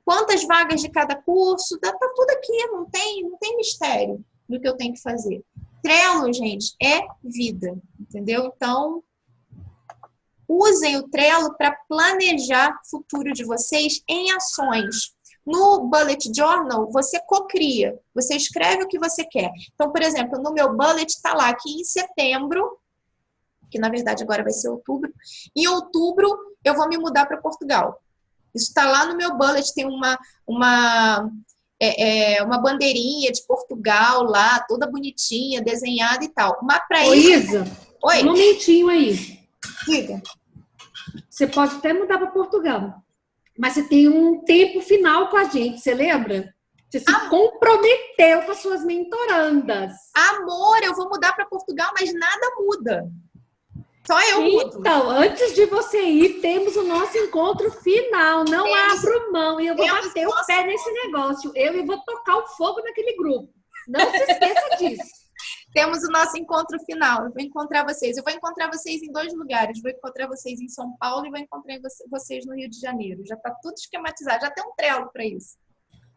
Quantas vagas de cada curso, tá tudo aqui. Não tem mistério do que eu tenho que fazer. Trello, gente, é vida, entendeu? Então, usem o Trello para planejar o futuro de vocês em ações. No Bullet Journal, você cocria, você escreve o que você quer. Então, por exemplo, no meu Bullet está lá que em setembro, que na verdade agora vai ser outubro, em outubro eu vou me mudar para Portugal. Isso está lá no meu Bullet, tem uma bandeirinha de Portugal lá, toda bonitinha, desenhada e tal. Mas para isso... Isa, oi? Um momentinho aí. Diga. Você pode até mudar para Portugal, mas você tem um tempo final com a gente, você lembra? Você se comprometeu com as suas mentorandas. Amor, eu vou mudar para Portugal, mas nada muda. Só eu mudo. Então, antes de você ir, temos o nosso encontro final. Não abro mão e eu vou bater o pé nesse negócio. Eu vou tocar o fogo naquele grupo. Não se esqueça disso. Temos o nosso encontro final. Eu vou encontrar vocês. Eu vou encontrar vocês em 2 lugares. Vou encontrar vocês em São Paulo e vou encontrar vocês no Rio de Janeiro. Já está tudo esquematizado. Já tem um Trello para isso.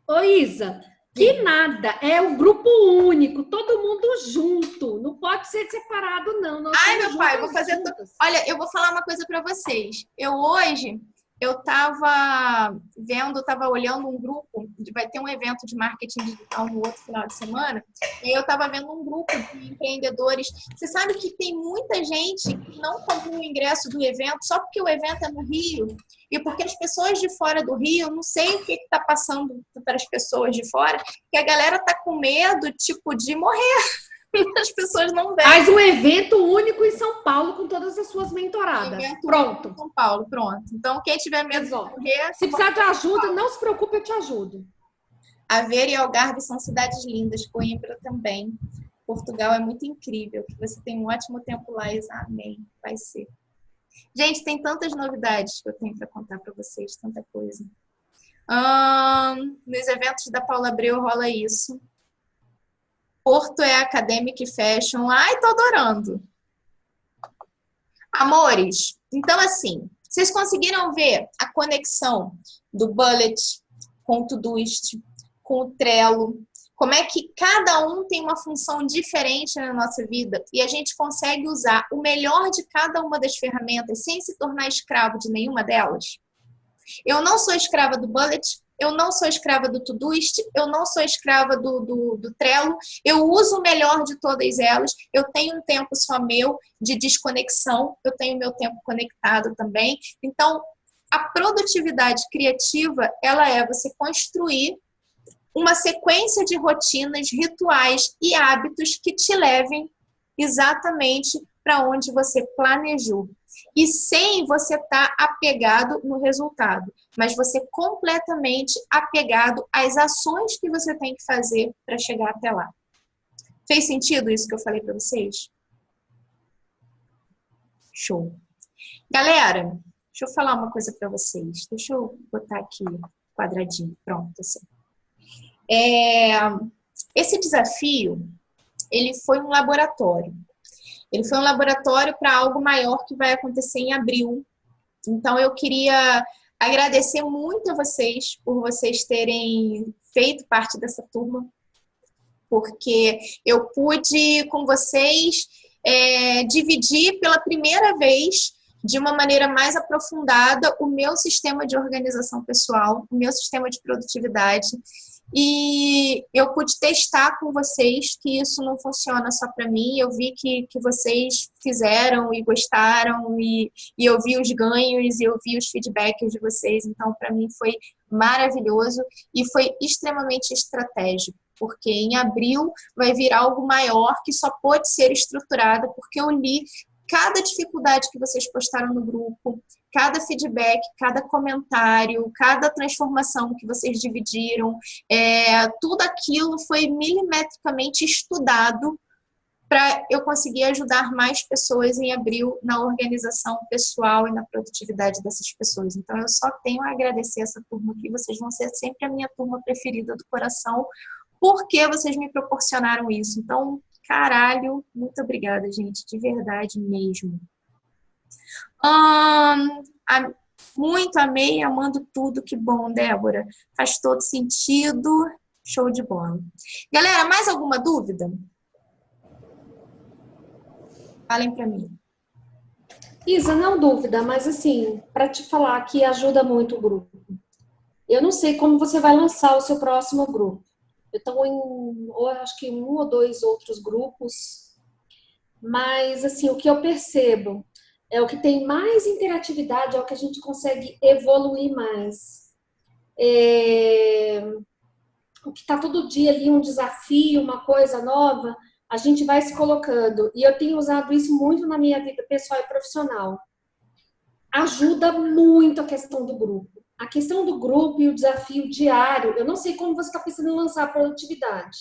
Ô, Isa, que nada. É um grupo único. Todo mundo junto. Não pode ser separado, não. Ai, meu pai, vou fazer... Olha, eu vou falar uma coisa para vocês. Eu hoje eu estava vendo, estava olhando um grupo, vai ter um evento de marketing digital no outro final de semana, e eu estava vendo um grupo de empreendedores. Você sabe que tem muita gente que não comprou o ingresso do evento só porque o evento é no Rio, e porque as pessoas de fora do Rio, não sei o que está passando para as pessoas de fora, que a galera está com medo, tipo, de morrer. As pessoas não vêm. Faz um evento único em São Paulo com todas as suas mentoradas. Pronto. São Paulo, pronto. Então, quem tiver medo de morrer... Se precisar de ajuda, não se preocupe, eu te ajudo. Aveiro e Algarve são cidades lindas, Coimbra também. Portugal é muito incrível, que você tem um ótimo tempo lá, Isa. Amém. Vai ser. Gente, tem tantas novidades que eu tenho para contar para vocês, tanta coisa. Nos eventos da Paula Abreu rola isso. Porto é Academic Fashion. Ai, tô adorando. Amores, então assim, vocês conseguiram ver a conexão do Bullet com o Todoist, com o Trello? Como é que cada um tem uma função diferente na nossa vida e a gente consegue usar o melhor de cada uma das ferramentas sem se tornar escravo de nenhuma delas? Eu não sou escrava do Bullet, eu não sou escrava do Todoist, eu não sou escrava do Trello, eu uso o melhor de todas elas, eu tenho um tempo só meu de desconexão, eu tenho meu tempo conectado também. Então, a produtividade criativa, ela é você construir uma sequência de rotinas, rituais e hábitos que te levem exatamente para onde você planejou. E sem você estar apegado no resultado, mas você completamente apegado às ações que você tem que fazer para chegar até lá. Fez sentido isso que eu falei para vocês? Show. Galera, deixa eu falar uma coisa para vocês. Deixa eu botar aqui quadradinho. Pronto, assim. Esse desafio, ele foi um laboratório. Ele foi um laboratório para algo maior que vai acontecer em abril. Então, eu queria agradecer muito a vocês por vocês terem feito parte dessa turma, porque eu pude, com vocês, dividir pela primeira vez, de uma maneira mais aprofundada, o meu sistema de organização pessoal, o meu sistema de produtividade. E eu pude testar com vocês que isso não funciona só para mim. Eu vi que vocês fizeram e gostaram, e eu vi os ganhos, e eu vi os feedbacks de vocês. Então, para mim, foi maravilhoso e foi extremamente estratégico, porque em abril vai vir algo maior que só pode ser estruturado, porque eu li cada dificuldade que vocês postaram no grupo, cada feedback, cada comentário, cada transformação que vocês dividiram, tudo aquilo foi milimetricamente estudado para eu conseguir ajudar mais pessoas em abril na organização pessoal e na produtividade dessas pessoas. Então, eu só tenho a agradecer essa turma aqui. Vocês vão ser sempre a minha turma preferida do coração, porque vocês me proporcionaram isso. Então, caralho, muito obrigada, gente, de verdade mesmo. Muito amei, amando tudo, que bom, Débora. Faz todo sentido, show de bola. Galera, mais alguma dúvida? Falem pra mim. Isa, não dúvida, mas assim, para te falar que ajuda muito o grupo. Eu não sei como você vai lançar o seu próximo grupo. Eu estou acho que em 1 ou 2 outros grupos, mas assim, o que eu percebo é o que tem mais interatividade, é o que a gente consegue evoluir mais. O que está todo dia ali, um desafio, uma coisa nova, a gente vai se colocando. E eu tenho usado isso muito na minha vida pessoal e profissional. Ajuda muito a questão do grupo. A questão do grupo e o desafio diário, eu não sei como você está pensando em lançar a produtividade,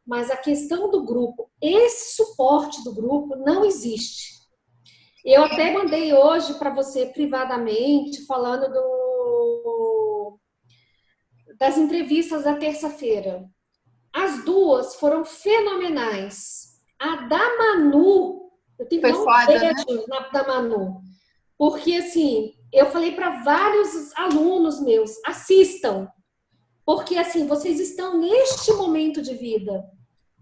mas a questão do grupo, esse suporte do grupo não existe. Eu até mandei hoje para você privadamente, falando das entrevistas da terça-feira. As 2 foram fenomenais. A da Manu, eu tenho que dar um beijo da Manu, porque assim, eu falei para vários alunos meus, assistam, porque assim, vocês estão neste momento de vida.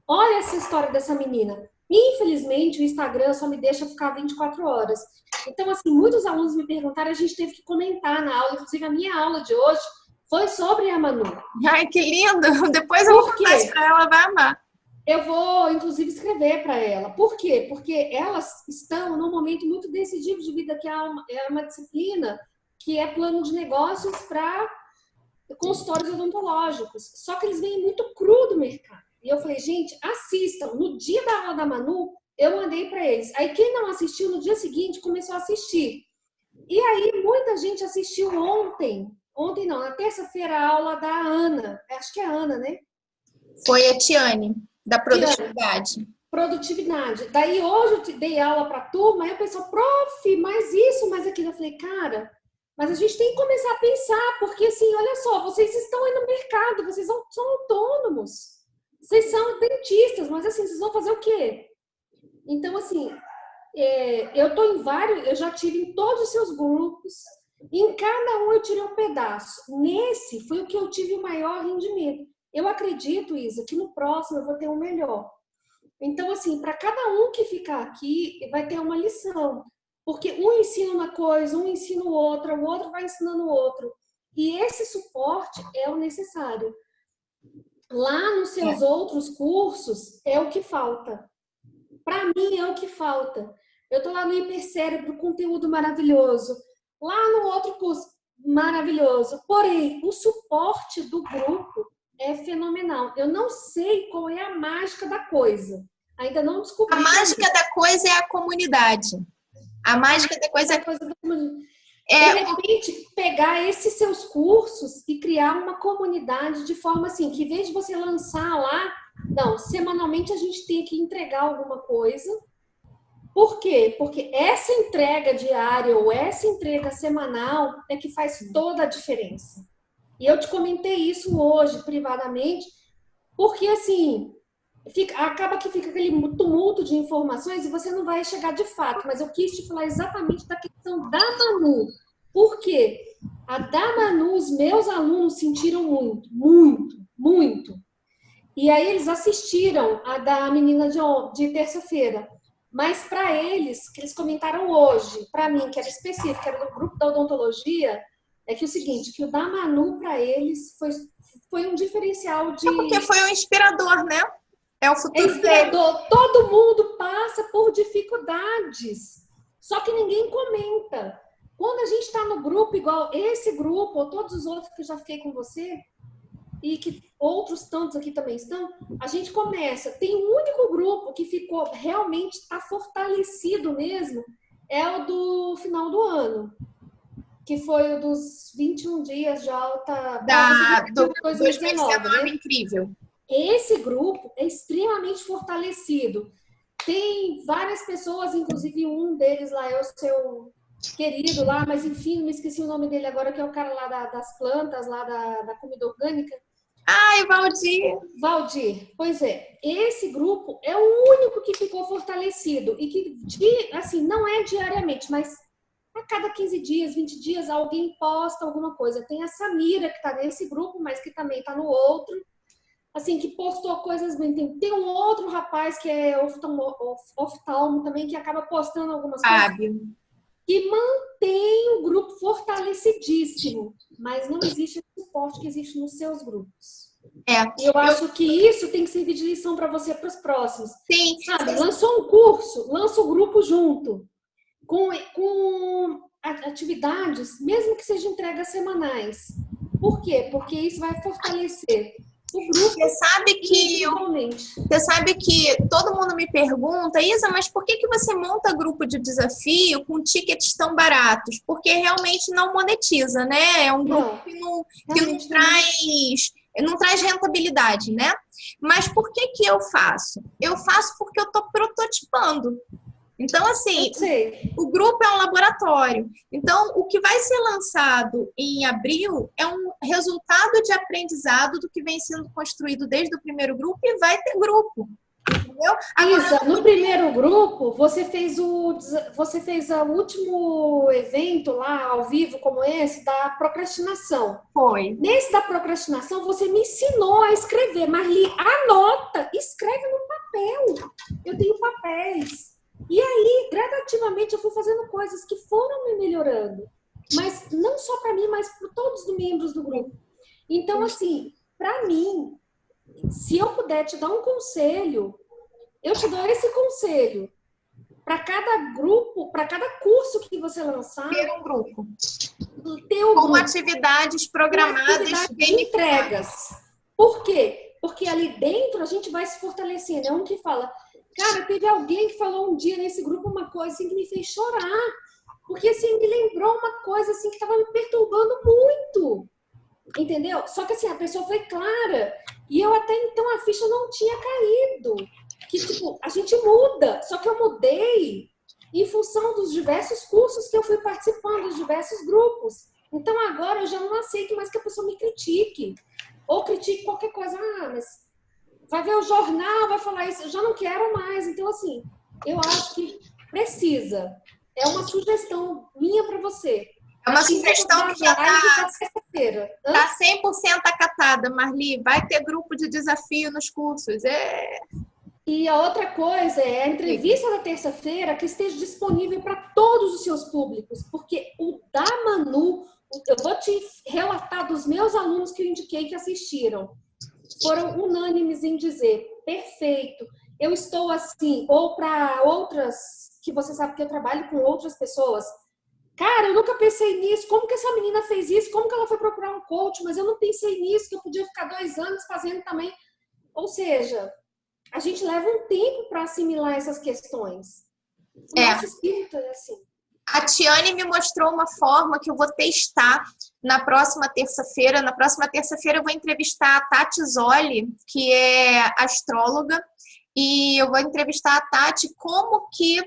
Olha essa história dessa menina. Infelizmente, o Instagram só me deixa ficar 24 horas. Então, assim, muitos alunos me perguntaram, a gente teve que comentar na aula, inclusive a minha aula de hoje foi sobre a Manu. Ai, que lindo! Depois eu vou Por quê? contar isso pra ela, vai amar. Eu vou, inclusive, escrever para ela. Por quê? Porque elas estão num momento muito decisivo de vida, que é uma disciplina que é plano de negócios para consultórios odontológicos. Só que eles vêm muito cru do mercado. E eu falei, gente, assistam. No dia da aula da Manu, eu mandei para eles. Aí quem não assistiu, no dia seguinte, começou a assistir. E aí muita gente assistiu ontem. Ontem não, na terça-feira, a aula da Ana. Acho que é a Ana, né? Foi a Tiane, da produtividade. Produtividade. Daí hoje eu dei aula para a turma, aí a pessoa, prof, mais isso, mais aquilo. Eu falei, cara, mas a gente tem que começar a pensar, porque assim, olha só, vocês estão aí no mercado, vocês são autônomos, vocês são dentistas, mas assim, vocês vão fazer o quê? Então, assim, eu tô em vários, eu já tive em todos os seus grupos, em cada um eu tirei um pedaço. Nesse foi o que eu tive o maior rendimento. Eu acredito, Isa, que no próximo eu vou ter um melhor. Então, assim, para cada um que ficar aqui, vai ter uma lição. Porque um ensina uma coisa, um ensina outra, o outro vai ensinando o outro. E esse suporte é o necessário. Lá nos seus outros cursos, é o que falta. Para mim, é o que falta. Eu tô lá no Hipercérebro, conteúdo maravilhoso. Lá no outro curso, maravilhoso. Porém, o suporte do grupo é fenomenal. Eu não sei qual é a mágica da coisa. Ainda não descobri. A mágica da coisa é a comunidade. A mágica da coisa é a coisa da comunidade. De repente, pegar esses seus cursos e criar uma comunidade de forma assim, que em vez de você lançar lá, não, semanalmente a gente tem que entregar alguma coisa. Por quê? Porque essa entrega diária ou essa entrega semanal é que faz toda a diferença. E eu te comentei isso hoje, privadamente, porque assim, acaba que fica aquele tumulto de informações e você não vai chegar de fato. Mas eu quis te falar exatamente da questão da Manu. Por quê? A da Manu, os meus alunos sentiram muito, muito, muito. E aí eles assistiram a da menina de terça-feira. Mas para eles, que eles comentaram hoje, para mim, que era específico, que era do grupo da odontologia, é que o seguinte, que o da Manu para eles foi um diferencial de... porque foi um inspirador, né? É o futuro inspirador. Todo mundo passa por dificuldades. Só que ninguém comenta. Quando a gente está no grupo, igual esse grupo, ou todos os outros que eu já fiquei com você, e que outros tantos aqui também estão, a gente começa. Tem um único grupo que ficou realmente, está fortalecido mesmo, é o do final do ano. Que foi o dos 21 dias de alta... do 2019, né? Incrível. Esse grupo é extremamente fortalecido. Tem várias pessoas, inclusive um deles lá é o seu querido lá, mas enfim, me esqueci o nome dele agora, que é o cara lá das plantas, lá da comida orgânica. Ai, Valdir! Valdir, pois é. Esse grupo é o único que ficou fortalecido e que, assim, não é diariamente, mas a cada 15 dias, 20 dias, alguém posta alguma coisa. Tem a Samira, que está nesse grupo, mas que também está no outro. Assim, que postou coisas bem. Tem um outro rapaz que é oftalmo também, que acaba postando algumas coisas. Que mantém o grupo fortalecidíssimo. Mas não existe o suporte que existe nos seus grupos. E eu acho que isso tem que servir de lição para você para os próximos. Sim. Sabe? Lançou um curso, lança o grupo junto. Com atividades, mesmo que sejam entregas semanais. Por quê? Porque isso vai fortalecer o grupo. Você sabe que todo mundo me pergunta, Isa, mas por que você monta grupo de desafio com tickets tão baratos? Porque realmente não monetiza, né? É um grupo que não traz rentabilidade, né? Mas por que eu faço? Eu faço porque eu estou prototipando. Então, assim, o grupo é um laboratório. Então, o que vai ser lançado em abril é um resultado de aprendizado do que vem sendo construído desde o primeiro grupo e vai ter grupo. entendeu? Isa, no primeiro grupo, você fez o último evento lá, ao vivo, como esse, da procrastinação. Foi. Nesse da procrastinação, você me ensinou a escrever. Marli, anota, escreve no papel. Eu tenho papéis. E aí, gradativamente, eu fui fazendo coisas que foram me melhorando. Mas não só para mim, mas para todos os membros do grupo. Então, assim, para mim, se eu puder te dar um conselho, eu te dou esse conselho. Para cada grupo, para cada curso que você lançar, Ter um grupo. Ter um Com grupo. atividades programadas. De entregas. Por quê? Porque ali dentro a gente vai se fortalecendo. É um que fala, cara, teve alguém que falou um dia nesse grupo uma coisa assim que me fez chorar. Porque assim, me lembrou uma coisa assim que estava me perturbando muito. Entendeu? Só que assim, a pessoa foi clara. E eu até então a ficha não tinha caído. Que tipo, a gente muda. Só que eu mudei em função dos diversos cursos que eu fui participando, dos diversos grupos. Então agora eu já não aceito mais que a pessoa me critique. Ou critique qualquer coisa. Ah, mas vai ver o jornal, vai falar isso. Eu já não quero mais. Então assim, eu acho que precisa. É uma sugestão minha para você. É uma sugestão que já está Tá 100% acatada, Marli. Vai ter grupo de desafio nos cursos. E a outra coisa é a entrevista da terça-feira que esteja disponível para todos os seus públicos. Porque o da Manu, eu vou te relatar dos meus alunos que eu indiquei que assistiram. Foram unânimes em dizer, perfeito, eu estou assim, ou para outras, que você sabe que eu trabalho com outras pessoas. Cara, eu nunca pensei nisso. Como que essa menina fez isso? Como que ela foi procurar um coach? Mas eu não pensei nisso, que eu podia ficar 2 anos fazendo também. Ou seja, a gente leva um tempo para assimilar essas questões. O nosso espírito é assim. A Tiane me mostrou uma forma que eu vou testar na próxima terça-feira. Na próxima terça-feira eu vou entrevistar a Tati Zoli, que é astróloga. E eu vou entrevistar a Tati como que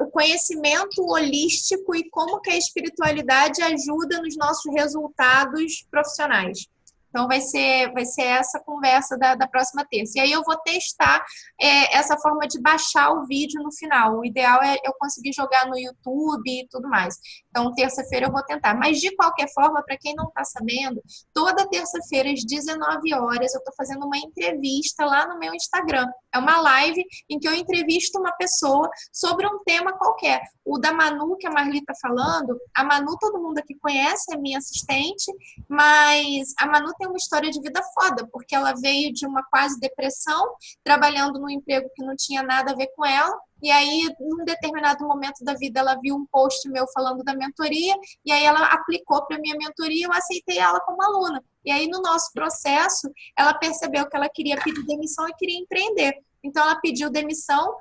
o conhecimento holístico e como que a espiritualidade ajuda nos nossos resultados profissionais. Então, vai ser essa conversa da próxima terça. E aí eu vou testar essa forma de baixar o vídeo no final. O ideal é eu conseguir jogar no YouTube e tudo mais. Então, terça-feira eu vou tentar. Mas, de qualquer forma, para quem não está sabendo, toda terça-feira, às 19 horas, eu estou fazendo uma entrevista lá no meu Instagram. É uma live em que eu entrevisto uma pessoa sobre um tema qualquer. O da Manu, que a Marli está falando, a Manu todo mundo aqui conhece, é minha assistente, mas a Manu tem uma história de vida foda, porque ela veio de uma quase depressão, trabalhando num emprego que não tinha nada a ver com ela, e aí, num determinado momento da vida, ela viu um post meu falando da mentoria, e aí ela aplicou para a minha mentoria, eu aceitei ela como aluna. E aí, no nosso processo, ela percebeu que ela queria pedir demissão e queria empreender. Então, ela pediu demissão,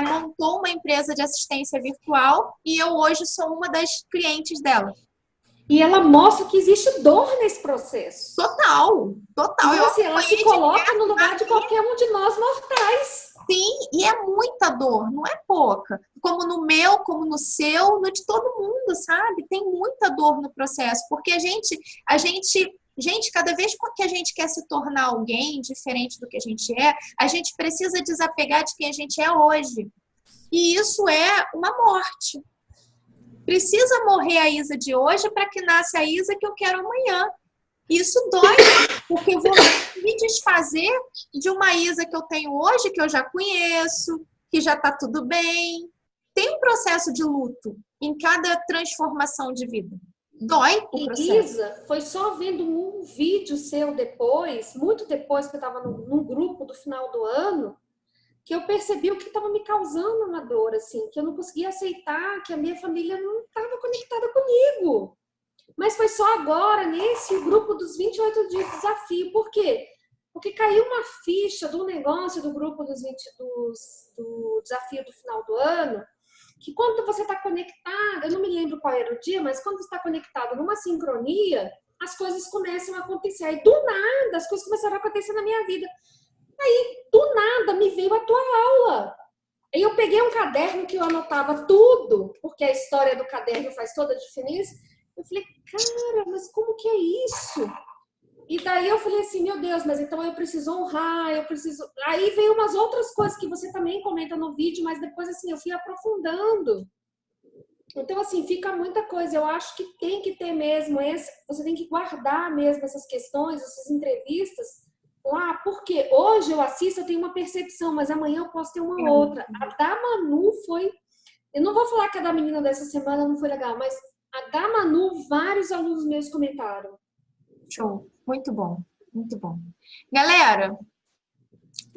montou uma empresa de assistência virtual, e eu hoje sou uma das clientes dela. E ela mostra que existe dor nesse processo. Total. Então, assim, ela se coloca no lugar de qualquer um de nós mortais. Sim, e é muita dor, não é pouca. Como no meu, como no seu, no de todo mundo, sabe? Tem muita dor no processo, porque a gente, cada vez que a gente quer se tornar alguém diferente do que a gente precisa desapegar de quem a gente é hoje. E isso é uma morte. Precisa morrer a Isa de hoje para que nasça a Isa que eu quero amanhã. Isso dói, porque eu vou me desfazer de uma Isa que eu tenho hoje, que eu já conheço, que já está tudo bem. Tem um processo de luto em cada transformação de vida. Dói o processo. Isa, foi só vendo um vídeo seu depois, muito depois que eu estava num grupo do final do ano, que eu percebi o que estava me causando uma dor, assim, que eu não conseguia aceitar, que a minha família não estava conectada comigo. Mas foi só agora, nesse grupo dos 28 dias de desafio. Por quê? Porque caiu uma ficha do negócio do grupo do desafio do final do ano, que quando você está conectado, eu não me lembro qual era o dia, mas quando você está conectado numa sincronia, as coisas começam a acontecer. Aí, do nada, as coisas começaram a acontecer na minha vida. Aí, do nada, me veio a tua aula. Aí eu peguei um caderno que eu anotava tudo, porque a história do caderno faz toda a diferença. Eu falei, cara, mas como que é isso? E daí eu falei assim, meu Deus, mas então eu preciso honrar, eu preciso... Aí veio umas outras coisas que você também comenta no vídeo, mas depois, assim, eu fui aprofundando. Então, assim, fica muita coisa. Eu acho que tem que ter mesmo você tem que guardar mesmo essas questões, essas entrevistas lá, porque hoje eu assisto, eu tenho uma percepção, mas amanhã eu posso ter uma outra. A da Manu foi... Eu não vou falar que a da menina dessa semana não foi legal, mas a da Manu, vários alunos meus comentaram. Show. Muito bom. Muito bom. Galera,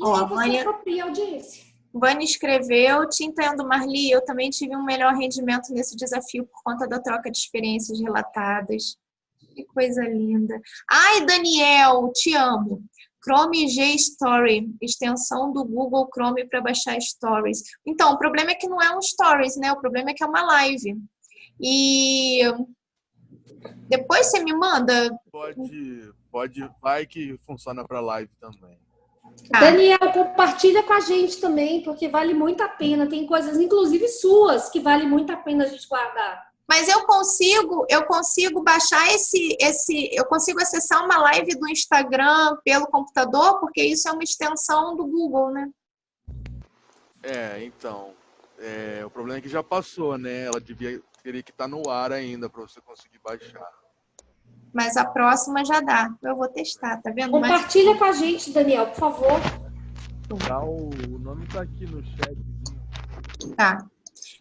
ó, a você apropria a audiência. Vânia escreveu, te entendo, Marli, eu também tive um melhor rendimento nesse desafio por conta da troca de experiências relatadas. Que coisa linda. Ai, Daniel, te amo. Chrome G Story, extensão do Google Chrome para baixar stories. Então, o problema é que não é um stories, né? O problema é que é uma live. E depois você me manda. Pode, vai que funciona para live também. Tá. Daniel, compartilha com a gente também, porque vale muito a pena. Tem coisas, inclusive suas, que vale muito a pena a gente guardar. Mas eu consigo baixar eu consigo acessar uma live do Instagram pelo computador, porque isso é uma extensão do Google, né? Então, o problema é que já passou, né? Ela teria que estar no ar ainda para você conseguir baixar. Mas a próxima já dá. Eu vou testar, tá vendo? Compartilha com a gente, Daniel, por favor. O nome tá aqui no chat. Tá.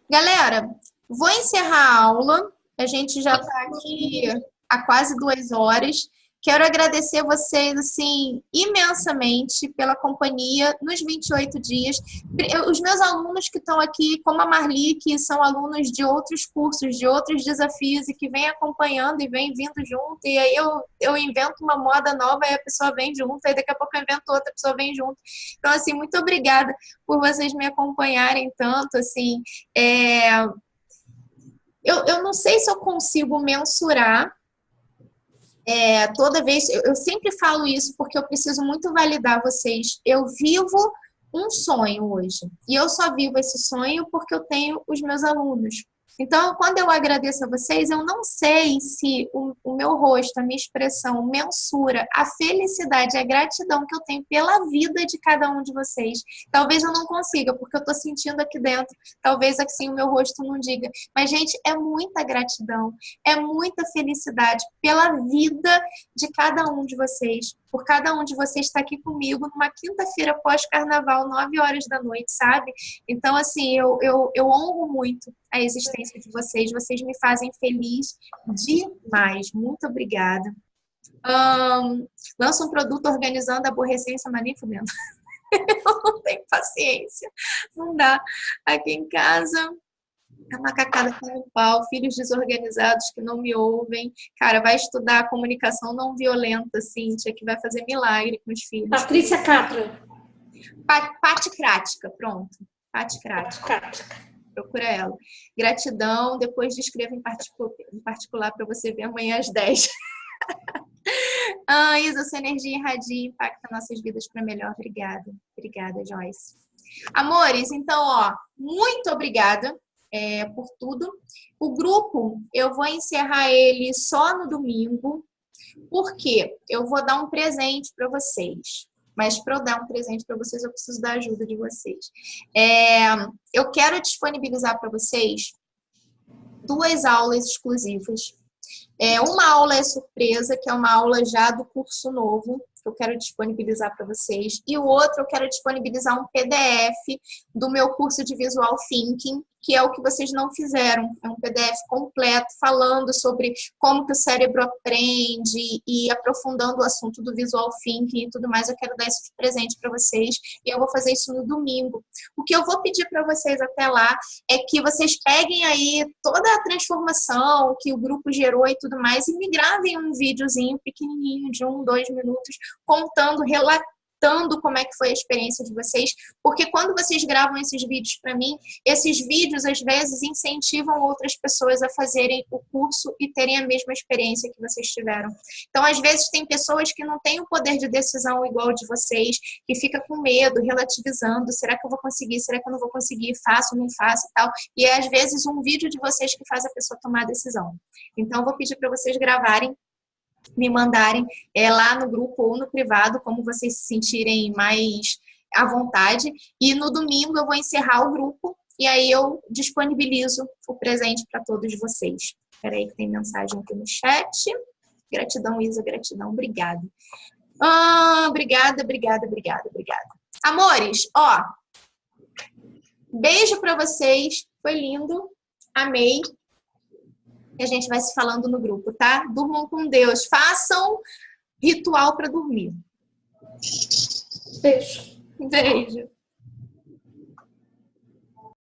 Galera, vou encerrar a aula. A gente já tá aqui há quase 2 horas. Quero agradecer vocês, assim, imensamente pela companhia nos 28 dias. Os meus alunos que estão aqui, como a Marli, que são alunos de outros cursos, de outros desafios e que vêm acompanhando e vêm vindo junto. E aí eu invento uma moda nova e a pessoa vem junto. Aí daqui a pouco eu invento outra, a pessoa vem junto. Então, assim, muito obrigada por vocês me acompanharem tanto, assim. Eu não sei se eu consigo mensurar toda vez, eu sempre falo isso porque eu preciso muito validar vocês. Eu vivo um sonho hoje. E eu só vivo esse sonho porque eu tenho os meus alunos. Então, quando eu agradeço a vocês, eu não sei se o meu rosto, a minha expressão mensura a felicidade e a gratidão que eu tenho pela vida de cada um de vocês. Talvez eu não consiga, porque eu estou sentindo aqui dentro. Talvez assim o meu rosto não diga. Mas, gente, é muita gratidão, é muita felicidade pela vida de cada um de vocês. Por cada um de vocês estar aqui comigo numa quinta-feira pós-carnaval, 9 horas da noite, sabe? Então, assim, eu honro muito a existência de vocês. Vocês me fazem feliz demais. Muito obrigada. Lança um produto organizando a aborrecência, mas nem fudendo. Eu não tenho paciência. Não dá. Aqui em casa... A macacada com o pau, filhos desorganizados que não me ouvem. Cara, vai estudar comunicação não violenta, Cíntia, que vai fazer milagre com os filhos. Patrícia Catra. Paticrática, pronto. Paticrática. Procura ela. Gratidão. Depois descreva em particular para você ver amanhã às 10. Isa, sua energia irradia e impacta nossas vidas para melhor. Obrigada. Obrigada, Joyce. Amores, então, muito obrigada. Por tudo. O grupo, eu vou encerrar ele só no domingo, porque eu vou dar um presente para vocês. Mas para eu dar um presente para vocês, eu preciso da ajuda de vocês. Eu quero disponibilizar para vocês 2 aulas exclusivas. Uma aula é surpresa, que é uma aula já do curso novo, que eu quero disponibilizar para vocês. E o outro, eu quero disponibilizar um PDF do meu curso de Visual Thinking, que é o que vocês não fizeram. É um PDF completo, falando sobre como que o cérebro aprende e aprofundando o assunto do Visual Thinking e tudo mais. Eu quero dar isso de presente para vocês e eu vou fazer isso no domingo. O que eu vou pedir para vocês até lá é que vocês peguem aí toda a transformação que o grupo gerou e tudo mais e me gravem um videozinho pequenininho de 1, 2 minutos contando, relatando como é que foi a experiência de vocês, porque quando vocês gravam esses vídeos para mim, esses vídeos às vezes incentivam outras pessoas a fazerem o curso e terem a mesma experiência que vocês tiveram. Então, às vezes tem pessoas que não têm o poder de decisão igual de vocês, que fica com medo, relativizando, será que eu vou conseguir, será que eu não vou conseguir, faço, não faço e tal, e é às vezes um vídeo de vocês que faz a pessoa tomar a decisão. Então, eu vou pedir para vocês gravarem me mandarem lá no grupo ou no privado, como vocês se sentirem mais à vontade. E no domingo eu vou encerrar o grupo e aí eu disponibilizo o presente para todos vocês. Espera aí que tem mensagem aqui no chat. Gratidão, Isa, gratidão, obrigada. Obrigada. Amores, ó, beijo para vocês, foi lindo, amei. E a gente vai se falando no grupo, tá? Durmam com Deus, façam ritual para dormir. Beijo. Beijo.